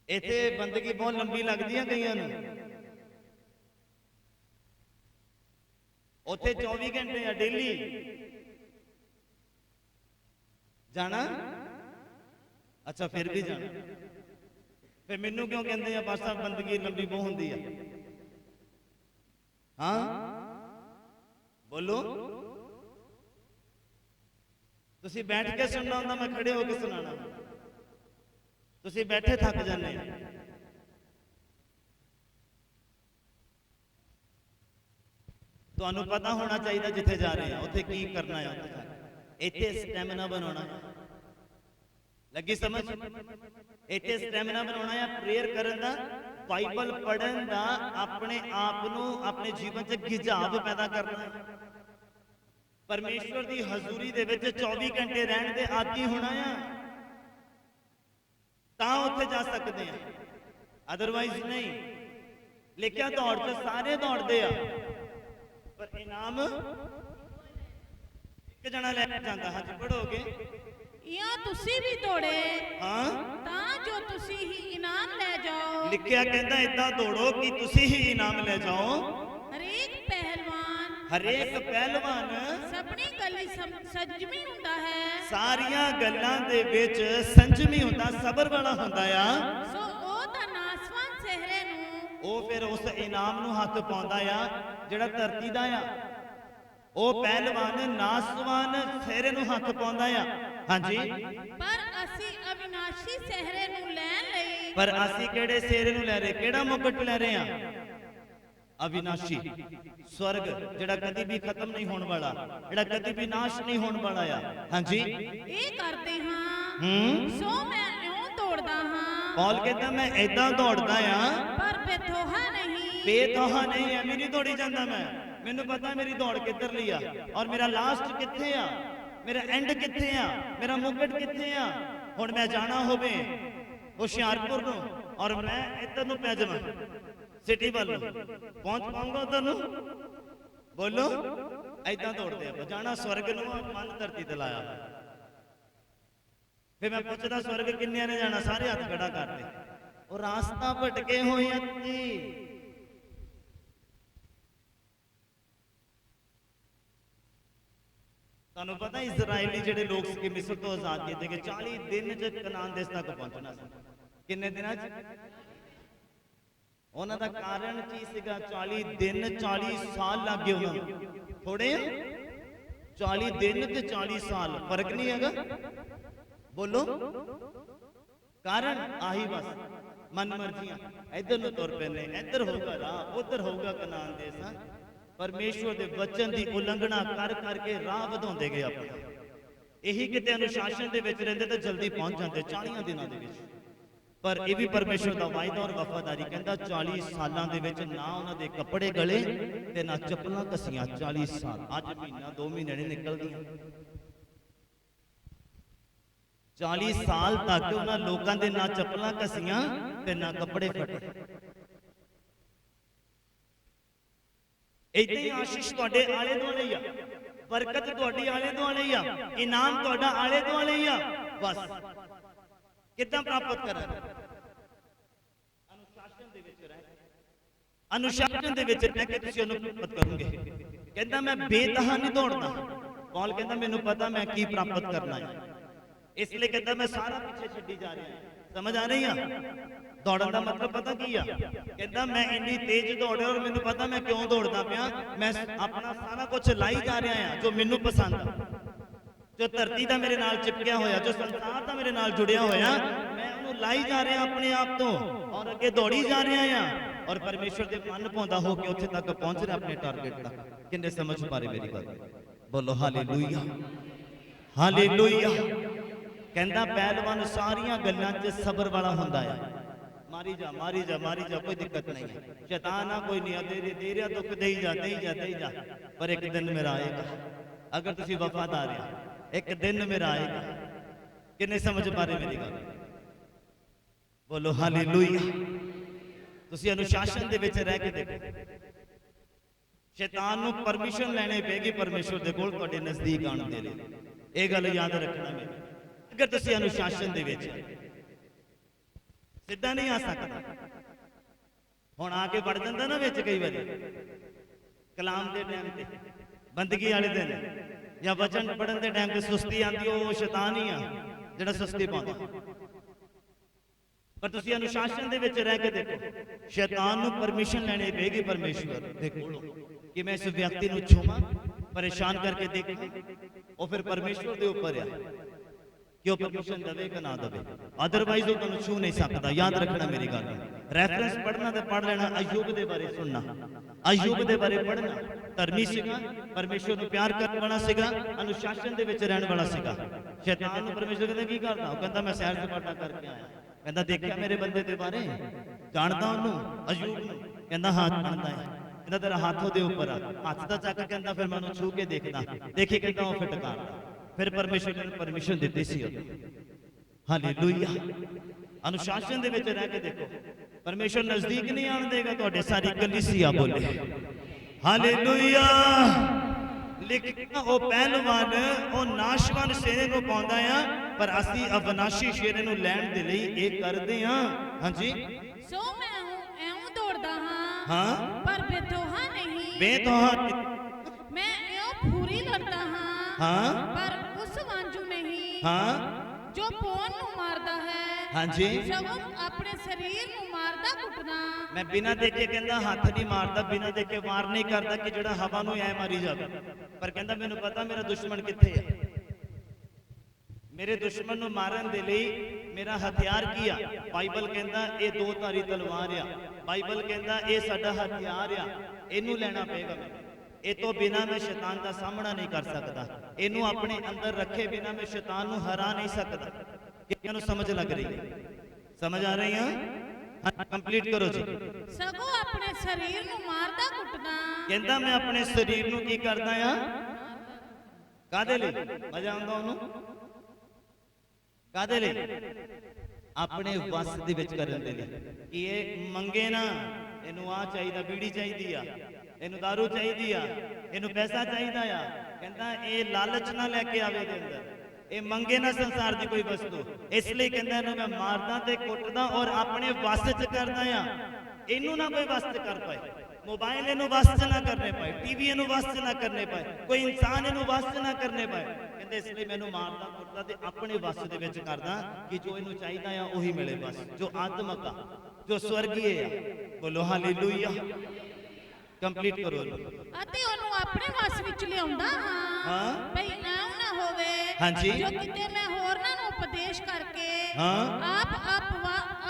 ਇੱਥੇ ਬੰਦਗੀ ਬਹੁਤ ਲੰਬੀ ਲੱਗਦੀ ਆ ਕਈਆਂ ਨੂੰ, ਉੱਥੇ 24 ਘੰਟੇ ਆ ਡੇਲੀ। ਜਾਣਾ? ਅੱਛਾ, ਫਿਰ ਵੀ ਜਾਣਾ। ਫਿਰ ਮੈਨੂੰ ਕਿਉਂ ਕਹਿੰਦੇ ਆ ਬਸ ਬੰਦਗੀ ਲੰਬੀ ਬਹੁਤ ਹੁੰਦੀ ਆ? ਹਾਂ ਬੋਲੋ। ਤੁਸੀਂ ਬੈਠ ਕੇ ਸੁਣਨਾ ਹੁੰਦਾ, ਮੈਂ ਖੜੇ ਹੋ ਕੇ ਸੁਣਾਣਾ। ਤੁਸੀਂ ਬੈਠੇ ਥੱਕ ਜਾਂਦੇ ਆ। ਤੁਹਾਨੂੰ ਪਤਾ ਹੋਣਾ ਚਾਹੀਦਾ ਜਿੱਥੇ ਜਾ ਰਹੇ ਆ ਉੱਥੇ ਕੀ ਕਰਨਾ ਹੈ। ਉੱਥੇ ਜਾ ਕੇ ਇੱਥੇ ਸਟੈਮਿਨਾ ਬਣਾਉਣਾ ਹੈ। ਲੱਗੀ ਸਮਝ? ਇੱਥੇ ਸਟੈਮਿਨਾ ਬਣਾਉਣਾ ਹੈ, ਪ੍ਰੇਅਰ ਕਰਨ ਦਾ, ਬਾਈਬਲ ਪੜ੍ਹਨ ਦਾ, ਆਪਣੇ ਆਪ ਨੂੰ ਆਪਣੇ ਜੀਵਨ 'ਚ ਗਿਝਾਵ ਪੈਦਾ ਕਰਨਾ ਹੈ। ਪਰਮੇਸ਼ਵਰ ਦੀ ਹਜ਼ੂਰੀ ਦੇ ਵਿੱਚ 24 ਘੰਟੇ ਰਹਿਣ ਦੇ ਆਦੀ ਹੋਣਾ ਆ, ਤਾਂ ਉੱਥੇ ਜਾ ਸਕਦੇ ਆ, ਅਦਰਵਾਈਜ਼ ਨਹੀਂ। ਲਿਖਿਆ ਦੌੜ 'ਚ ਸਾਰੇ ਦੌੜਦੇ ਆ ਪਰ ਇਨਾਮ ਇੱਕ ਜਣਾ ਲੈ ਜਾਂਦਾ। ਹਾਂਜੀ ਪੜੋਗੇ। ਜਾਂ ਤੁਸੀਂ ਵੀ ਦੌੜੇ ਹਾਂ ਤਾਂ ਜੋ ਤੁਸੀਂ ਹੀ ਇਨਾਮ ਲੈ ਜਾਓ। ਲਿਖਿਆ ਕਹਿੰਦਾ ਇਦਾਂ ਦੌੜੋ ਕਿ ਤੁਸੀਂ ਹੀ ਇਨਾਮ ਲੈ ਜਾਓ। ਹਰੇਕ ਪਹਿਲਵਾਨ ਸਭਨੀ ਗੱਲੀ ਸੰਜਮੀ ਹੁੰਦਾ ਹੈ, ਸਾਰੀਆਂ ਗੱਲਾਂ ਦੇ ਵਿੱਚ ਸੰਜਮੀ ਹੁੰਦਾ, ਸਬਰ ਵਾਲਾ ਹੁੰਦਾ ਆ। ਸੋ ਉਹ ਤਾਂ ਨਾਸਵਾਨ ਸਿਹਰੇ ਨੂੰ, ਉਹ ਫਿਰ ਉਸ ਇਨਾਮ ਨੂੰ ਹੱਥ ਪਾਉਂਦਾ ਆ ਜਿਹੜਾ ਧਰਤੀ ਦਾ ਆ। ਉਹ ਪਹਿਲਵਾਨ ਨਾਸਵਾਨ ਸਿਹਰੇ ਨੂੰ ਹੱਥ ਪਾਉਂਦਾ ਆ। ਹਾਂਜੀ, ਪਰ ਅਸੀਂ ਅਵਿਨਾਸ਼ੀ ਸਿਹਰੇ ਨੂੰ ਲੈਣ ਲਈ, ਪਰ ਅਸੀਂ ਕਿਹੜੇ ਸਿਹਰੇ ਨੂੰ ਲੈ ਰਹੇ, ਕਿਹੜਾ ਮੁਕਟ ਲੈ ਰਹੇ ਆ? ਅਵਿਨਾਸ਼ੀ ਸਵਰਗ, ਜਿਹੜਾ ਕਦੀ ਵੀ ਖਤਮ ਨਹੀਂ ਹੋਣ ਵਾਲਾ, ਜਿਹੜਾ ਕਦੀ ਵੀ ਨਾਸ਼ ਨਹੀਂ ਹੋਣ ਵਾਲਾ ਆ। ਹਾਂਜੀ, ਇਹ ਕਰਦੇ ਹਾਂ ਸੋ ਮੈਂ ਇਉਂ ਦੌੜਦਾ ਹਾਂ। ਪੌਲ ਕਹਿੰਦਾ ਮੈਂ ਏਦਾਂ ਦੌੜਦਾ ਆ ਪਰ ਬੇਤੋਹਾ ਨਹੀਂ, ਬੇਤੋਹਾ ਨਹੀਂ, ਐਵੇਂ ਨਹੀਂ ਦੌੜੀ ਜਾਂਦਾ ਮੈਂ। ਮੈਨੂੰ ਪਤਾ ਮੇਰੀ ਦੌੜ ਕਿੱਧਰ ਲਈ ਆ ਔਰ ਮੇਰਾ ਲਾਸਟ ਕਿੱਥੇ ਆ, ਮੇਰਾ ਐਂਡ ਕਿੱਥੇ ਆ, ਮੇਰਾ ਮੁਕਟ ਕਿੱਥੇ ਆ। ਹੁਣ ਮੈਂ ਜਾਣਾ ਹੋਵੇ ਹੁਸ਼ਿਆਰਪੁਰ ਨੂੰ ਔਰ ਮੈਂ ਇੱਧਰ ਨੂੰ ਪੈ ਜਾਵਾਂ ਸਿਟੀ ਵੱਲ ਨੂੰ, ਪਹੁੰਚ ਪਾਉਂਗਾ ਉਧਰ ਨੂੰ? ਬੋਲੋ। ਏਦਾਂ ਦੌੜਦੇ ਆਪਾਂ। ਜਾਣਾ ਸਵਰਗ ਨੂੰ, ਮਨ ਧਰਤੀ ਤੇ ਲਾਇਆ। ਫਿਰ ਮੈਂ ਪੁੱਛਦਾ ਸਵਰਗ ਕਿੰਨਿਆਂ ਨੇ ਜਾਣਾ? ਸਾਰੇ ਹੱਥ ਖੜਾ ਕਰਦੇ। ਉਹ ਰਾਸਤਾ ਭਟਕੇ ਹੋਏ ਅੱਤੀ। ਤੁਹਾਨੂੰ ਪਤਾ ਇਜ਼ਰਾਈਲੀ ਜਿਹੜੇ ਲੋਕ ਸੀ ਮਿਸਰ ਤੋਂ ਆਜ਼ਾਦ ਕੀਤੇ ਗਏ, 40 ਦਿਨ ਚ ਕਨਾਨ ਦੇਸ਼ ਤੱਕ ਪਹੁੰਚਣਾ ਸੀ। ਕਿੰਨੇ ਦਿਨਾਂ ਚ? ਉਹਨਾਂ ਦਾ ਕਾਰਨ ਕੀ ਸੀਗਾ? 40 ਦਿਨ 40 ਸਾਲ ਲੱਗ ਗਏ ਉਹਨਾਂ ਨੂੰ। ਥੋੜੇ 40 ਦਿਨ ਤੇ 40 ਸਾਲ, ਫਰਕ ਨਹੀਂ ਹੈਗਾ? ਬੋਲੋ। ਕਾਰਨ ਆਹੀ ਬਸ ਮਨ ਮਰਜ਼ੀਆਂ। ਇੱਧਰ ਨੂੰ ਤੁਰ ਪੈਂਦੇ, ਇੱਧਰ ਹੋਊਗਾ ਰਾਹ, ਉੱਧਰ ਹੋਊਗਾ ਕਨਾਨ ਦੇਸ਼। ਪਰਮੇਸ਼ਵਰ ਦੇ ਵਚਨ ਦੀ ਉਲੰਘਣਾ ਕਰ ਕਰਕੇ ਰਾਹ ਵਧਾਉਂਦੇ ਗਏ ਆਪਣਾ। ਇਹੀ ਕਿਤੇ ਅਨੁਸ਼ਾਸਨ ਦੇ ਵਿੱਚ ਰਹਿੰਦੇ ਤਾਂ ਜਲਦੀ ਪਹੁੰਚ ਜਾਂਦੇ 40 ਦਿਨਾਂ ਦੇ ਵਿੱਚ। ਪਰ ਇਹ ਵੀ ਪਰਮੇਸ਼ਵਰ ਦਾ ਵਾਅਦਾ ਔਰ ਵਫਾਦਾਰੀ। ਕਹਿੰਦਾ 40 ਸਾਲਾਂ ਦੇ ਵਿੱਚ ਨਾ ਉਹਨਾਂ ਦੇ ਕੱਪੜੇ ਗਲੇ ਤੇ ਨਾ ਚੱਪਲਾਂ ਘਸੀਆਂ। 40 ਸਾਲ, ਅੱਜ ਮਹੀਨਾ 2 ਮਹੀਨੇ ਨਹੀਂ ਨਿਕਲਦੀਆਂ। 40 ਸਾਲ ਤੱਕ ਉਹਨਾਂ ਲੋਕਾਂ ਦੇ ਨਾ ਚੱਪਲਾਂ ਘਸੀਆਂ ਤੇ ਨਾ ਕੱਪੜੇ ਫਟੇ। ਏਦਾਂ ਹੀ ਆਸ਼ੀਸ਼ ਤੁਹਾਡੇ ਆਲੇ ਦੁਆਲੇ ਹੀ ਆ, ਬਰਕਤ ਤੁਹਾਡੀ ਆਲੇ ਦੁਆਲੇ ਹੀ ਆ, ਇਨਾਮ ਤੁਹਾਡਾ ਆਲੇ ਦੁਆਲੇ ਹੀ ਆ। ਬਸ ਕਿੱਦਾਂ ਪ੍ਰਾਪਤ ਕਰਾਂਗੇ? ਅਨੁਸ਼ਾਸਨ ਦੇ ਵਿੱਚ ਰਹਿ ਕੇ, ਅਨੁਸ਼ਾਸਨ ਦੇ ਵਿੱਚ ਰਹਿ ਕੇ ਤੁਸੀਂ ਉਹਨੂੰ ਪ੍ਰਾਪਤ ਕਰੋਗੇ। ਕਹਿੰਦਾ ਮੈਂ ਬੇਤਹਾ ਨਹੀਂ ਦੌੜਦਾ। ਪੌਲ ਕਹਿੰਦਾ ਮੈਨੂੰ ਪਤਾ ਮੈਂ ਕੀ ਪ੍ਰਾਪਤ ਕਰਨਾ ਹੈ, ਇਸ ਲਈ ਕਹਿੰਦਾ ਮੈਂ ਸਾਰਾ ਪਿੱਛੇ ਛੱਡੀ ਜਾ ਰਿਹਾ ਹਾਂ। समझ आ रही है? दौड़न का मतलब पता की आ? कहता मैं इन्नी तेज दौड़िया और मैनू पता मैं क्यों दौड़दा पिया, मैं अपना सारा कुछ लाई जा रहा है जो मैनू पसंद आ, जो धरती का मेरे नाल चिपकिया होया, जो संसार का मेरे नाल जुड़िया होया, मैं उन्होंने लाई जा रहा अपने आप तो और अगे दौड़ी जा रहा हैं और परमेश्वर के मन पाउंदा हो के उत्थे तक पहुंच रहा अपने टारगेट तक। किन्ने समझ पा रहे मेरी गल? बोलो हालेलुया, हालेलुया। कहंदा पहलवान सारियां गल्लां च सबर वाला हुंदा है। मारी जा मारी जा मारी जा, कोई दिक्कत नहीं है, शैतान आ कोई नहीं, दे रहा दुख दे ही जा दे ही जा दे ही जा, पर एक दिन मेरा आएगा। अगर तुसी वफादार है, एक दिन मेरा आएगा। किन्ने समझ पा रहे मेरी गल? बोलो हालेलुया। तुसी अनुशासन दे विच रह के देखो, शैतान नूं परमिशन लेनी पेगी परमेश्वर दे कोल तुहाडे नजदीक आउण दे लई। ये गल याद रखना मेरी। अगर तुसी अनुशासन दे विच सीधा नहीं आ सकता, हुण आके बढ़ जांदा ना विच कई बारी कलाम दे टाइम ते, बंदगी वाले दिन या वचन पढ़न दे टाइम ते सुस्ती आंदी, वो शैतान ही आ जिहड़ा सुस्ती पाउंदा। पर तुसी अनुशासन दे विच रह के देखो, शैतान नूं परमिशन लेनी पेगी परमेश्वर दे कोलों कि मैं इस व्यक्ति नूं छूवां, परेशान करके देखूं। और फिर परमेश्वर दे ऊपर है कि वो परमिशन देवे कि ना देवे, अदरवाइज वो तुहानूं छू नहीं सकता। याद रखना मेरी गल। रेफरेंस पढ़ना ते पढ़ लेना, अय्यूब दे बारे सुनना, अय्यूब दे बारे पढ़ना। धर्मी सीगा, परमेश्वर नूं प्यार करने वाला सीगा, अनुशासन दे विच रहण वाला सीगा। शैतान नूं परमेश्वर कहंदा की करदा? वो कहंदा मैं सैर सपाटा करके आया। कहंदा देखिया मेरे बंदे दे बारे, जानदा ओनू अय्यूब नूं? कहंदा हां जानदा है। कहंदा तेरा हाथ ओदे ऊपर आ, हाथ दा चक, कहंदा फिर मैं ओनू छू के देखदा, देखी कहंदा वो फिट करदा। फिर परमेश्वर ने परमिशन दी सी। हालेलुया। अनुशासन दे विच रह के देखो, परमेश्वर नजदीक नहीं आने देगा तुहाडे सारी कलीसिया। बोले हालेलुया। लेकिन वो पहलवान वो नाशवान शेरे नूं पाउंदा आ, पर असीं अविनाशी शेरे नूं लैण दे लई इह करदे हां। हां जी, सो मैं एवं दौड़दा हां, हां पर बेतोहा नहीं, बेतोहा। मैं एवं फूरी लड़दा हां, हां पर उस वांजू नहीं, हां जो पौन नूं मारदा है। हां जी, सगों अपने शरीर नूं मारदा कुटदा। मैं बिना देखे कहंदा हाथ नहीं मारदा, बिना देखे वार नहीं करदा कि जिहड़ा हवा नूं ऐ मारी जावे। पर कहंदा मैनूं पता मेरा दुश्मन कित्थे है, मेरे दुश्मन नूं मारन दे लई मेरा हथियार की आ। बाइबल कहंदा ये दो धारी तलवार आ। बाइबल कहंदा ये साडा हथियार आ, इनू लेना पेगा। ये तो बिना मैं शैतान का सामना नहीं कर सकता, इनू अपने अंदर रखे बिना मैं शैतान नूं हरा नहीं सकता। किन्नू समझ लग रही है? समझ आ रही है? हाँ, कंप्लीट करो जी। सगों अपने शरीर नूं मारदा कुटदा। कहंदा मैं अपने शरीर नूं की करदा आ, कादे लई? मजा आउंदा ओनू? कादे लई? अपने वस दे विच करन दे लई कि ये मंगे ना, इनू आ चाहिदा, बीड़ी चाहिदी आ, इनू दारू चाहिदी आ, इनू पैसा चाहिदा आ। कहंदा ये लालच ना लेके आवे दे अंदर, ये मंगे ना संसार की कोई वस्तु। इसलिए कहंदा इनू मैं मारदा ते कुटदा और अपने वस च करदा आ। इनू ना कोई वस च कर पाए, मोबाइल इनू वस च ना करने पाए, टीवी इनू वस च ना करने पाए, कोई इंसान इनू वस च ना करने पाए। कहंदे इसलिए मैनू मारदा कुटदा ते अपने वस दे विच करदा कि जो इनू चाहिदा आ ओही मिले बस, जो आत्मक आ, जो स्वर्गीय आ। बोलो हालेलुया। कंप्लीट करो। ਅਤੇ ਉਹਨੂੰ ਆਪਣੇ ਵਸ ਵਿੱਚ ਲਿਆਉਂਦਾ ਹਾਂ ਭਈ ਐਉਂ ਨਾ ਹੋਵੇ ਹਾਂਜੀ ਜੋ ਕਿਤੇ ਮੈਂ ਹੋਰਨਾਂ ਨੂੰ ਉਪਦੇਸ਼ ਕਰਕੇ ਹਾਂ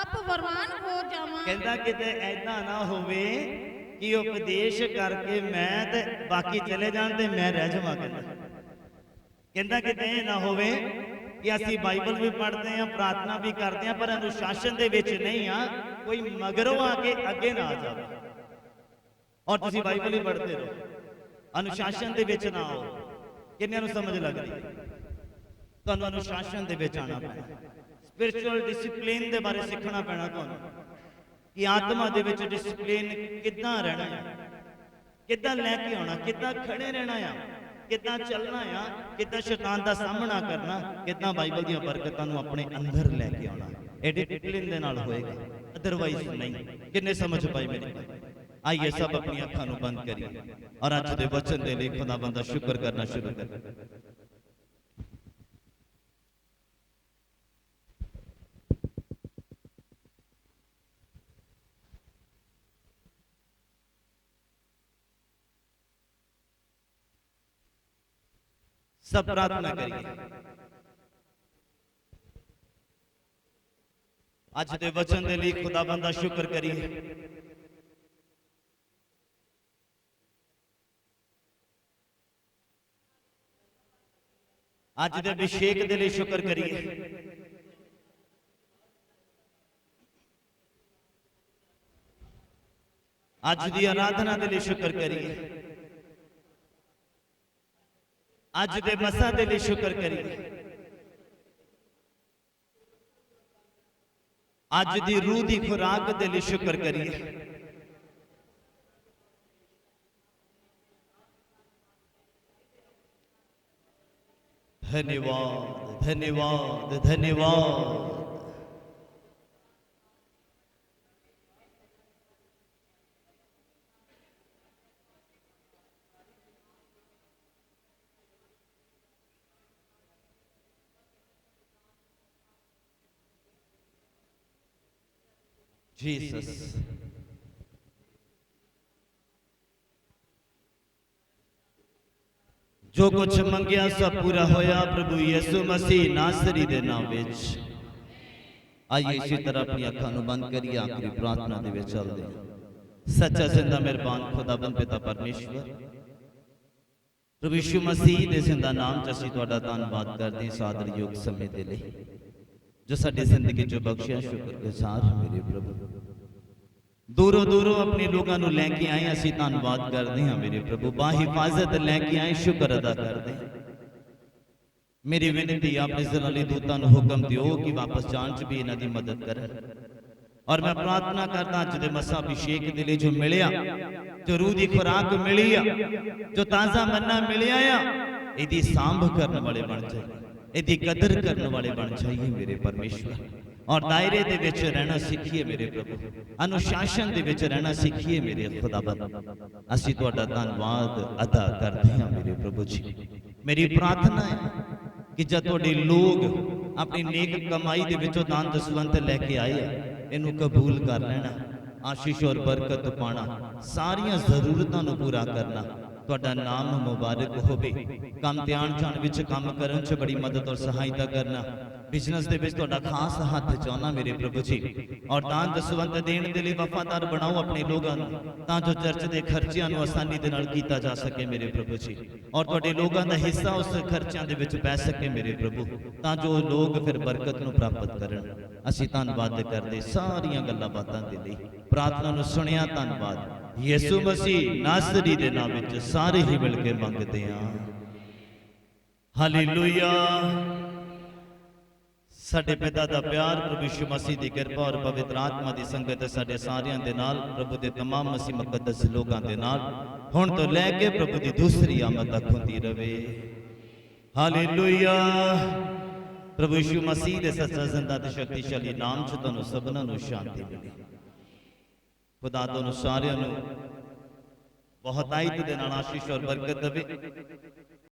ਆਪ ਵਰਵਾਨ ਹੋ ਜਾਵਾਂ। ਕਹਿੰਦਾ ਕਿਤੇ ਐਦਾਂ ਨਾ ਹੋਵੇ ਕਿ ਉਪਦੇਸ਼ ਕਰਕੇ ਮੈਂ ਤੇ ਬਾਕੀ ਚਲੇ ਜਾਣ ਤੇ ਮੈਂ ਰਹਿ ਜਾਵਾਂ। ਕਹਿੰਦਾ ਕਿਤੇ ਇਹ ਨਾ ਹੋਵੇ ਕਿ ਅਸੀਂ ਬਾਈਬਲ ਵੀ ਪੜ੍ਹਦੇ ਆਂ, ਪ੍ਰਾਰਥਨਾ ਵੀ ਕਰਦੇ ਆਂ, ਪਰ ਅਨੁਸ਼ਾਸਨ ਦੇ ਵਿੱਚ ਨਹੀਂ ਆ, ਕੋਈ ਮਗਰੋਂ ਆ ਕੇ ਅੱਗੇ ਨਾ ਆ ਜਾਵੇ। और तुसी बाइबल ही पढ़ते रहो, अनुशासन दे विच ना आओ। किन्नियां नूं समझ लग रही? तुहानूं अनुशासन दे विच आना पैना, स्पिरिचुअल डिसिप्लिन दे बारे सीखना पैना तुहानूं कि आत्मा दे विच डिसिप्लिन किद्दां रहना है, किद्दां लैके आउणा, किद्दां खड़े रहना है, किद्दां चलना है, किद्दां शैतान दा सामना करना, किद्दां बाइबल दीयां बरकतां नूं अपने अंदर लैके आउणा। ये डिसिप्लिन दे नाल होएगा, अदरवाइज नहीं। किन्ने समझ पाई मेरी? आइए सब अपनी अखां नूं बंद करिए और अज दे वचन दे लई खुदा बंदा शुक्र करना शुरू कर। सब प्रार्थना करिए। अज के वचन के लिए खुदाबंद दा शुक्र करिए। अज के अभिषेक के लिए शुक्र करिए। अज की आराधना के लिए शुक्र करिए। अज के मसा के लिए शुक्र करिए। अज की रूह की खुराक के लिए शुक्र करिए। धन्यवाद धन्यवाद धन्यवाद। जीसस जो कुछ मंगया सब पूरा होया प्रभु यीशु मसीह नासरी दे नाम विच। आइए इसी तरह अपनी अखां नूं बंद करिए, आखिरी प्रार्थना दे विच चलदे हां। सच्चा जिंदा मेहरबान खुदाबंद पिता परमेश्वर प्रभु यीशु मसीह दे जिंदा नाम च असीं तुहाडा धन्नवाद करदे हां सादरयोग समय दे लई जो साडी जिंदगी च बख्शिया। शुक्रगुजार मेरे प्रभु, दूरों दूरों अपने लोगों को लैके आए, असीं धन्नवाद करते हैं मेरे प्रभु। बाहिफाजत लैके आए, शुक्र अदा करते हैं। मेरी विनती अपने जलाली दूतां नूं हुक्म दिओ कि वापस जान च भी इन्हां दी मदद करन। और मैं प्रार्थना करता अज दे मसा अभिषेक दे लई जो मिलिया, जो रूह की खुराक मिली आ, जो ताज़ा मन्ना मिलिया आ, इहदी सांभ करने वाले बन जाइए, इहदी कदर करने वाले बन जाइए मेरे परमेश्वर। और दायरे दे विच रहना सीखिए मेरे प्रभु, अनुशासन दे विच रहना सीखिए मेरे खुदाबंद। असीं तुहाडा धन्नवाद अदा करते हैं मेरे प्रभु जी। मेरी प्रार्थना है कि जब तुहाडे लोग अपनी नेक कमाई दे विचों दान दसवंत लैके आए, इनू कबूल कर लेना, आशीष और बरकत पाना, सारियां जरूरतां नूं पूरा करना। तुहाडा नाम मुबारक होवे। काम ते आण जाण विच काम करन च बड़ी मदद और सहायता करना। बिजनेस दे विच तुहाडा खास हाथ चाहना मेरे प्रभु जी। और दान दसवंत देण दे लई वफादार बनाओ अपने लोगां नूं, तां जो चर्च दे खर्चिआं नूं आसानी दे नाल कीता जा सके मेरे प्रभु जी। और तुहाडे लोगां दा हिस्सा उस खर्चिआं दे विच पै सके मेरे प्रभु, तां जो लोग फिर बरकत नूं प्राप्त करन। असीं धन्नवाद करदे सारियां गल्लां बातां दे लई, प्रार्थना नूं सुणिया धन्नवाद। यीशु मसीह नासरी दे नाम विच सारे ही मिल के मंगदे हां। हालेलुया। साडे पिता दा प्यार, प्रभु यीशु मसीह दी कृपा और पवित्र आत्मा दी संगत साडे सारियां दे नाल, प्रभु दे तमाम मसीह मुकद्दस लोगां दे नाल हुण तो लैके प्रभु दी दूसरी आमद तक हुंदी रवे। हालेलुया। प्रभु यीशु मसीह दे सच्चा जिंदा ते शक्तिशाली नाम च तुहानूं सबना नूं शांति मिले। खुदा तुहानूं सारियां नूं बहुत आयत दे नाल आशीष और बरकत देवे।